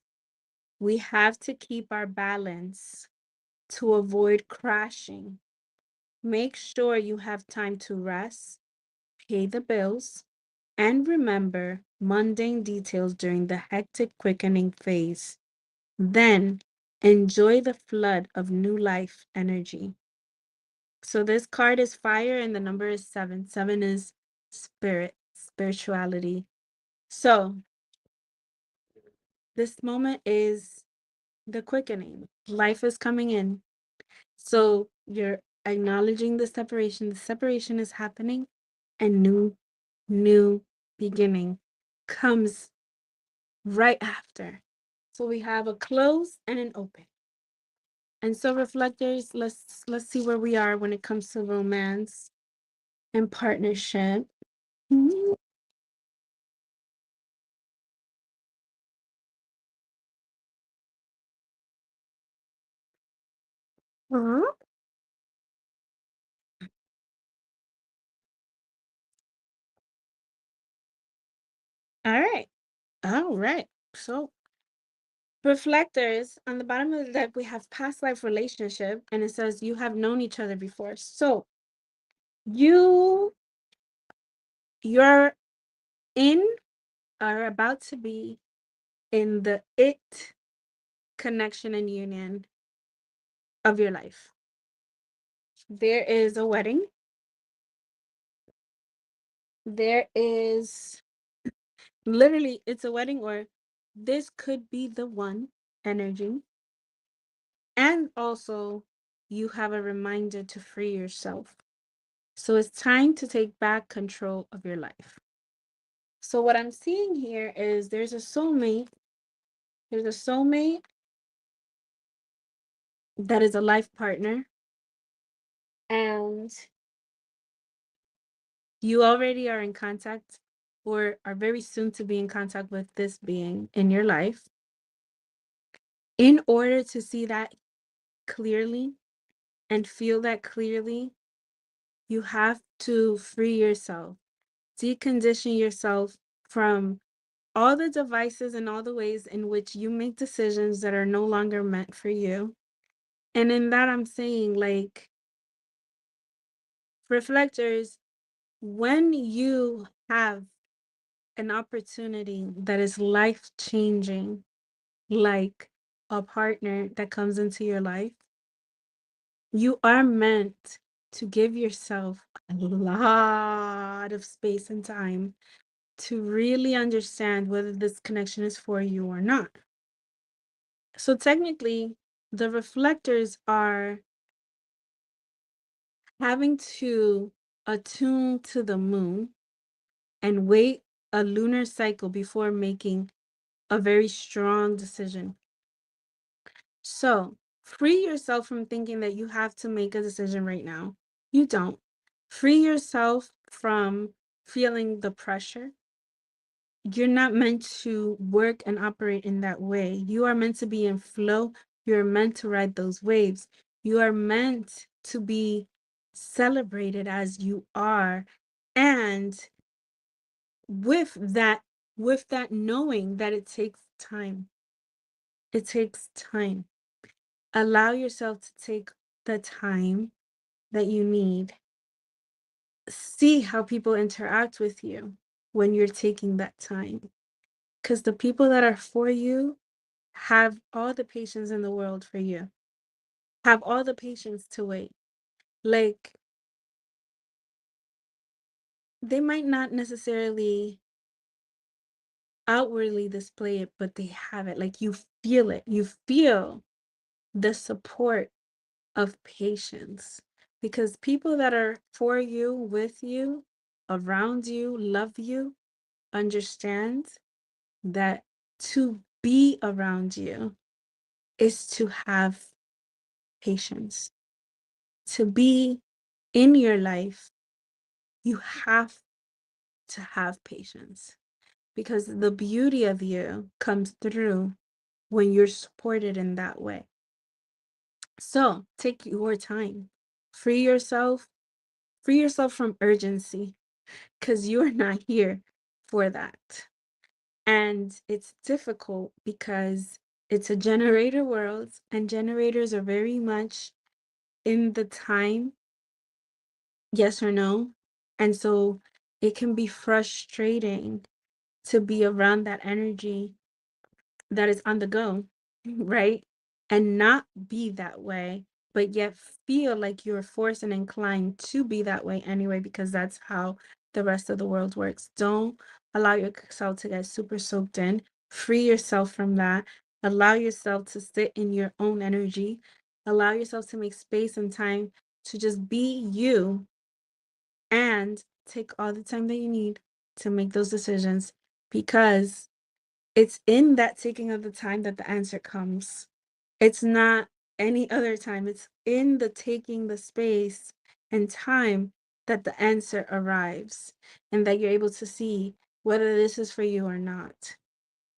We have to keep our balance to avoid crashing. Make sure you have time to rest, pay the bills, and remember mundane details during the hectic quickening phase. Then enjoy the flood of new life energy. So this card is fire and the number is 7. 7 is spirit, spirituality. So this moment is the quickening. Life is coming in. So you're acknowledging the separation. The separation is happening and new beginning comes right after. So we have a close and an open. And so reflectors, let's see where we are when it comes to romance and partnership. Mhm. Uh-huh. All right. All right. So reflectors, on the bottom of the deck, we have past life relationship, and it says you have known each other before. So you you're in are about to be in the it connection and union of your life. There is a wedding. There is literally it's a wedding, or this could be the one energy. And also you have a reminder to free yourself. So it's time to take back control of your life. So what I'm seeing here is there's a soulmate. There's a soulmate that is a life partner. And you already are in contact or are very soon to be in contact with this being in your life. In order to see that clearly and feel that clearly, you have to free yourself, decondition yourself from all the devices and all the ways in which you make decisions that are no longer meant for you. And in that, I'm saying, like, reflectors, when you have an opportunity that is life changing, like a partner that comes into your life, you are meant to give yourself a lot of space and time to really understand whether this connection is for you or not. So technically, the reflectors are having to attune to the moon and wait a lunar cycle before making a very strong decision. So free yourself from thinking that you have to make a decision right now. You don't. Free yourself from feeling the pressure. You're not meant to work and operate in that way. You are meant to be in flow. You're meant to ride those waves. You are meant to be celebrated as you are. And with that knowing that it takes time. It takes time. Allow yourself to take the time that you need. See how people interact with you when you're taking that time. Because the people that are for you have all the patience in the world for you, have all the patience to wait. Like, they might not necessarily outwardly display it, but they have it. Like, you feel it. You feel the support of patience, because people that are for you, with you, around you, love you, understand that to be around you is to have patience. To be in your life, you have to have patience, because the beauty of you comes through when you're supported in that way. So take your time, free yourself, free yourself from urgency, because you're not here for that. And it's difficult because it's a generator world, and generators are very much in the time, yes or no. And so it can be frustrating to be around that energy that is on the go, right? And not be that way, but yet feel like you're forced and inclined to be that way anyway, because that's how the rest of the world works. Don't allow yourself to get super soaked in. Free yourself from that. Allow yourself to sit in your own energy. Allow yourself to make space and time to just be you, and take all the time that you need to make those decisions, because it's in that taking of the time that the answer comes. It's not any other time. It's in the taking the space and time that the answer arrives, and that you're able to see whether this is for you or not.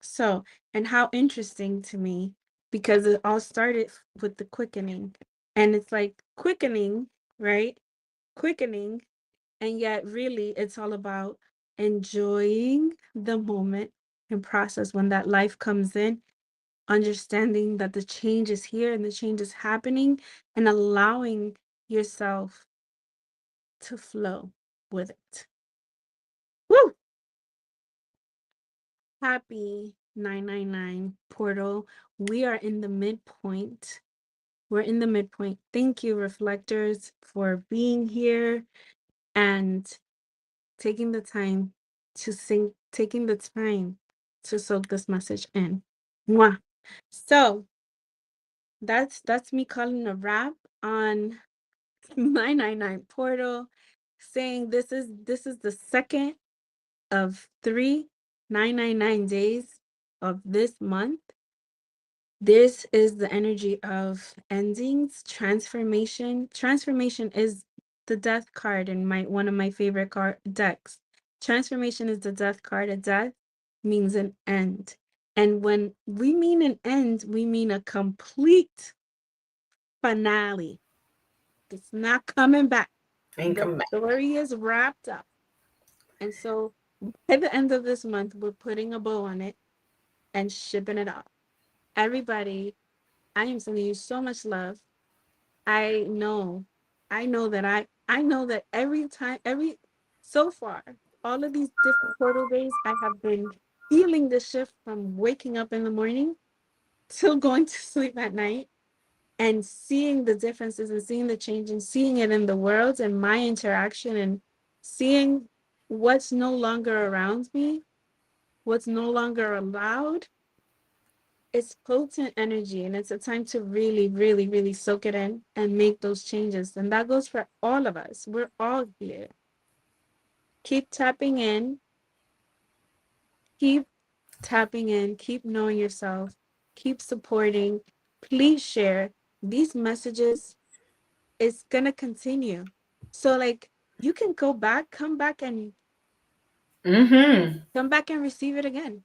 So, and how interesting to me, because it all started with the quickening. And it's like quickening, right? Quickening. And yet, really, it's all about enjoying the moment and process when that life comes in, understanding that the change is here and the change is happening, and allowing yourself to flow with it. Woo! Happy 999 portal. We are in the midpoint. We're in the midpoint. Thank you, reflectors, for being here and taking the time to sing, taking the time to soak this message in. Mwah. So that's me calling a wrap on my 99 portal, saying this is the second of 3 999 days of this month. This is the energy of endings, transformation. Transformation is the death card in one of my favorite decks. Transformation is the death card. A death means an end. And when we mean an end, we mean a complete finale. It's not coming back. Ain't The coming back. story is wrapped up. And so at the end of this month, we're putting a bow on it and shipping it off. Everybody, I am sending you so much love. I know, I know that every time, so far, all of these different portal days, I have been feeling the shift from waking up in the morning till going to sleep at night, and seeing the differences and seeing the change and seeing it in the world and my interaction, and seeing what's no longer around me, what's no longer allowed, it's potent energy, and it's a time to really, really, really soak it in and make those changes. And that goes for all of us. We're all here. Keep tapping in, keep tapping in, keep knowing yourself, keep supporting. Please share these messages. It's gonna continue. So like you can go back, come back and come back and receive it again.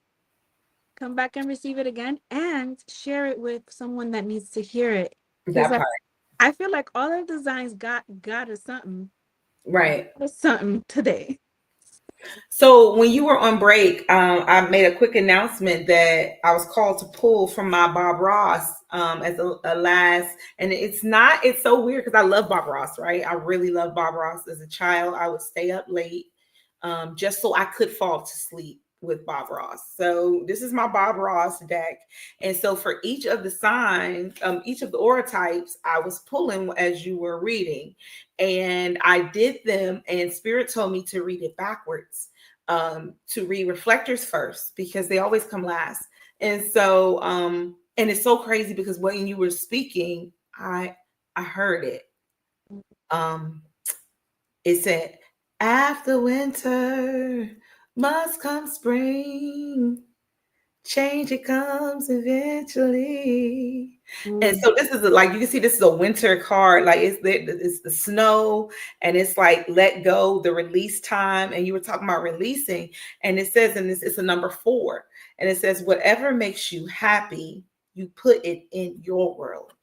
Come back and receive it again and share it with someone that needs to hear it. Because That part. I feel like all our designs got us something. Right. Got us something today. So when you were on break, I made a quick announcement that I was called to pull from my Bob Ross as a last, and it's so weird because I love Bob Ross, right? I really love Bob Ross. As a child, I would stay up late just so I could fall to sleep with Bob Ross. So this is my Bob Ross deck. And so for each of the signs, each of the aura types, I was pulling as you were reading. And I did them, and Spirit told me to read it backwards, to read reflectors first, because they always come last. And so, and it's so crazy because when you were speaking, I heard it. It said, after winter must come spring. Change it comes eventually. And so this is like, you can see this is a winter card. Like it's the snow, and it's like let go, the release time. And you were talking about releasing, and it says in this, it's a number 4, and it says whatever makes you happy, you put it in your world.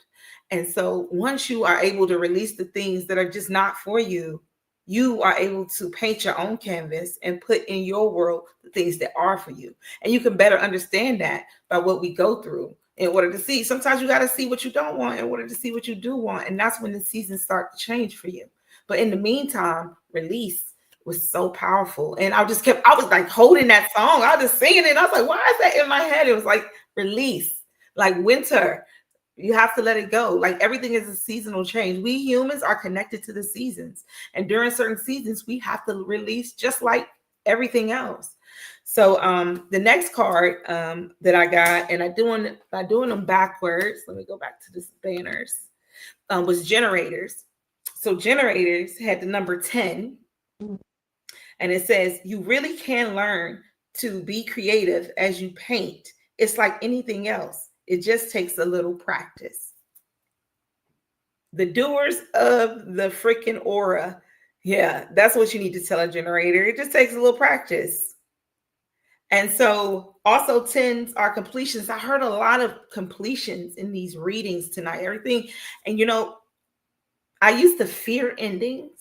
And so once you are able to release the things that are just not for you, you are able to paint your own canvas and put in your world the things that are for you. And you can better understand that by what we go through in order to see. Sometimes you got to see what you don't want in order to see what you do want. And that's when the seasons start to change for you. But in the meantime, release was so powerful. And I was like holding that song. I was just singing it. I was like, why is that in my head? It was like release, like winter. You have to let it go. Like everything is a seasonal change. We humans are connected to the seasons. And during certain seasons, we have to release just like everything else. So the next card that I got, and by doing them backwards, let me go back to this banners, was generators. So generators had the number 10. And it says, you really can learn to be creative as you paint. It's like anything else. It just takes a little practice. The doers of the freaking aura. Yeah, that's what you need to tell a generator. It just takes a little practice. And so also 10s are completions. I heard a lot of completions in these readings tonight. Everything. And I used to fear endings,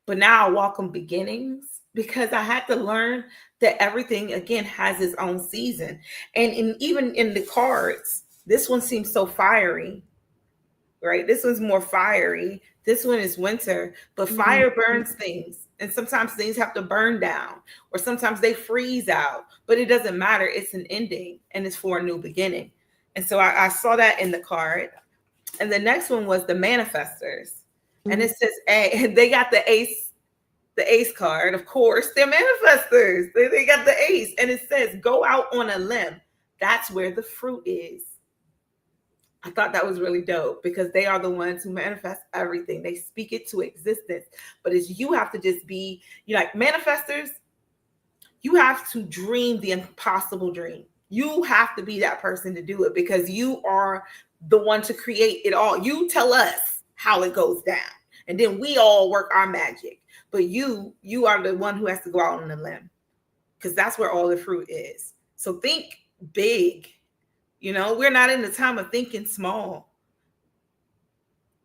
but now I welcome beginnings, because I had to learn that everything, again, has its own season. And even in the cards, this one seems so fiery, right? This one's more fiery. This one is winter, but fire burns things. And sometimes things have to burn down, or sometimes they freeze out, but it doesn't matter. It's an ending, and it's for a new beginning. And so I saw that in the card. And the next one was the manifestors. And it says, and they got the ace card, of course. They're manifestors. They got the ace. And it says, go out on a limb. That's where the fruit is. I thought that was really dope, because they are the ones who manifest everything. They speak it to existence. But you have to just be, like manifestors, you have to dream the impossible dream. You have to be that person to do it, because you are the one to create it all. You tell us how it goes down, and then we all work our magic. But you are the one who has to go out on the limb, because that's where all the fruit is. So think big. We're not in the time of thinking small.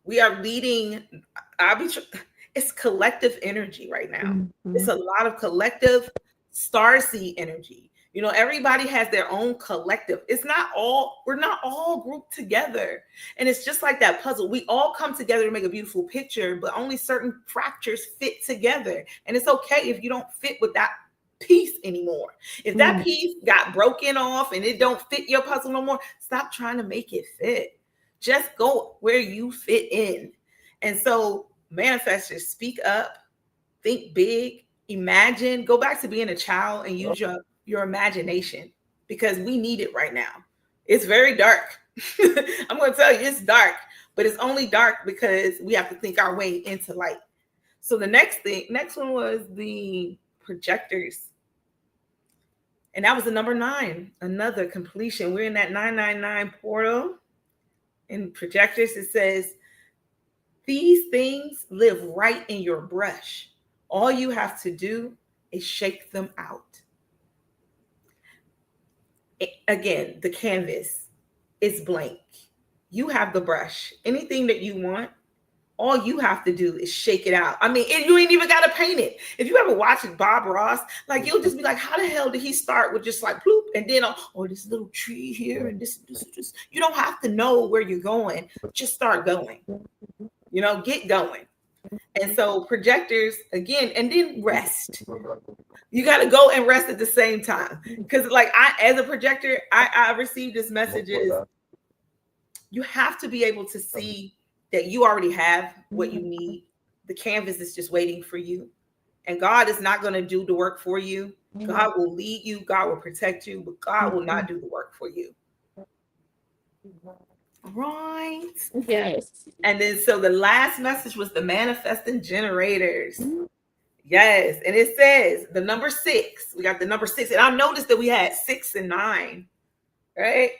We are leading. It's collective energy right now. It's a lot of collective starseed energy. Everybody has their own collective. We're not all grouped together. And it's just like that puzzle. We all come together to make a beautiful picture, but only certain fractures fit together. And it's okay if you don't fit with that piece anymore. If that piece got broken off and it don't fit your puzzle no more, stop trying to make it fit. Just go where you fit in. And so manifestors, speak up, think big, imagine, go back to being a child and use your imagination, because we need it right now. It's very dark. I'm going to tell you, it's dark, but it's only dark because we have to think our way into light. So the next one was the projectors. And that was the number 9, another completion. We're in that 999 portal. In projectors, it says, these things live right in your brush. All you have to do is shake them out. Again, the canvas is blank. You have the brush. Anything that you want, all you have to do is shake it out. I mean, you ain't even got to paint it. If you ever watch Bob Ross, like you'll just be like, how the hell did he start with just like bloop and then this little tree here and this. You don't have to know where you're going. Just start going. Get going. And so projectors again, and then rest. You got to go and rest at the same time. Because like as a projector, I received this messages. You have to be able to see that you already have what you need. The canvas is just waiting for you. And God is not going to do the work for you. God will lead you. God will protect you, but God will not do the work for you. Right. Yes. And then so the last message was the manifesting generators. Yes. And it says the number 6. We got the number 6. And I noticed that we had 6 and 9. Right.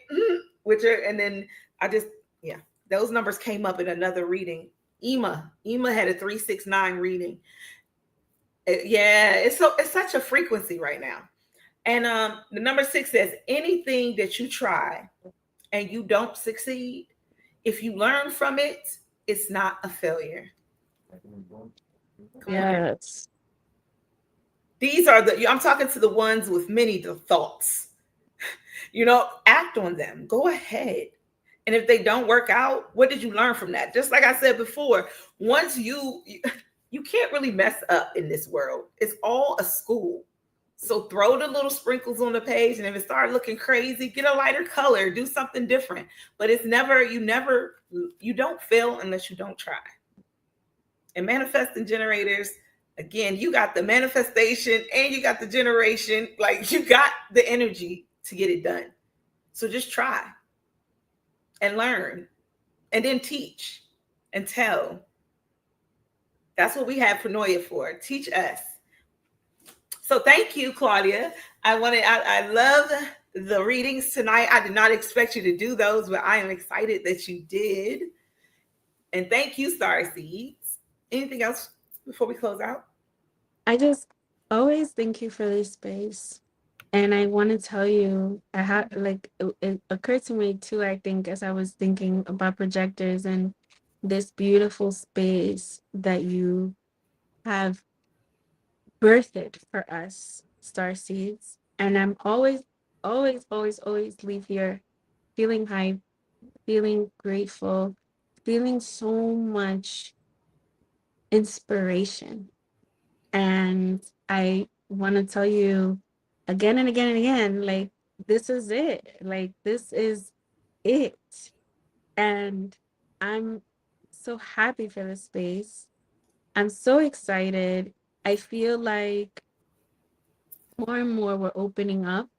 And then those numbers came up in another reading. Ema had a 369 reading. It's such a frequency right now. And the number 6 says, anything that you try and you don't succeed, if you learn from it, it's not a failure. Yes. These are I'm talking to the ones with many thoughts. Act on them. Go ahead. And if they don't work out, what did you learn from that? Just like I said before, once you can't really mess up in this world. It's all a school. So throw the little sprinkles on the page, and if it starts looking crazy, get a lighter color, do something different. But it's you don't fail unless you don't try. And manifesting generators, again, you got the manifestation and you got the generation, like you got the energy to get it done. So just try and learn and then teach and tell. That's what we have Pronoia for. Teach us. So thank you, Claudia. I love the readings tonight. I did not expect you to do those, but I am excited that you did. And thank you, Starseeds. Anything else before we close out? I just always thank you for this space. And I want to tell you, it occurred to me too, I think, as I was thinking about projectors and this beautiful space that you have birthed for us, Starseeds. And I'm always leave here feeling hype, feeling grateful, feeling so much inspiration. And I want to tell you again and again and again, like, this is it. Like, this is it. And I'm so happy for this space. I'm so excited. I feel like more and more we're opening up,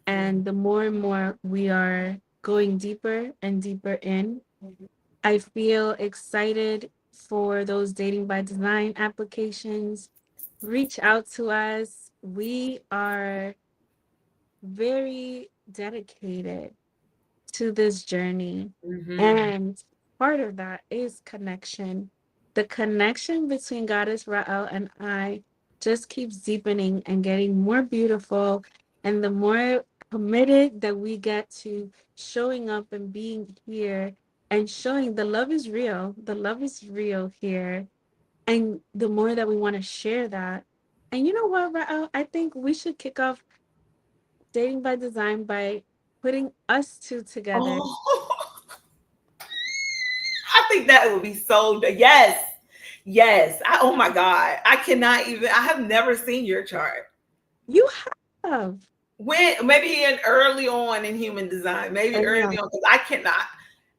and the more and more we are going deeper and deeper in. I feel excited for those dating by design applications. Reach out to us. We are very dedicated to this journey. And part of that is connection. The connection between Goddess Ra'el and I just keeps deepening and getting more beautiful. And the more committed that we get to showing up and being here and showing the love is real. The love is real here. And the more that we want to share that. And you know what, Ra'el? I think we should kick off Dating by Design by putting us two together. I think that would be so, yes. Oh my God. I have never seen your chart. You have. When, maybe early on in human design, early on, because I cannot.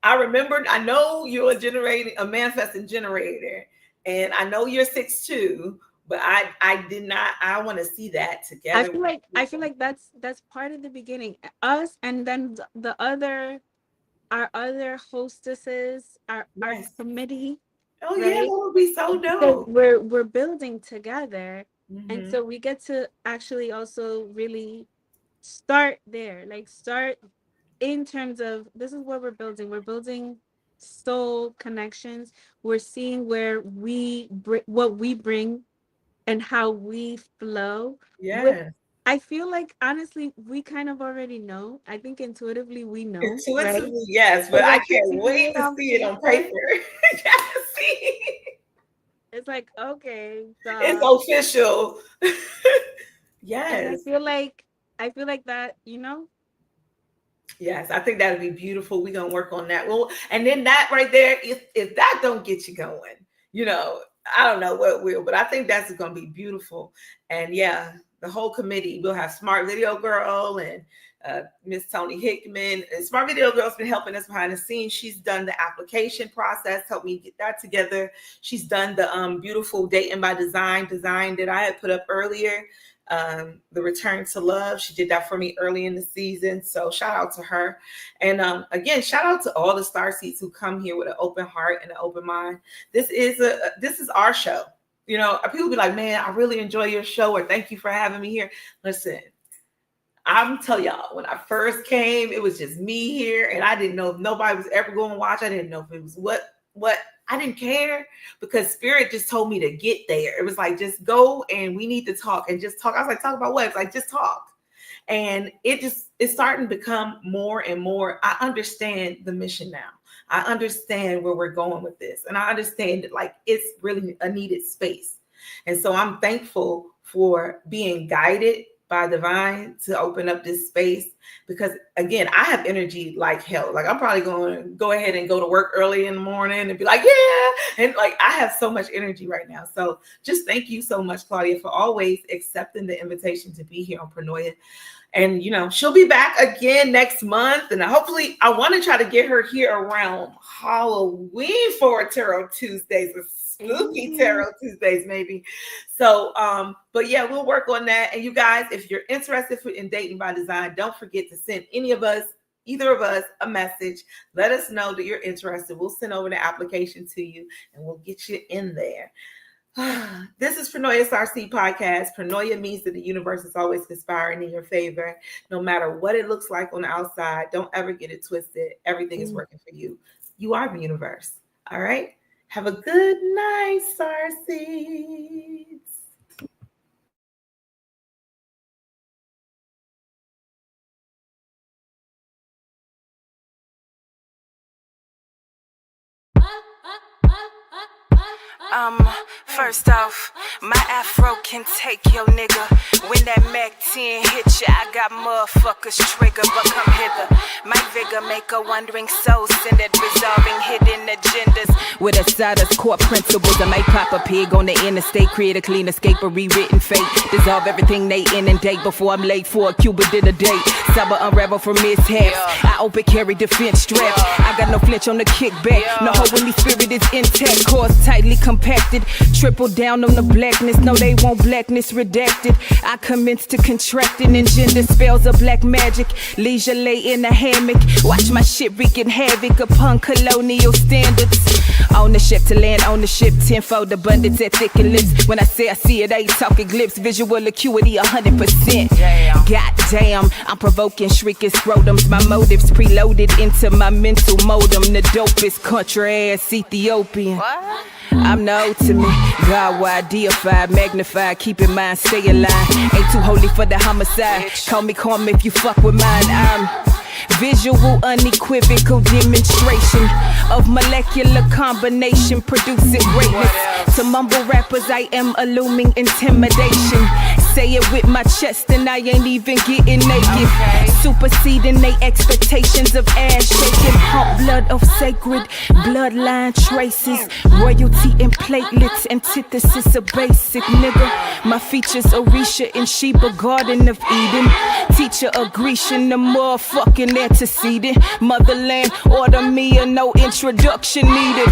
I know you're a manifesting generator, and I know you're 6'2", but I did not. I want to see that together. I feel like that's part of the beginning. Us, and then our other hostesses, our committee. Oh right? yeah, that would be so Because dope. we're building together, and Mhm. so we get to actually also really start there, like start in terms of this is what we're building. We're building soul connections. We're seeing where we bring what we bring and how we flow with. Yes. I feel like honestly we kind of already know. I think intuitively we know, right? Intuitively, yes, but But I when can't we see wait it to on see it on paper, paper. Yes, see. it's like okay, It's so official. and Yes. I feel like that, you know. Yes, I think that'd be beautiful. We're gonna work on that. Well, and then that right there, if that don't get you going, you know, I don't know what will, but I think that's gonna be beautiful. And yeah, the whole committee, we'll have Smart Video Girl and Miss Tony Hickman. And Smart Video Girl's been helping us behind the scenes. She's done the application process, helped me get that together. She's done the beautiful Dating by Design that I had put up earlier. The Return to Love. She did that for me early in the season. So shout out to her. And again, shout out to all the Starseeds who come here with an open heart and an open mind. This is our show. You know, people be like, man, I really enjoy your show, or thank you for having me here. Listen, I'm telling y'all, when I first came, it was just me here, and I didn't know if nobody was ever going to watch. I didn't know if it was what I didn't care, because Spirit just told me to get there. It was like, just go and we need to talk and just talk. I was like, talk about what? It's like, just talk. And it's starting to become more and more. I understand the mission now. I understand where we're going with this. And I understand that like it's really a needed space. And so I'm thankful for being guided by divine to open up this space, because again, I have energy like hell. Like I'm probably going to go ahead and go to work early in the morning and be like, yeah. And like, I have so much energy right now. So just thank you so much, Claudia, for always accepting the invitation to be here on Paranoia. And, you know, she'll be back again next month. And hopefully I want to try to get her here around Halloween for Tarot Tuesdays, or spooky Tarot Tuesdays, maybe. So, but yeah, we'll work on that. And you guys, if you're interested in Dating by Design, don't forget to send either of us a message. Let us know that you're interested. We'll send over the application to you and we'll get you in there. This is Paranoia Starseed Podcast. Paranoia means that the universe is always conspiring in your favor, no matter what it looks like on the outside. Don't ever get it twisted. Everything is working for you. You are the universe. All right. Have a good night, Starseeds. First off, my afro can take your nigga. When that Mac 10 hit ya, I got motherfuckers trigger, but come hither. My vigor make a wandering soul send it, resolving hidden agendas. With a side of court principles, I might pop a pig on the interstate, create a clean escape, a rewritten fate. Dissolve everything they inundate before I'm late for a Cuban dinner date. Summer unravel from mishaps. I open carry defense straps. I got no flinch on the kickback. No holy spirit is intact. Cause tightly compacted. Triple down on the blackness. No, they want blackness redacted. I commence to contracting engender spells of black magic. Leisure lay in a hammock. Watch my shit wreaking havoc upon colonial standards. Ownership to land ownership. Tenfold abundance at thicker lips. When I say I see it, I ain't talking glips. Visual acuity 100%. Goddamn, I'm provoking shrieking scrotums. My motives preloaded into my mental modem. The dopest country ass Ethiopian. What? I'm the ultimate, God-wide, deified, magnified, keep in mind, stay alive. Ain't too holy for the homicide. Call me karma if you fuck with mine. I'm visual, unequivocal demonstration of molecular combination producing greatness. To mumble rappers, I am illuming intimidation. say it with my chest and I ain't even getting naked. Superseding they expectations of ass shaking. Hot blood of sacred bloodline traces. Royalty and platelets, antithesis of basic nigga. My features Orisha in Sheba, Garden of Eden. Teacher of Grecian, the motherfucking antecedent. Motherland, order me a no introduction needed.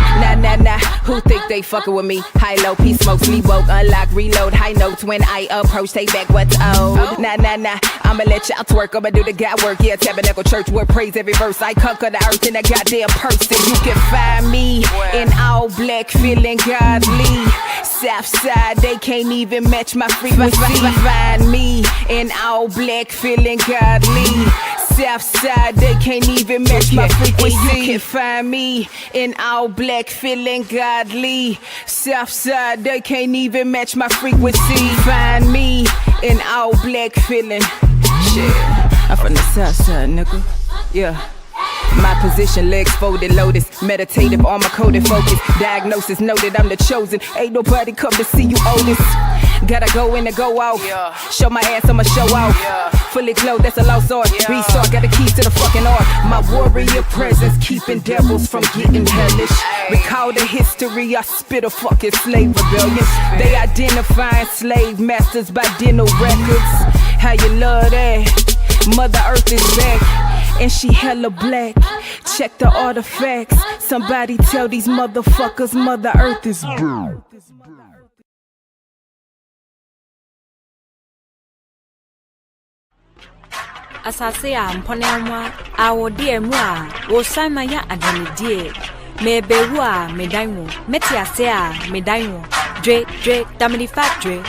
Nah, who think they fucking with me? High low, peace smoke, sleep woke, unlock, reload. High notes when I approach, take back what's old. Nah, I'ma let y'all twerk, I'ma do the God work. Yeah, Tabernacle Church, word praise every verse. I conquer the earth in a goddamn person. You can find me in all black, feeling godly. Southside, they can't even match my frequency. Find me in all black, feeling godly. Southside, they can't even match my frequency. You can find me in all black, feeling godly. Southside, they can't even match my frequency. Find me in all black, feeling shit. I'm from the Southside, nigga. Yeah. My position, legs folded, lotus. Meditative, armor coded, focus. Diagnosis noted, I'm the chosen. Ain't nobody come to see you, oldest. Gotta go in and go out. Show my ass, I'ma show out. Fully clothed, that's a lost art. Restart, got the keys to the fucking art. My warrior presence, keeping devils from getting hellish. Recall the history, I spit a fucking slave rebellion. They identifying slave masters by dental records. How you love that? Mother Earth is back, and she hella black. Check the artifacts. Somebody tell these motherfuckers Mother Earth is blue. Asase a mponenwa awo die mu a wo sanma ya adani die me bewu a medanwo meti ase a medanwo dre damidi fat dre.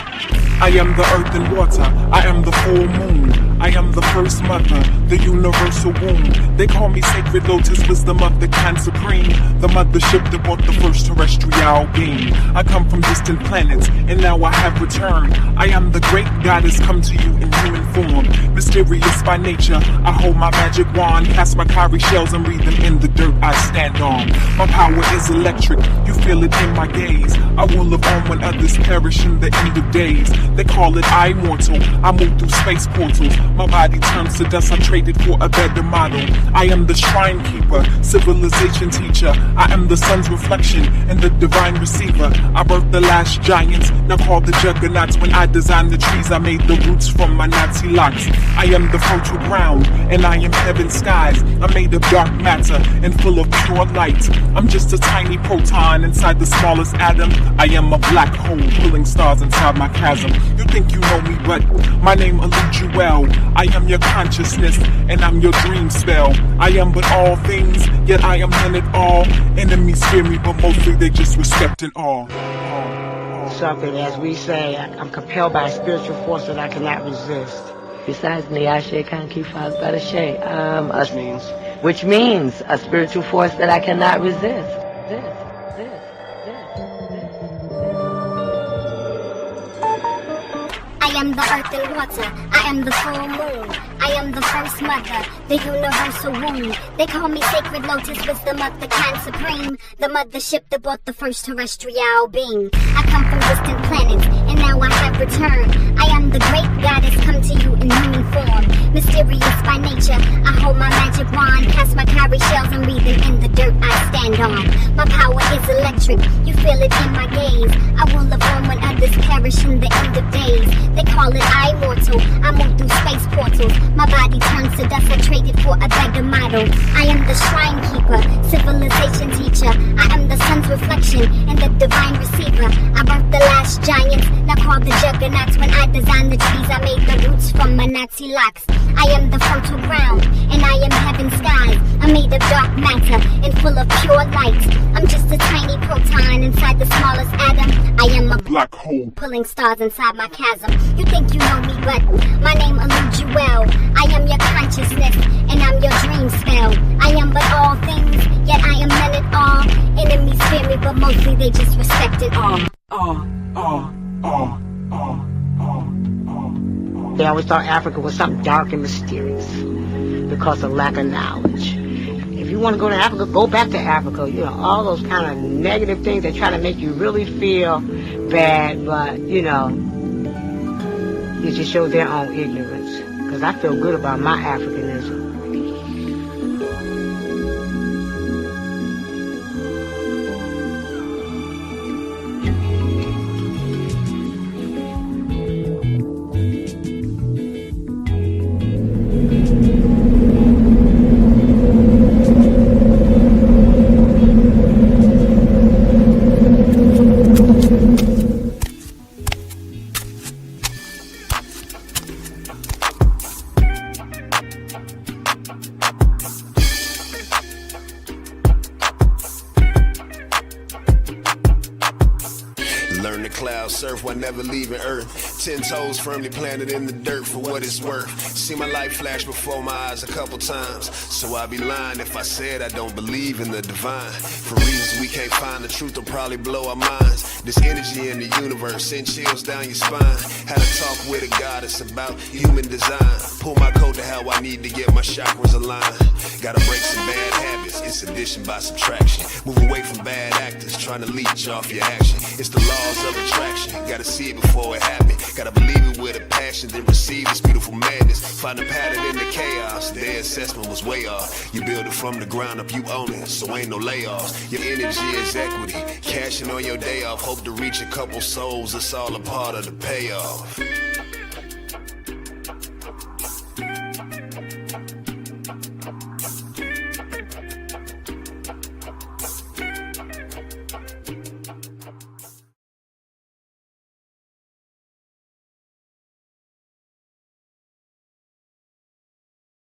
I am the earth and water, I am the full moon, I am the first mother, the universal womb. They call me sacred lotus, wisdom of the Khan supreme, the mothership that brought the first terrestrial being. I come from distant planets, and now I have returned. I am the great goddess come to you in human form. Mysterious by nature, I hold my magic wand, cast my cowrie shells and read them in the dirt I stand on. My power is electric, you feel it in my gaze. I will live on when others perish in the end of days. They call it immortal. I move through space portals. My body turns to dust. I traded for a better model. I am the shrine keeper, civilization teacher. I am the sun's reflection and the divine receiver. I birthed the last giants, now called the juggernauts. When I designed the trees, I made the roots from my Nazi locks. I am the fertile ground, and I am heaven's skies. I'm made of dark matter and full of pure light. I'm just a tiny proton inside the smallest atom. I am a black hole pulling stars inside my chasm. You think you know me, but my name eludes you well. I am your consciousness, and I'm your dream spell. I am but all things, yet I am none at all. Enemies fear me, but mostly they just respect and awe. Something, as we say, I'm compelled by a spiritual force that I cannot resist. Besides the Ashe can't keep files by the Shay. Which means a spiritual force that I cannot resist. I am the earth and water, I am the full moon, I am the first mother, the universal womb. They call me sacred lotus, wisdom of the Khan supreme, the mothership that brought the first terrestrial being. I come from distant planets, and now I have returned. I am the great goddess come to you in human form. Mysterious by nature, I hold my magic wand, cast my cowrie shells and read them in the dirt I stand on. My power is electric, you feel it in my gaze. I will live on when others perish in the end of days. They call it immortal, I move through space portals. My body turns to dust, I traded for a better model. I am the shrine keeper, civilization teacher. I am the sun's reflection and the divine receiver. I birthed the last giants, now called the juggernauts. When I designed the trees, I made the roots from my Nazi locks. I am the fertile ground, and I am heaven's skies. I'm made of dark matter and full of pure light. I'm just a tiny proton inside the smallest atom. I am a black hole pulling stars inside my chasm. You think you know me, but my name eludes you well. I am your consciousness, and I'm your dream spell. I am but all things, yet I am none at all. Enemies fear me, but mostly they just respect it all. They always thought Africa was something dark and mysterious because of lack of knowledge. If you want to go to Africa, go back to Africa. You know, all those kind of negative things that try to make you really feel bad, but, you know, is to show their own ignorance. Because I feel good about my Africanism. Learn to cloud surf while never leaving Earth. 10 toes firmly planted in the dirt for what it's worth. See my life flash before my eyes a couple times. So I'd be lying if I said I don't believe in the divine. For reasons we can't find, the truth will probably blow our minds. This energy in the universe send chills down your spine. Had a talk with a goddess about human design. Pull my coat to how I need to get my chakras aligned. Gotta break some bad habits, it's addition by subtraction. Move away from bad actors, trying to leech off your action. It's the laws of attraction, gotta see it before it happens. Gotta believe it with a passion, then receive this beautiful madness. Find a pattern in the chaos, their assessment was way off. You build it from the ground up, you own it, so ain't no layoffs. Your energy is equity, cashing on your day off. Hope to reach a couple souls, it's all a part of the payoff.